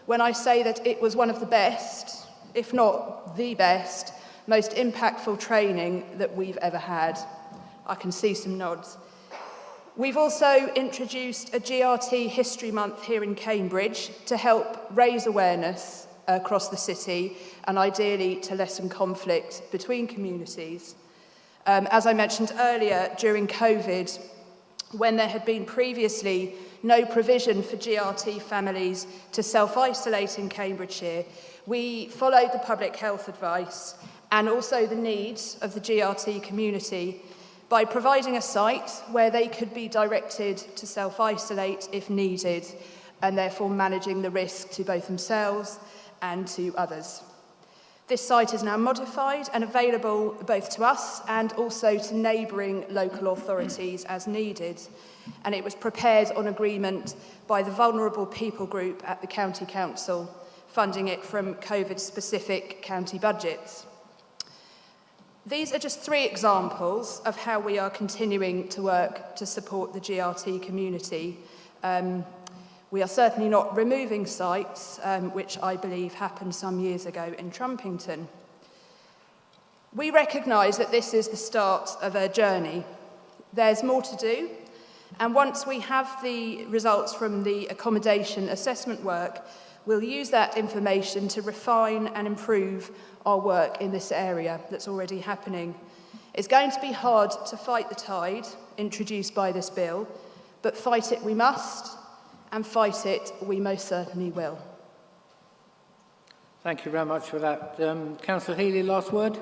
when I say that it was one of the best, if not the best, most impactful training that we've ever had. I can see some nods. We've also introduced a GRT History Month here in Cambridge to help raise awareness across the city and ideally to lessen conflict between communities. As I mentioned earlier, during COVID, when there had been previously no provision for GRT families to self-isolate in Cambridgeshire, we followed the public health advice and also the needs of the GRT community by providing a site where they could be directed to self-isolate if needed, and therefore managing the risk to both themselves and to others. This site is now modified and available both to us and also to neighbouring local authorities as needed, and it was prepared on agreement by the Vulnerable People Group at the County Council, funding it from COVID-specific county budgets. These are just 3 examples of how we are continuing to work to support the GRT community. We are certainly not removing sites, which I believe happened some years ago in Trumpington. We recognise that this is the start of a journey. There's more to do, and once we have the results from the accommodation assessment work, we'll use that information to refine and improve our work in this area that's already happening. It's going to be hard to fight the tide introduced by this bill, but fight it we must, and fight it we most certainly will. Thank you very much for that. Councillor Healy, last word.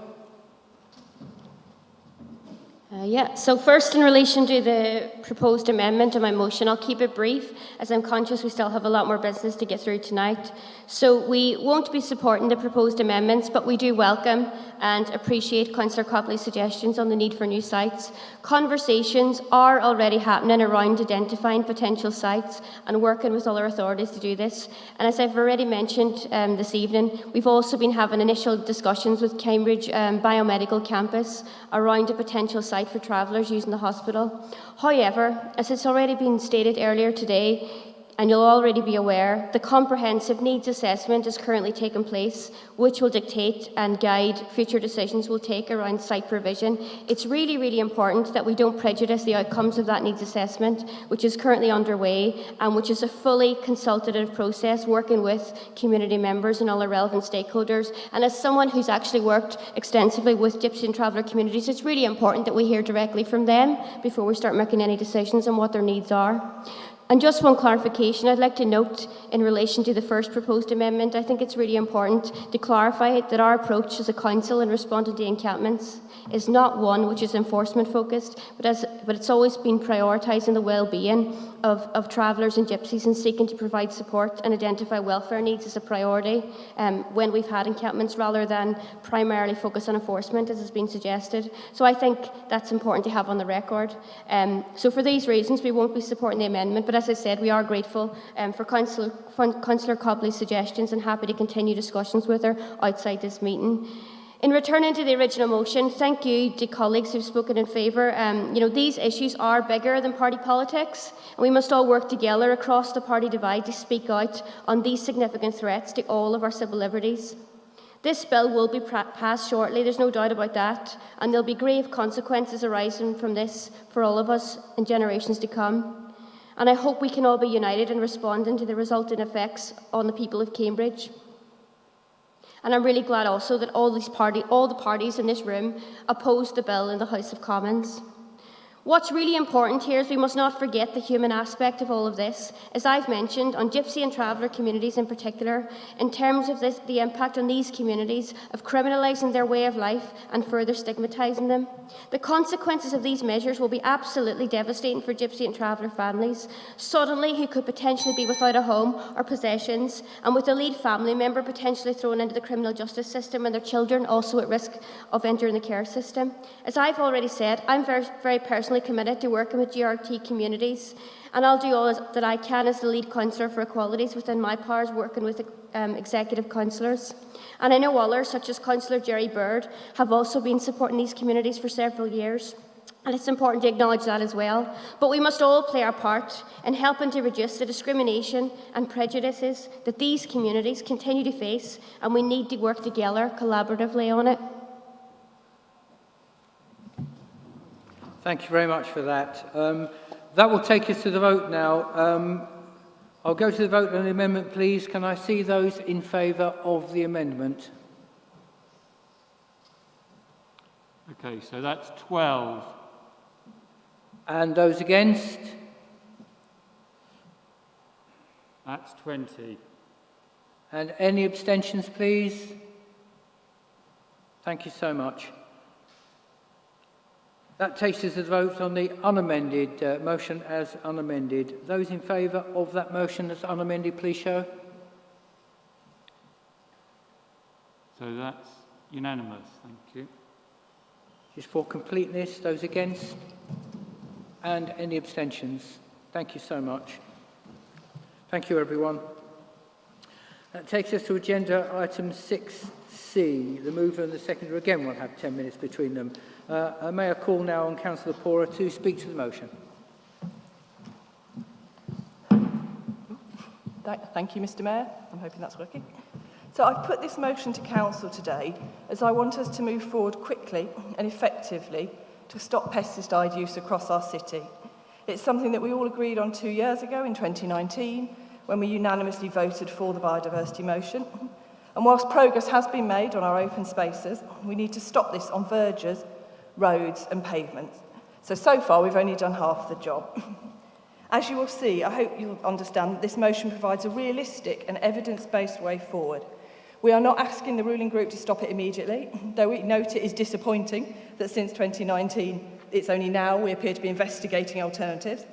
So first, in relation to the proposed amendment of my motion, I'll keep it brief, as I'm conscious we still have a lot more business to get through tonight. So we won't be supporting the proposed amendments, but we do welcome and appreciate Councillor Copley's suggestions on the need for new sites. Conversations are already happening around identifying potential sites and working with other authorities to do this. And as I've already mentioned this evening, we've also been having initial discussions with Cambridge Biomedical Campus around a potential site for travellers using the hospital. However, as it's already been stated earlier today, and you'll already be aware, the comprehensive needs assessment is currently taking place, which will dictate and guide future decisions we'll take around site provision. It's really, really important that we don't prejudice the outcomes of that needs assessment, which is currently underway, and which is a fully consultative process working with community members and all the relevant stakeholders. And as someone who's actually worked extensively with Gypsy and Traveller communities, it's really important that we hear directly from them before we start making any decisions on what their needs are. And just one clarification I'd like to note in relation to the first proposed amendment. I think it's really important to clarify that our approach as a council in responding to encampments is not one which is enforcement focused, but it's always been prioritising the well-being of travellers and gypsies and seeking to provide support and identify welfare needs as a priority when we've had encampments, rather than primarily focus on enforcement as has been suggested. So I think that's important to have on the record. So for these reasons we won't be supporting the amendment, but as I said, we are grateful for Councillor Copley's suggestions and happy to continue discussions with her outside this meeting. In returning to the original motion, thank you to colleagues who've spoken in favour. These issues are bigger than party politics, and we must all work together across the party divide to speak out on these significant threats to all of our civil liberties. This bill will be passed shortly, there's no doubt about that, and there'll be grave consequences arising from this for all of us in generations to come. And I hope we can all be united in responding to the resulting effects on the people of Cambridge. And I'm really glad also that all the parties in this room opposed the bill in the House of Commons. What's really important here is we must not forget the human aspect of all of this, as I've mentioned, on Gypsy and Traveller communities in particular, in terms of the impact on these communities of criminalising their way of life and further stigmatising them. The consequences of these measures will be absolutely devastating for Gypsy and Traveller families, suddenly who could potentially be without a home or possessions, and with a lead family member potentially thrown into the criminal justice system and their children also at risk of entering the care system. As I've already said, I'm very personally committed to working with GRT communities, and I'll do all that I can as the lead councillor for equalities within my powers, working with executive councillors. And I know others, such as Councillor Jerry Bird, have also been supporting these communities for several years. And it's important to acknowledge that as well. But we must all play our part in helping to reduce the discrimination and prejudices that these communities continue to face, and we need to work together collaboratively on it. Thank you very much for that. That will take us to the vote now. I'll go to the vote on the amendment, please. Can I see those in favour of the amendment? Okay, so that's 12. And those against? That's 20. And any abstentions, please? Thank you so much. That takes us to the vote on the unamended motion as unamended. Those in favour of that motion as unamended, please show. So that's unanimous, thank you. Just for completeness, those against? And any abstentions? Thank you so much. Thank you, everyone. That takes us to agenda item 6C. The mover and the seconder again will have 10 minutes between them. May I call now on Councillor Pora to speak to the motion? Thank you, Mr. Mayor. I'm hoping that's working. So I've put this motion to Council today as I want us to move forward quickly and effectively to stop pesticide use across our city. It's something that we all agreed on 2 years ago in 2019 when we unanimously voted for the biodiversity motion. And whilst progress has been made on our open spaces, we need to stop this on verges, roads and pavements. So far we've only done half the job. As you will see, I hope you'll understand that this motion provides a realistic and evidence-based way forward. We are not asking the ruling group to stop it immediately, though we note it is disappointing that since 2019, it's only now we appear to be investigating alternatives.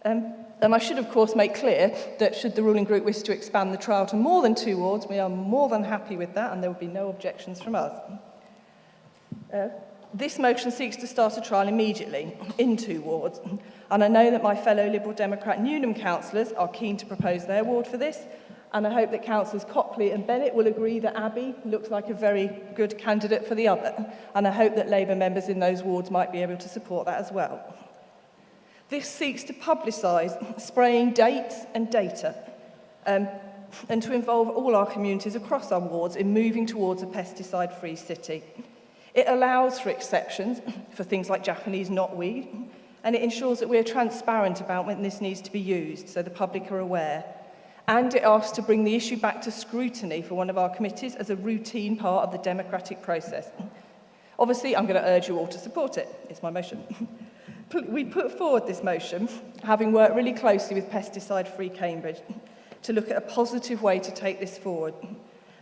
And I should, of course, make clear that should the ruling group wish to expand the trial to more than 2 wards, we are more than happy with that, and there will be no objections from us. This motion seeks to start a trial immediately in 2 wards, and I know that my fellow Liberal Democrat Newnham councillors are keen to propose their ward for this, and I hope that councillors Copley and Bennett will agree that Abbey looks like a very good candidate for the other, and I hope that Labour members in those wards might be able to support that as well. This seeks to publicise spraying dates and data and to involve all our communities across our wards in moving towards a pesticide-free city. It allows for exceptions for things like Japanese knotweed, and it ensures that we're transparent about when this needs to be used so the public are aware. And it asks to bring the issue back to scrutiny for one of our committees as a routine part of the democratic process. Obviously, I'm going to urge you all to support it. It's my motion. We put forward this motion, having worked really closely with Pesticide Free Cambridge, to look at a positive way to take this forward.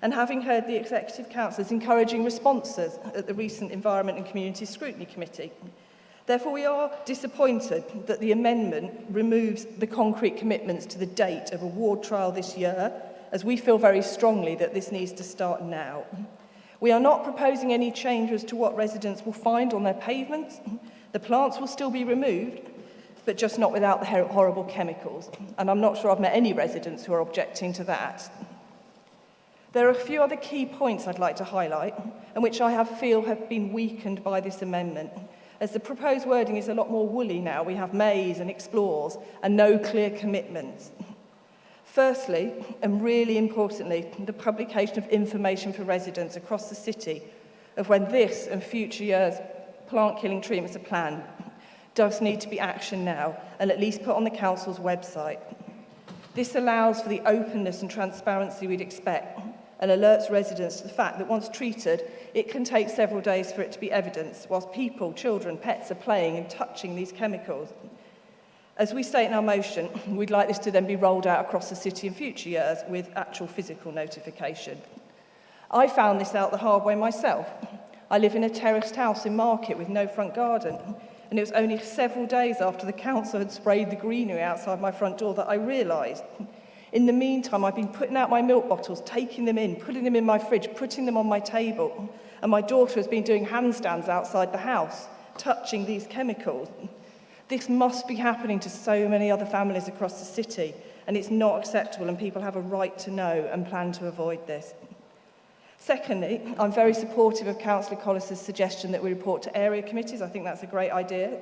And having heard the Executive Councillors encouraging responses at the recent Environment and Community Scrutiny Committee. Therefore, we are disappointed that the amendment removes the concrete commitments to the date of a ward trial this year, as we feel very strongly that this needs to start now. We are not proposing any changes to what residents will find on their pavements. The plants will still be removed, but just not without the horrible chemicals. And I'm not sure I've met any residents who are objecting to that. There are a few other key points I'd like to highlight, and which I feel have been weakened by this amendment, as the proposed wording is a lot more woolly now. We have mays and explores and no clear commitments. Firstly, and really importantly, the publication of information for residents across the city of when this and future years' plant killing treatments are planned does need to be actioned now and at least put on the council's website. This allows for the openness and transparency we'd expect and alerts residents to the fact that once treated, it can take several days for it to be evidenced, whilst people, children, pets are playing and touching these chemicals. As we state in our motion, we'd like this to then be rolled out across the city in future years with actual physical notification. I found this out the hard way myself. I live in a terraced house in Market with no front garden, and it was only several days after the council had sprayed the greenery outside my front door that I realised. In the meantime, I've been putting out my milk bottles, taking them in, putting them in my fridge, putting them on my table, and my daughter has been doing handstands outside the house, touching these chemicals. This must be happening to so many other families across the city, and it's not acceptable, and people have a right to know and plan to avoid this. Secondly, I'm very supportive of Councillor Collis's suggestion that we report to area committees. I think that's a great idea.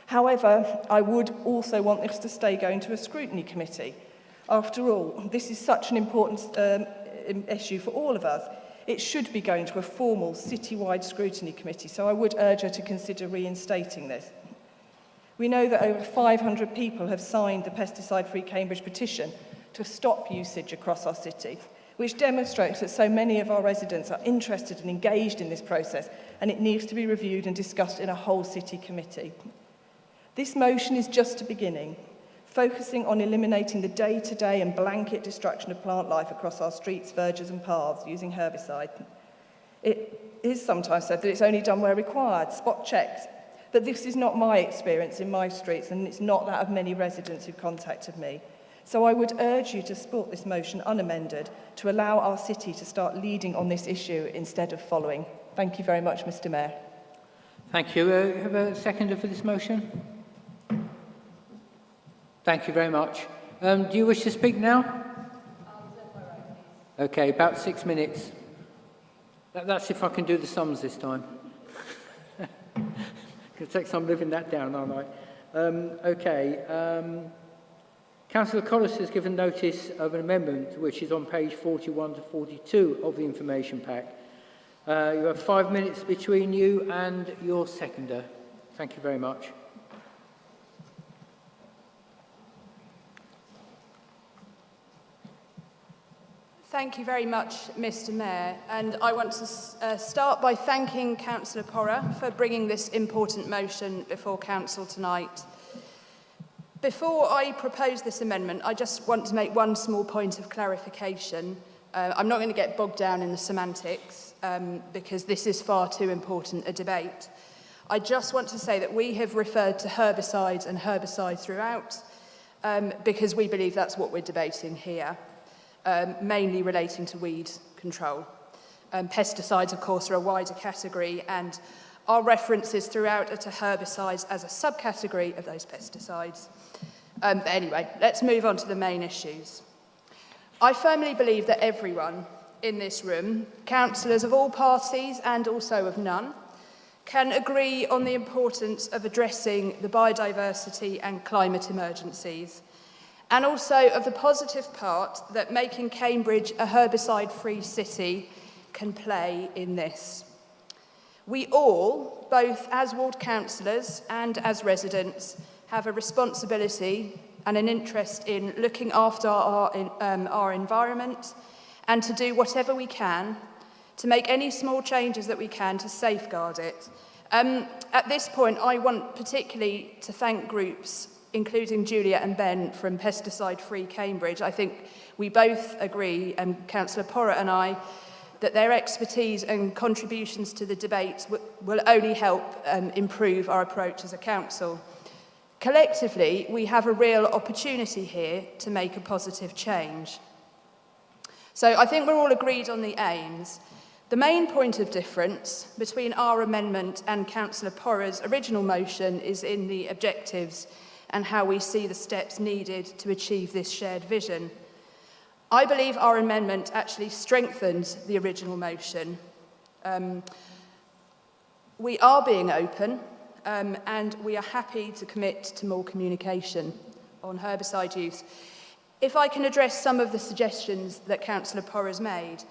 However, I would also want this to stay going to a scrutiny committee. After all, this is such an important issue for all of us. It should be going to a formal citywide scrutiny committee, so I would urge her to consider reinstating this. We know that over 500 people have signed the Pesticide Free Cambridge petition to stop usage across our city, which demonstrates that so many of our residents are interested and engaged in this process, and it needs to be reviewed and discussed in a whole city committee. This motion is just a beginning, focusing on eliminating the day-to-day and blanket destruction of plant life across our streets, verges and paths using herbicide. It is sometimes said that it's only done where required, spot checks, but this is not my experience in my streets, and it's not that of many residents who contacted me. So I would urge you to support this motion unamended to allow our city to start leading on this issue instead of following. Thank you very much, Mr. Mayor. Thank you. Have a seconder for this motion? Thank you very much. Do you wish to speak now? Okay, about 6 minutes. That's if I can do the sums this time. It takes some living that down, aren't I? Councillor Collis has given notice of an amendment which is on page 41 to 42 of the information pack. You have 5 minutes between you and your seconder. Thank you very much. Thank you very much, Mr. Mayor, and I want to start by thanking Councillor Porra for bringing this important motion before Council tonight. Before I propose this amendment, I just want to make one small point of clarification. I'm not going to get bogged down in the semantics because this is far too important a debate. I just want to say that we have referred to herbicides and herbicides throughout because we believe that's what we're debating here. Mainly relating to weed control. Pesticides, of course, are a wider category, and our references throughout are to herbicides as a subcategory of those pesticides. But anyway, let's move on to the main issues. I firmly believe that everyone in this room, councillors of all parties and also of none, can agree on the importance of addressing the biodiversity and climate emergencies, and also of the positive part that making Cambridge a herbicide-free city can play in this. We all, both as ward councillors and as residents, have a responsibility and an interest in looking after our environment and to do whatever we can to make any small changes that we can to safeguard it. At this point, I want particularly to thank groups including Julia and Ben from Pesticide Free Cambridge. I think we both agree, Councillor Porra and I, that their expertise and contributions to the debate will only help improve our approach as a council. Collectively, we have a real opportunity here to make a positive change. So I think we're all agreed on the aims. The main point of difference between our amendment and Councillor Porra's original motion is in the objectives and how we see the steps needed to achieve this shared vision. I believe our amendment actually strengthens the original motion. We are being open, and we are happy to commit to more communication on herbicide use. If I can address some of the suggestions that Councillor Porras made,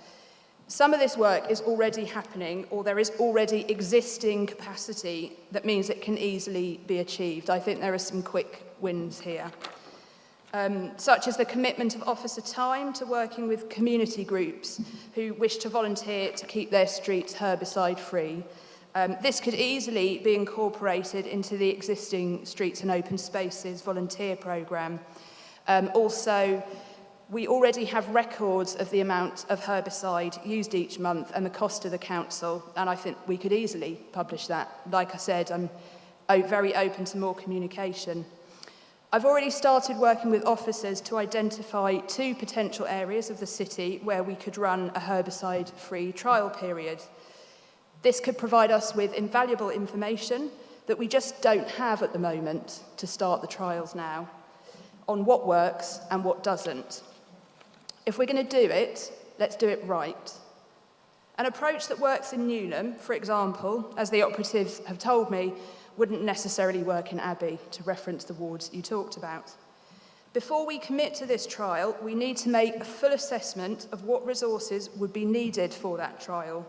some of this work is already happening, or there is already existing capacity that means it can easily be achieved. I think there are some quick wins here, such as the commitment of officer time to working with community groups who wish to volunteer to keep their streets herbicide-free. This could easily be incorporated into the existing Streets and Open Spaces volunteer programme. Also, we already have records of the amount of herbicide used each month and the cost to the council, and I think we could easily publish that. Like I said, I'm very open to more communication. I've already started working with officers to identify 2 potential areas of the city where we could run a herbicide-free trial period. This could provide us with invaluable information that we just don't have at the moment to start the trials now, on what works and what doesn't. If we're going to do it, let's do it right. An approach that works in Newnham, for example, as the operatives have told me, wouldn't necessarily work in Abbey, to reference the wards you talked about. Before we commit to this trial, we need to make a full assessment of what resources would be needed for that trial.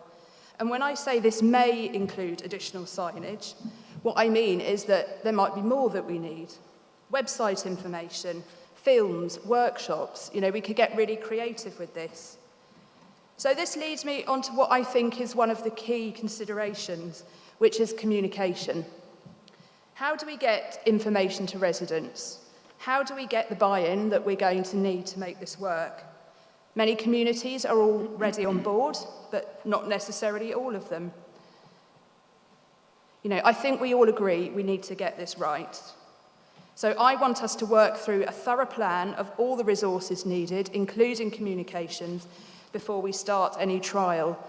And when I say this may include additional signage, what I mean is that there might be more that we need. Website information, films, workshops, we could get really creative with this. So this leads me on to what I think is one of the key considerations, which is communication. How do we get information to residents? How do we get the buy-in that we're going to need to make this work? Many communities are already on board, but not necessarily all of them. I think we all agree we need to get this right. So I want us to work through a thorough plan of all the resources needed, including communications, before we start any trial.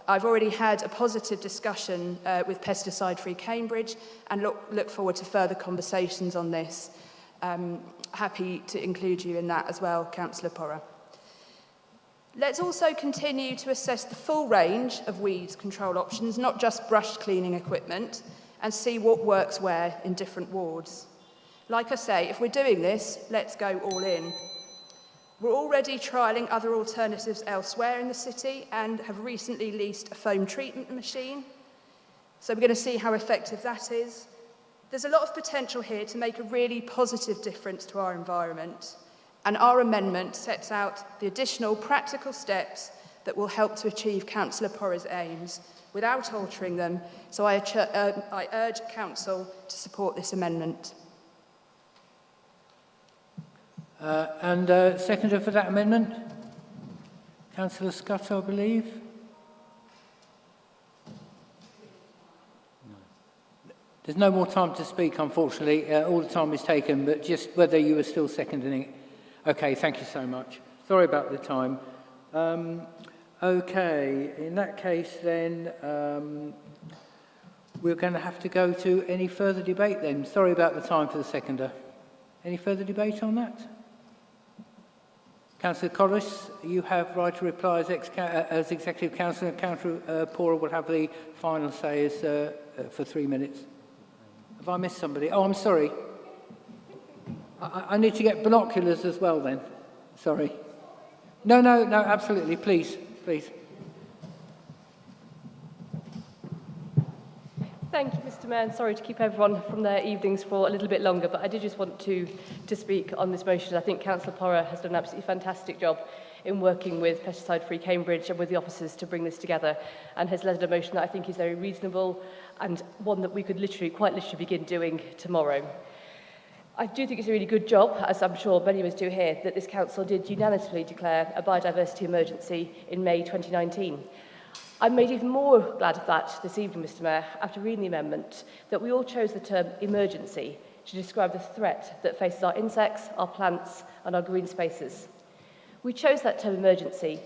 I've already had a positive discussion with Pesticide Free Cambridge and look forward to further conversations on this. Happy to include you in that as well, Councillor Porras. Let's also continue to assess the full range of weed control options, not just brush cleaning equipment, and see what works where in different wards. Like I say, if we're doing this, let's go all in. We're already trialling other alternatives elsewhere in the city and have recently leased a foam treatment machine. So we're going to see how effective that is. There's a lot of potential here to make a really positive difference to our environment. And our amendment sets out the additional practical steps that will help to achieve Councillor Porras' aims without altering them. So I urge Council to support this amendment. Seconder for that amendment? Councillor Scott, I believe. There's no more time to speak, unfortunately. All the time is taken, but just whether you are still seconding it. Okay, thank you so much. Sorry about the time. Okay, in that case then, we're going to have to go to any further debate then. Sorry about the time for the seconder. Any further debate on that? Councillor Collis, you have right to reply as Executive Councillor, and Councillor Porras will have the final say for 3 minutes. Have I missed somebody? Oh, I'm sorry. I need to get binoculars as well then. Sorry. No, absolutely. Please. Thank you, Mr. Mayor, and sorry to keep everyone from their evenings for a little bit longer, but I did just want to speak on this motion. I think Councillor Porras has done an absolutely fantastic job in working with Pesticide Free Cambridge and with the officers to bring this together, and has led a motion that I think is very reasonable and one that we could quite literally begin doing tomorrow. I do think it's a really good job, as I'm sure many of us do here, that this council did unanimously declare a biodiversity emergency in May 2019. I'm made even more glad of that this evening, Mr. Mayor, after reading the amendment, that we all chose the term emergency to describe the threat that faces our insects, our plants, and our green spaces. We chose that term emergency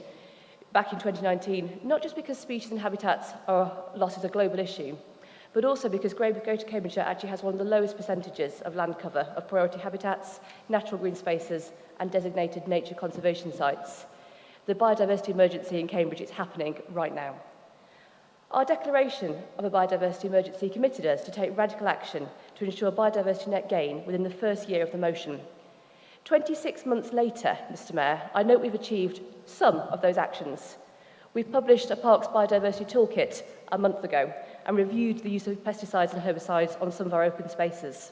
back in 2019, not just because species and habitats are lost as a global issue, but also because Greater Cambridgeshire actually has one of the lowest percentages of land cover of priority habitats, natural green spaces and designated nature conservation sites. The biodiversity emergency in Cambridge is happening right now. Our declaration of a biodiversity emergency committed us to take radical action to ensure biodiversity net gain within the first year of the motion. 26 months later, Mr Mayor, I note we've achieved some of those actions. We've published a Parks Biodiversity Toolkit a month ago and reviewed the use of pesticides and herbicides on some of our open spaces.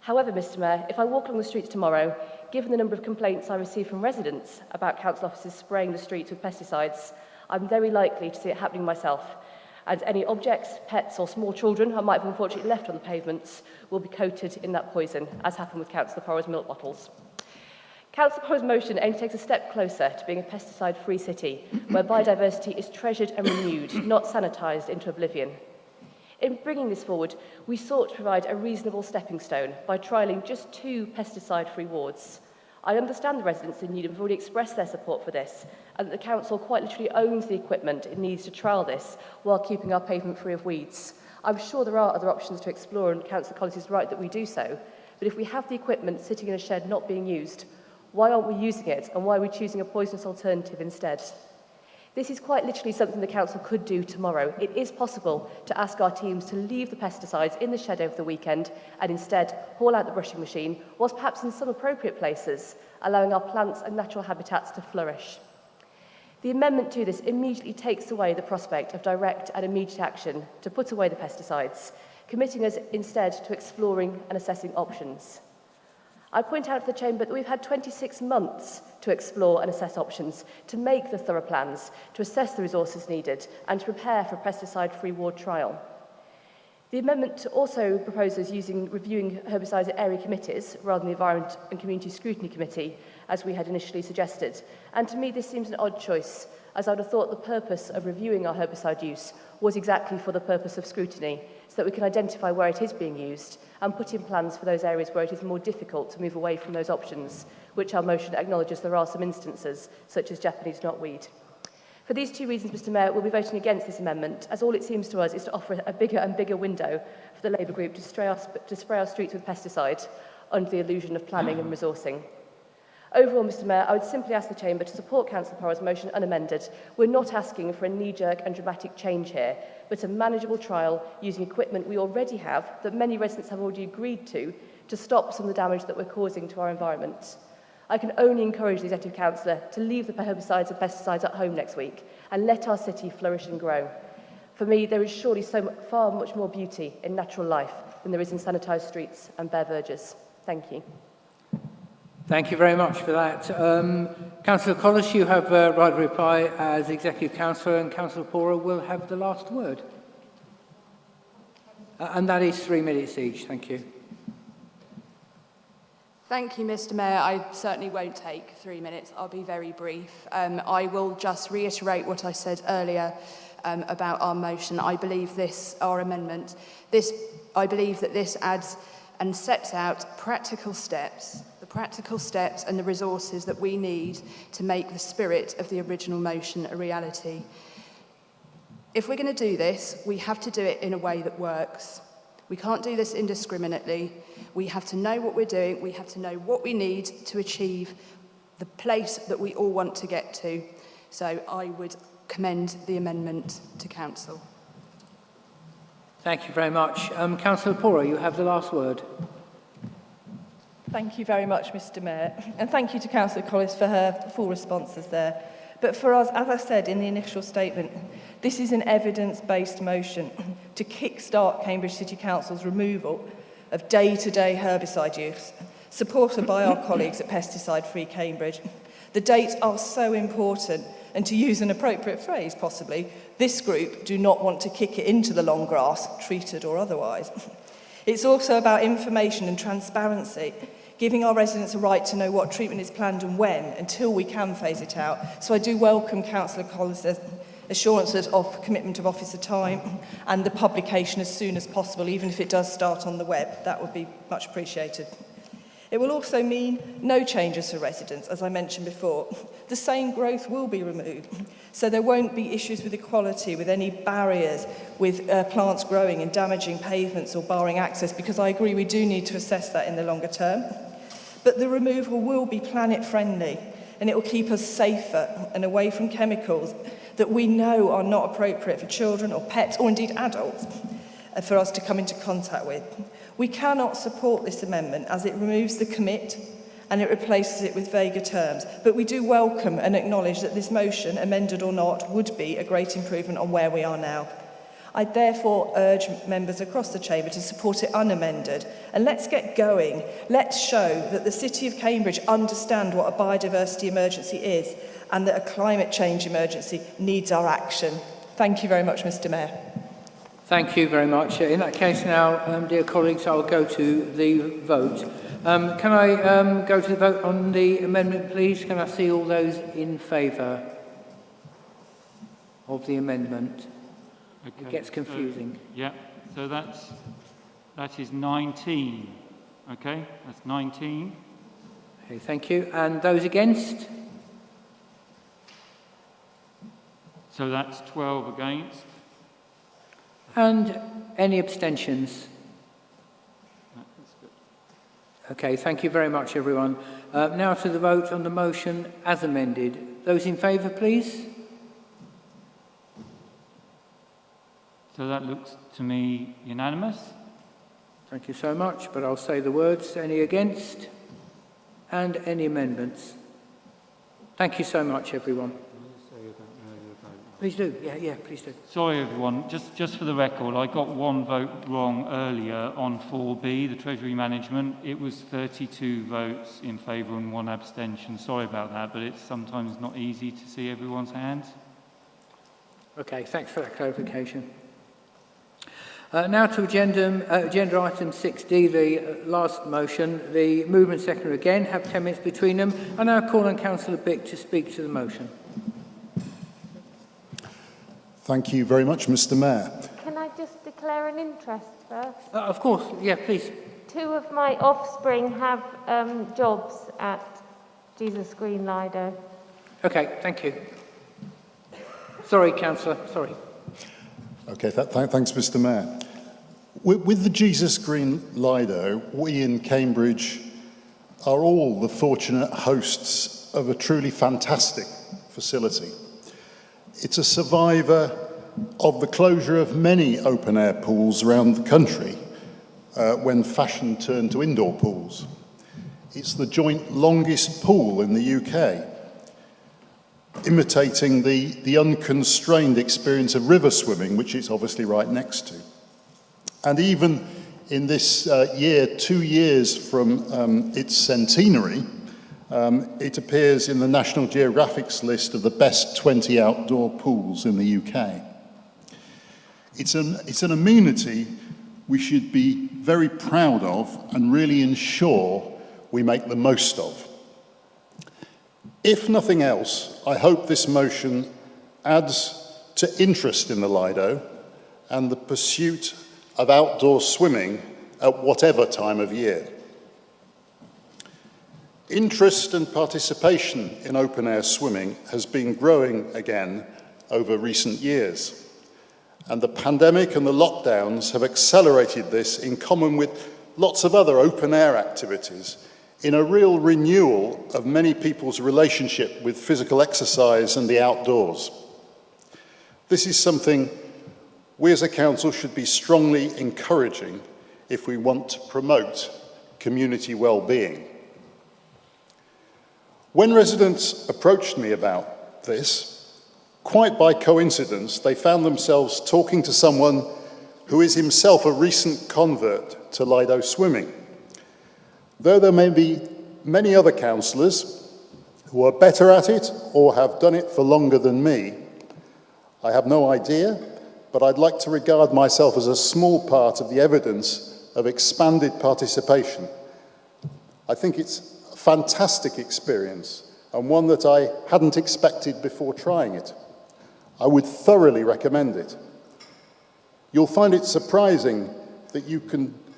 However, Mr Mayor, if I walk along the streets tomorrow, given the number of complaints I receive from residents about council offices spraying the streets with pesticides, I'm very likely to see it happening myself, and any objects, pets or small children I might have unfortunately left on the pavements will be coated in that poison, as happened with Councillor Porrow's milk bottles. Councillor Porrow's motion aims to take a step closer to being a pesticide-free city, where biodiversity is treasured and renewed, not sanitised into oblivion. In bringing this forward, we sought to provide a reasonable stepping stone by trialling just 2 pesticide-free wards. I understand the residents in Needham have already expressed their support for this, and that the council quite literally owns the equipment it needs to trial this while keeping our pavement free of weeds. I'm sure there are other options to explore, and Councillor Collins is right that we do so, but if we have the equipment sitting in a shed not being used, why aren't we using it, and why are we choosing a poisonous alternative instead? This is quite literally something the council could do tomorrow. It is possible to ask our teams to leave the pesticides in the shed over the weekend and instead haul out the brushing machine, whilst perhaps in some appropriate places, allowing our plants and natural habitats to flourish. The amendment to this immediately takes away the prospect of direct and immediate action to put away the pesticides, committing us instead to exploring and assessing options. I point out to the Chamber that we've had 26 months to explore and assess options, to make the thorough plans, to assess the resources needed and to prepare for a pesticide-free ward trial. The amendment also proposes reviewing herbicides at area committees rather than the Environment and Community Scrutiny Committee, as we had initially suggested. And to me, this seems an odd choice, as I would have thought the purpose of reviewing our herbicide use was exactly for the purpose of scrutiny, so that we can identify where it is being used and put in plans for those areas where it is more difficult to move away from those options, which our motion acknowledges there are some instances, such as Japanese knotweed. For these 2 reasons, Mr Mayor, we'll be voting against this amendment, as all it seems to us is to offer a bigger and bigger window for the Labour group to spray our streets with pesticide under the illusion of planning and resourcing. Overall, Mr Mayor, I would simply ask the Chamber to support Councillor Porrow's motion unamended. We're not asking for a knee-jerk and dramatic change here, but a manageable trial using equipment we already have that many residents have already agreed to stop some of the damage that we're causing to our environment. I can only encourage the Executive Councillor to leave the herbicides and pesticides at home next week and let our city flourish and grow. For me, there is surely far much more beauty in natural life than there is in sanitised streets and bare verges. Thank you. Thank you very much for that. Councillor Collis, you have right of reply as Executive Councillor, and Councillor Porrow will have the last word. And that is 3 minutes each. Thank you. Thank you, Mr Mayor. I certainly won't take 3 minutes. I'll be very brief. I will just reiterate what I said earlier about our motion. I believe our amendment, I believe that this adds and sets out practical steps and the resources that we need to make the spirit of the original motion a reality. If we're going to do this, we have to do it in a way that works. We can't do this indiscriminately. We have to know what we're doing. We have to know what we need to achieve the place that we all want to get to. So I would commend the amendment to Council. Thank you very much. Councillor Porrow, you have the last word. Thank you very much, Mr Mayor. And thank you to Councillor Collis for her full responses there. But for us, as I said in the initial statement, this is an evidence-based motion to kickstart Cambridge City Council's removal of day-to-day herbicide use, supported by our colleagues at Pesticide Free Cambridge. The dates are so important, and to use an appropriate phrase, possibly, this group do not want to kick it into the long grass, treated or otherwise. It's also about information and transparency, giving our residents a right to know what treatment is planned and when, until we can phase it out. So I do welcome Councillor Collis' assurances of commitment of officer time and the publication as soon as possible, even if it does start on the web. That would be much appreciated. It will also mean no changes for residents, as I mentioned before. The same growth will be removed, so there won't be issues with equality, with any barriers, with plants growing and damaging pavements or barring access, because I agree we do need to assess that in the longer term. But the removal will be planet-friendly, and it will keep us safer and away from chemicals that we know are not appropriate for children or pets, or indeed adults, for us to come into contact with. We cannot support this amendment as it removes the commit and it replaces it with vaguer terms, but we do welcome and acknowledge that this motion, amended or not, would be a great improvement on where we are now. I therefore urge members across the chamber to support it unamended, and let's get going. Let's show that the City of Cambridge understand what a biodiversity emergency is and that a climate change emergency needs our action. Thank you very much, Mr. Mayor. Thank you very much. In that case now, dear colleagues, I'll go to the vote. Can I go to the vote on the amendment, please? Can I see all those in favour of the amendment? Okay, it gets confusing. So that is 19. Okay, that's 19. Okay, thank you. And those against? So that's 12 against. And any abstentions? Okay, thank you very much, everyone. Now to the vote on the motion as amended. Those in favour, please? So that looks to me unanimous. Thank you so much, but I'll say the words. Any against? And any amendments? Thank you so much, everyone. Please do. Yeah, please do. Sorry, everyone. Just for the record, I got one vote wrong earlier on 4B, the Treasury Management. It was 32 votes in favour and 1 abstention. Sorry about that, but it's sometimes not easy to see everyone's hands. Okay, thanks for that clarification. Now to agenda item 6D, the last motion. The mover and seconder again have 10 minutes between them. I now call on Councillor Bick to speak to the motion. Thank you very much, Mr. Mayor. Can I just declare an interest first? Of course, yeah, please. 2 of my offspring have jobs at Jesus Green Lido. Okay, thank you. Sorry, Councillor, sorry. Okay, thanks, Mr. Mayor. With the Jesus Green Lido, we in Cambridge are all the fortunate hosts of a truly fantastic facility. It's a survivor of the closure of many open-air pools around the country when fashion turned to indoor pools. It's the joint longest pool in the UK, imitating the unconstrained experience of river swimming, which it's obviously right next to. And even in this year, 2 years from its centenary, it appears in the National Geographic's list of the best 20 outdoor pools in the UK. It's an amenity we should be very proud of and really ensure we make the most of. If nothing else, I hope this motion adds to interest in the Lido and the pursuit of outdoor swimming at whatever time of year. Interest and participation in open-air swimming has been growing again over recent years, and the pandemic and the lockdowns have accelerated this in common with lots of other open-air activities in a real renewal of many people's relationship with physical exercise and the outdoors. This is something we as a council should be strongly encouraging if we want to promote community well-being. When residents approached me about this, quite by coincidence, they found themselves talking to someone who is himself a recent convert to Lido swimming. Though there may be many other councillors who are better at it or have done it for longer than me, I have no idea, but I'd like to regard myself as a small part of the evidence of expanded participation. I think it's a fantastic experience and one that I hadn't expected before trying it. I would thoroughly recommend it. You'll find it surprising that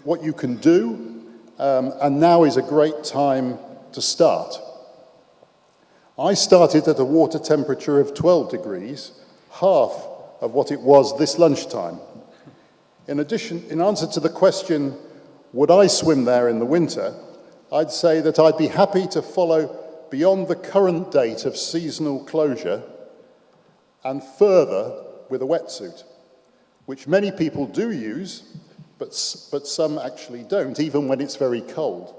what you can do and now is a great time to start. I started at a water temperature of 12 degrees, half of what it was this lunchtime. In addition, in answer to the question, would I swim there in the winter, I'd say that I'd be happy to follow beyond the current date of seasonal closure and further with a wetsuit, which many people do use, but some actually don't, even when it's very cold.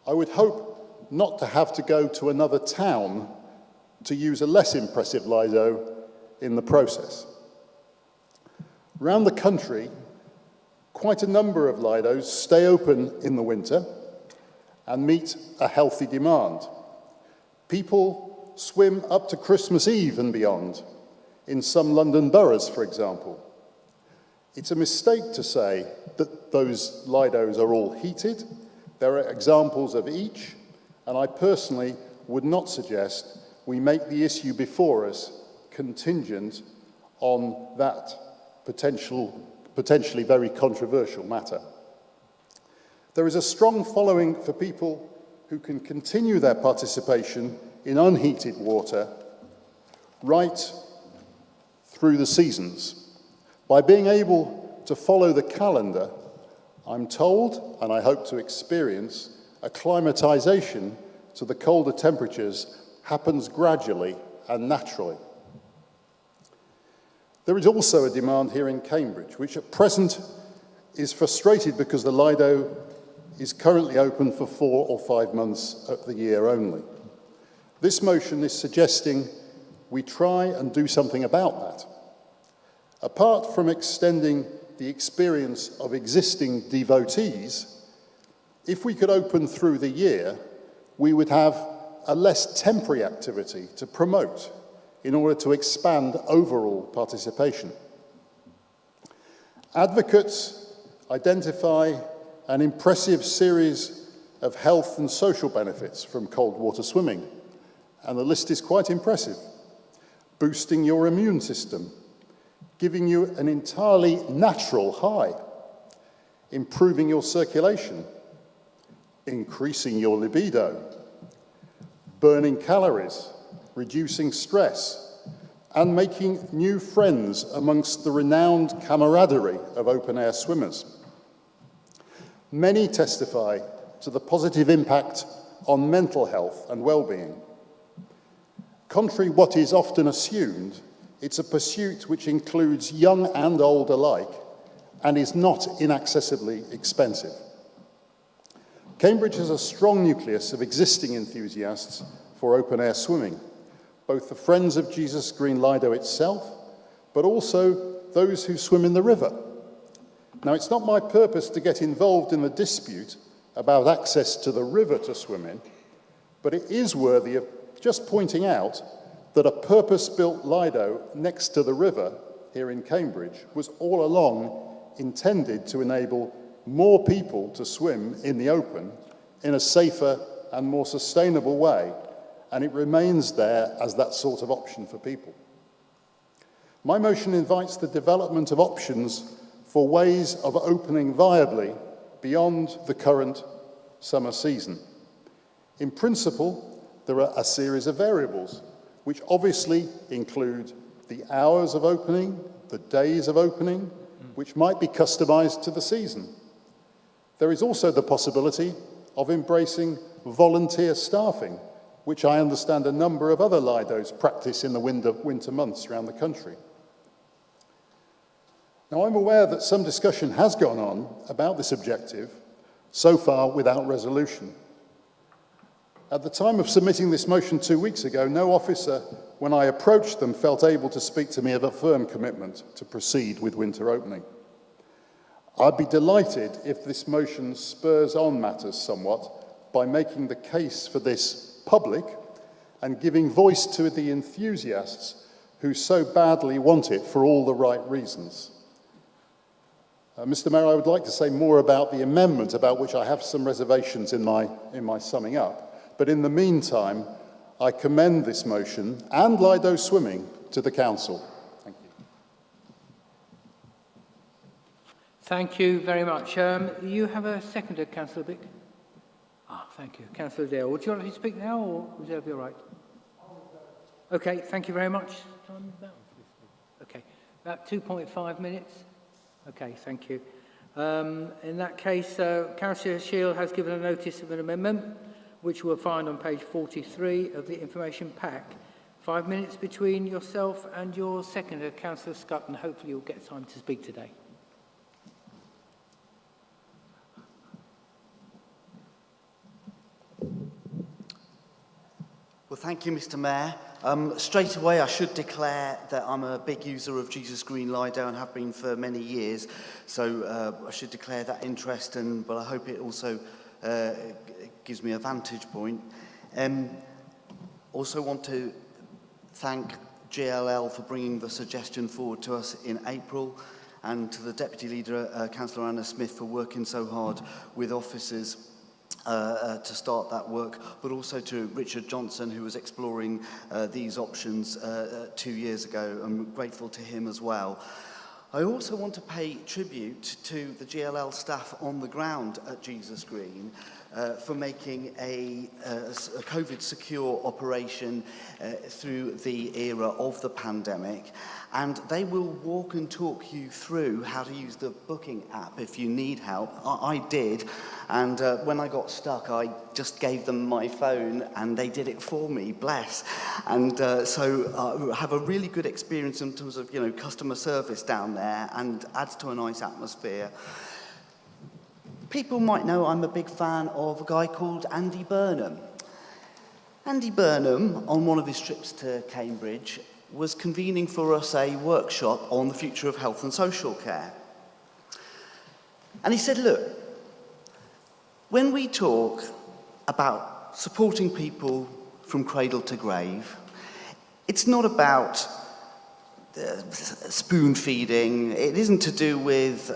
I would hope not to have to go to another town to use a less impressive Lido in the process. Around the country, quite a number of Lidos stay open in the winter and meet a healthy demand. People swim up to Christmas Eve and beyond, in some London boroughs, for example. It's a mistake to say that those Lidos are all heated. There are examples of each, and I personally would not suggest we make the issue before us contingent on that potentially very controversial matter. There is a strong following for people who can continue their participation in unheated water right through the seasons. By being able to follow the calendar, I'm told, and I hope to experience, acclimatization to the colder temperatures happens gradually and naturally. There is also a demand here in Cambridge, which at present is frustrated because the Lido is currently open for 4 or 5 months of the year only. This motion is suggesting we try and do something about that. Apart from extending the experience of existing devotees, if we could open through the year, we would have a less temporary activity to promote in order to expand overall participation. Advocates identify an impressive series of health and social benefits from cold water swimming, and the list is quite impressive. Boosting your immune system, giving you an entirely natural high, improving your circulation, increasing your libido, burning calories, reducing stress, and making new friends amongst the renowned camaraderie of open-air swimmers. Many testify to the positive impact on mental health and well-being. Contrary to what is often assumed, it's a pursuit which includes young and old alike and is not inaccessibly expensive. Cambridge has a strong nucleus of existing enthusiasts for open-air swimming, both the Friends of Jesus Green Lido itself, but also those who swim in the river. Now, it's not my purpose to get involved in the dispute about access to the river to swim in, but it is worthy of just pointing out that a purpose-built Lido next to the river here in Cambridge was all along intended to enable more people to swim in the open in a safer and more sustainable way, and it remains there as that sort of option for people. My motion invites the development of options for ways of opening viably beyond the current summer season. In principle, there are a series of variables, which obviously include the hours of opening, the days of opening, which might be customized to the season. There is also the possibility of embracing volunteer staffing, which I understand a number of other Lidos practice in the winter months around the country. Now, I'm aware that some discussion has gone on about this objective, so far without resolution. At the time of submitting this motion 2 weeks ago, no officer, when I approached them, felt able to speak to me of a firm commitment to proceed with winter opening. I'd be delighted if this motion spurs on matters somewhat by making the case for this public and giving voice to the enthusiasts who so badly want it for all the right reasons. Mr. Mayor, I would like to say more about the amendment, about which I have some reservations in my summing up. But in the meantime, I commend this motion and Lido swimming to the Council. Thank you. Thank you very much. You have a seconder, Councillor Bick? Thank you. Councillor Dale, would you like to speak now or reserve your right? Okay, thank you very much. Okay, about 2.5 minutes. Okay, thank you. In that case, Councillor Shield has given a notice of an amendment, which we'll find on page 43 of the information pack. 5 minutes between yourself and your seconder, Councillor Scott, and hopefully you'll get time to speak today. Well, thank you, Mr. Mayor. Straight away, I should declare that I'm a big user of Jesus Green Lido and have been for many years. So I should declare that interest, but I hope it also gives me a vantage point. Also want to thank GLL for bringing the suggestion forward to us in April, and to the Deputy Leader, Councillor Anna Smith, for working so hard with officers to start that work, but also to Richard Johnson, who was exploring these options 2 years ago. I'm grateful to him as well. I also want to pay tribute to the GLL staff on the ground at Jesus Green for making a COVID-secure operation through the era of the pandemic. And they will walk and talk you through how to use the booking app if you need help. I did, and when I got stuck, I just gave them my phone and they did it for me, bless. And so I have a really good experience in terms of, customer service down there, and adds to a nice atmosphere. People might know I'm a big fan of a guy called Andy Burnham. Andy Burnham, on one of his trips to Cambridge, was convening for us a workshop on the future of health and social care. And he said, look, when we talk about supporting people from cradle to grave, it's not about spoon feeding. It isn't to do with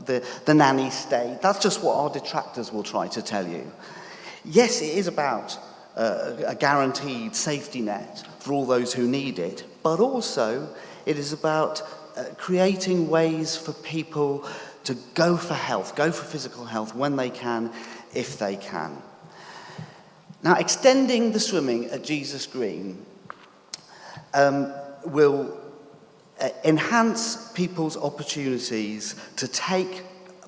the nanny state. That's just what our detractors will try to tell you. Yes, it is about a guaranteed safety net for all those who need it, but also it is about creating ways for people to go for health, go for physical health when they can, if they can. Now, extending the swimming at Jesus Green will enhance people's opportunities to take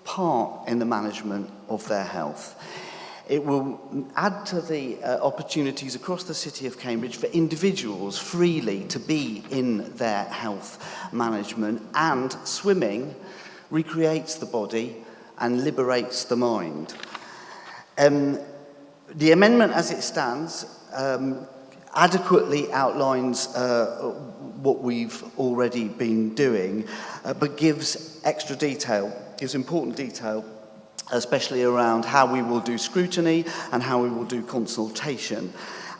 part in the management of their health. It will add to the opportunities across the city of Cambridge for individuals freely to be in their health management, and swimming recreates the body and liberates the mind. The amendment as it stands adequately outlines what we've already been doing, but gives extra detail, gives important detail, especially around how we will do scrutiny and how we will do consultation,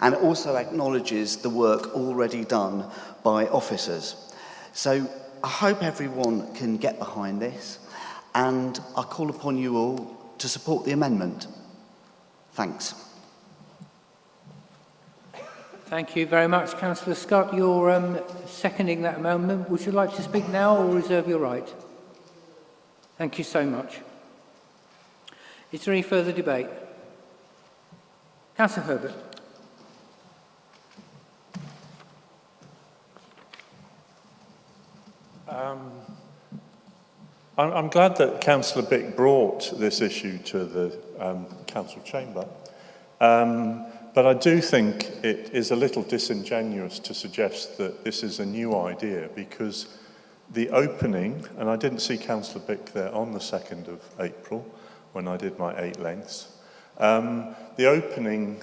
and also acknowledges the work already done by officers. So I hope everyone can get behind this, and I call upon you all to support the amendment. Thanks. Thank you very much, Councillor Scott. You're seconding that amendment. Would you like to speak now or reserve your right? Thank you so much. Is there any further debate? Councillor Herbert. I'm glad that Councillor Bick brought this issue to the council chamber, but I do think it is a little disingenuous to suggest that this is a new idea, because the opening, and I didn't see Councillor Bick there on the 2nd of April when I did my 8 lengths. The opening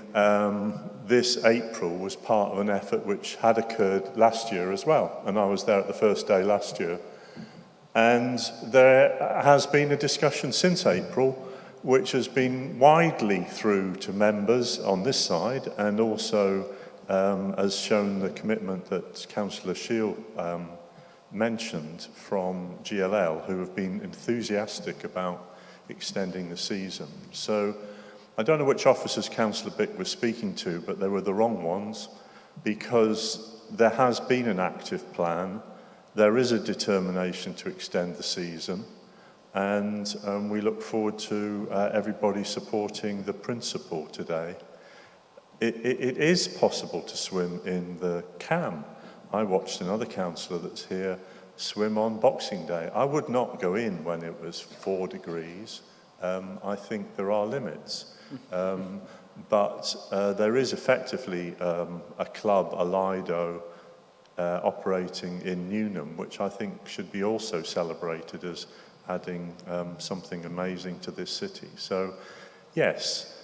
this April was part of an effort which had occurred last year as well, and I was there at the first day last year. And there has been a discussion since April which has been widely through to members on this side, and also has shown the commitment that Councillor Shield mentioned from GLL, who have been enthusiastic about extending the season. So I don't know which officers Councillor Bick was speaking to, but they were the wrong ones, because there has been an active plan. There is a determination to extend the season. and we look forward to everybody supporting the principle today. It is possible to swim in the Cam. I watched another councillor that's here swim on Boxing Day. I would not go in when it was 4 degrees. I think there are limits. But there is effectively a club, a Lido, operating in Newnham, which I think should be also celebrated as adding something amazing to this city. So, yes,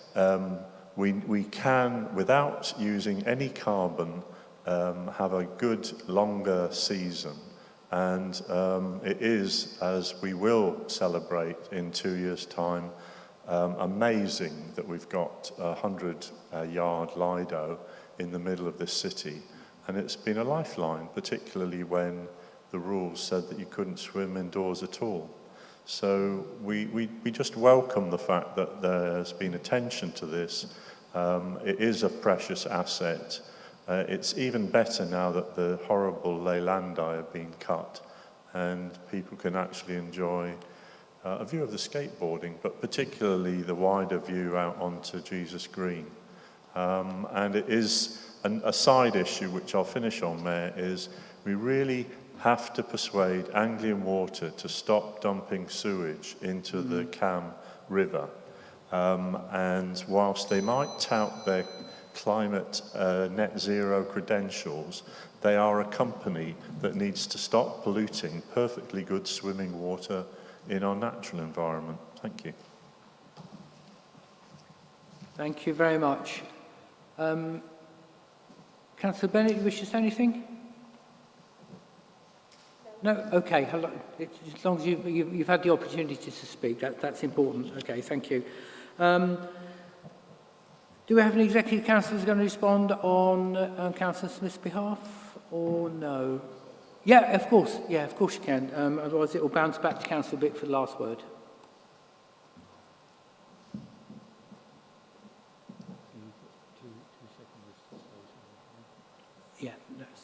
we can, without using any carbon, have a good, longer season. And it is, as we will celebrate in 2 years' time, amazing that we've got a 100-yard Lido in the middle of this city. And it's been a lifeline, particularly when the rules said that you couldn't swim indoors at all. So we just welcome the fact that there's been attention to this. It is a precious asset. It's even better now that the horrible Leylandi have been cut and people can actually enjoy a view of the skateboarding, but particularly the wider view out onto Jesus Green. And it is a side issue, which I'll finish on, Mayor, is we really have to persuade Anglian Water to stop dumping sewage into the Cam River. And whilst they might tout their climate net zero credentials, they are a company that needs to stop polluting perfectly good swimming water in our natural environment. Thank you. Thank you very much. Councillor Bennett, you wish to say anything? No? Okay. As long as you've had the opportunity to speak, that's important. Okay, thank you. Do we have an executive councillor who's going to respond on Councillor Smith's behalf, or no? Yeah, of course. Yeah, of course you can. Otherwise, it will bounce back to Councillor Bick for the last word. Yeah, that's.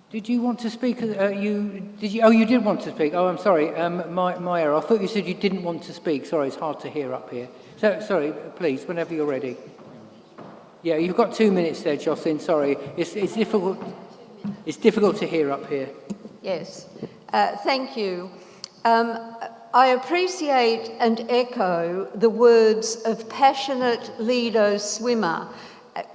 Did you want to speak? You did want to speak. Oh, I'm sorry. My error. I thought you said you didn't want to speak. Sorry, it's hard to hear up here. So, sorry, please, whenever you're ready. Yeah, you've got 2 minutes there, Jocelyn. Sorry, it's difficult. It's difficult to hear up here. Yes, thank you. I appreciate and echo the words of passionate Lido swimmer,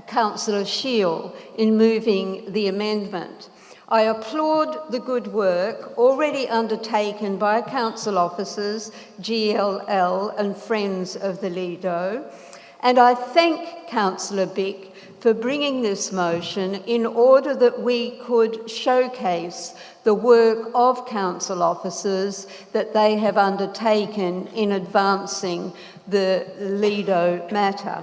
Councillor Shield, in moving the amendment. I applaud the good work already undertaken by council officers, GLL and Friends of the Lido, and I thank Councillor Bick for bringing this motion in order that we could showcase the work of council officers that they have undertaken in advancing the Lido matter.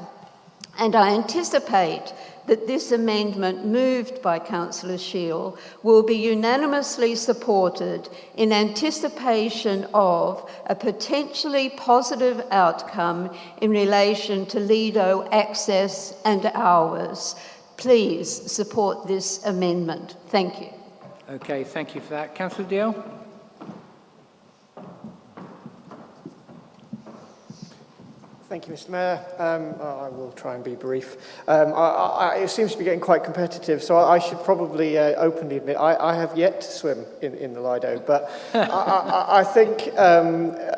And I anticipate that this amendment moved by Councillor Shield will be unanimously supported in anticipation of a potentially positive outcome in relation to Lido access and hours. Please support this amendment. Thank you. Okay, thank you for that. Councillor Deal? Thank you, Mr. Mayor. I will try and be brief. It seems to be getting quite competitive, so I should probably openly admit I have yet to swim in the Lido, but I think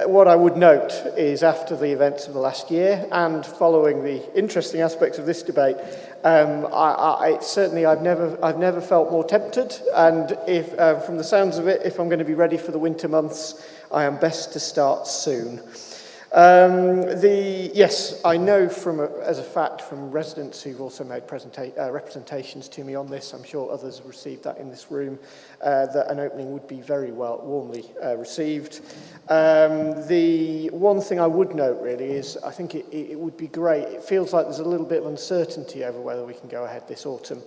what I would note is after the events of the last year and following the interesting aspects of this debate, certainly I've never felt more tempted, and if from the sounds of it, if I'm going to be ready for the winter months, I am best to start soon. Yes, I know as a fact from residents who've also made representations to me on this, I'm sure others have received that in this room, that an opening would be very warmly received. The one thing I would note really is I think it would be great. It feels like there's a little bit of uncertainty over whether we can go ahead this autumn.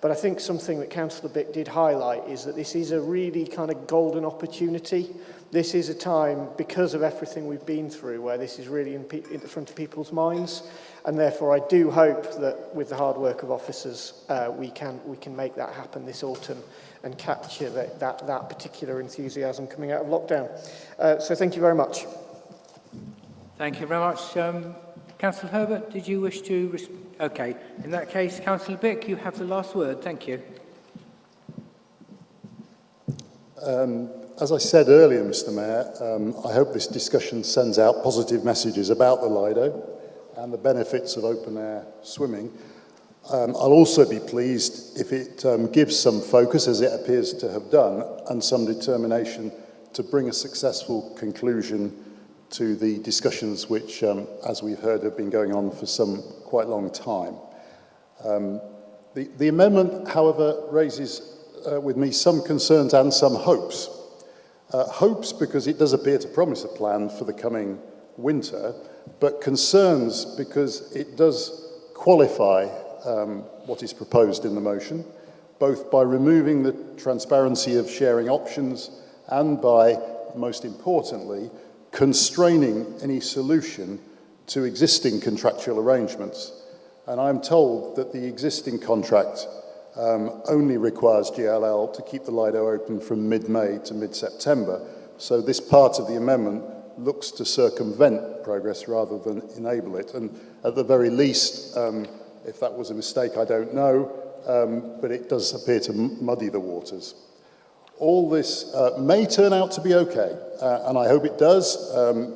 But I think something that Councillor Bick did highlight is that this is a really kind of golden opportunity. This is a time, because of everything we've been through, where this is really in the front of people's minds. And therefore, I do hope that with the hard work of officers, we can make that happen this autumn and capture that particular enthusiasm coming out of lockdown. So thank you very much. Thank you very much. Councillor Herbert, did you wish to... Okay, in that case, Councillor Bick, you have the last word. Thank you. As I said earlier, Mr Mayor, I hope this discussion sends out positive messages about the Lido and the benefits of open-air swimming. I'll also be pleased if it gives some focus, as it appears to have done, and some determination to bring a successful conclusion to the discussions which, as we've heard, have been going on for some quite long time. The amendment, however, raises with me some concerns and some hopes. Hopes because it does appear to promise a plan for the coming winter, but concerns because it does qualify what is proposed in the motion, both by removing the transparency of sharing options and by, most importantly, constraining any solution to existing contractual arrangements. And I'm told that the existing contract only requires GLL to keep the Lido open from mid-May to mid-September. So this part of the amendment looks to circumvent progress rather than enable it. And at the very least, if that was a mistake, I don't know, but it does appear to muddy the waters. All this may turn out to be okay, and I hope it does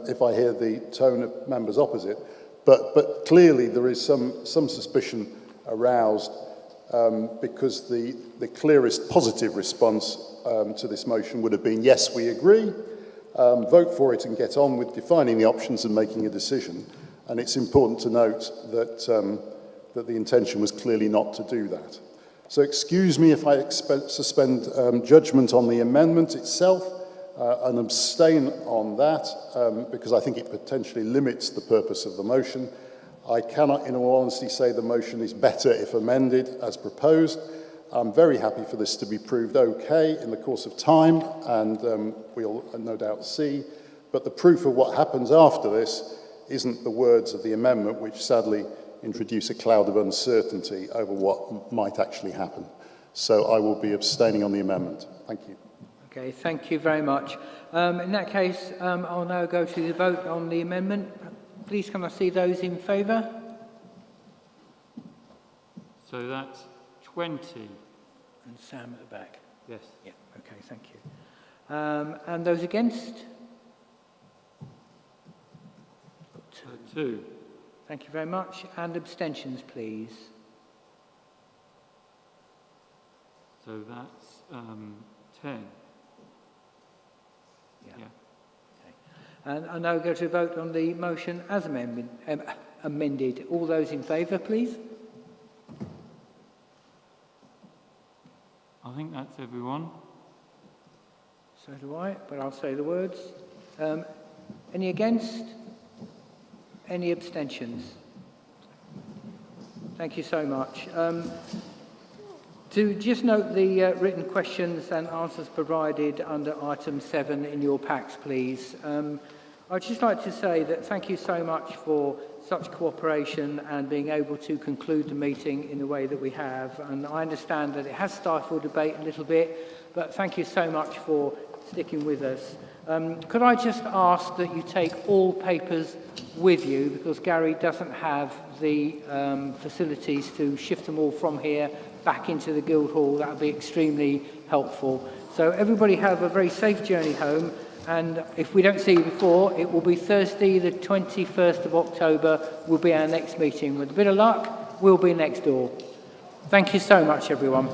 if I hear the tone of members opposite, but clearly there is some suspicion aroused because the clearest positive response to this motion would have been, yes, we agree, vote for it and get on with defining the options and making a decision. And it's important to note that, that the intention was clearly not to do that. So excuse me if I suspend judgment on the amendment itself and abstain on that because I think it potentially limits the purpose of the motion. I cannot, in all honesty, say the motion is better if amended as proposed. I'm very happy for this to be proved okay in the course of time, and we'll no doubt see. But the proof of what happens after this isn't the words of the amendment, which sadly introduce a cloud of uncertainty over what might actually happen. So I will be abstaining on the amendment. Thank you. Okay, thank you very much. In that case, I'll now go to the vote on the amendment. Please can I see those in favour? So that's 20. And Sam at the back. Yes. Yeah, okay, thank you. And those against? 2. Thank you very much. And abstentions, please. So that's 10. Yeah. And I now go to vote on the motion as amended. All those in favour, please. I think that's everyone. So do I, but I'll say the words. Any against? Any abstentions? Thank you so much. To just note the written questions and answers provided under item 7 in your packs, please. I'd just like to say that thank you so much for such cooperation and being able to conclude the meeting in the way that we have. And I understand that it has stifled debate a little bit, but thank you so much for sticking with us. Could I just ask that you take all papers with you, because Gary doesn't have the facilities to shift them all from here back into the Guildhall. That would be extremely helpful. So everybody have a very safe journey home, and if we don't see you before, it will be Thursday the 21st of October will be our next meeting. With a bit of luck, we'll be next door. Thank you so much, everyone.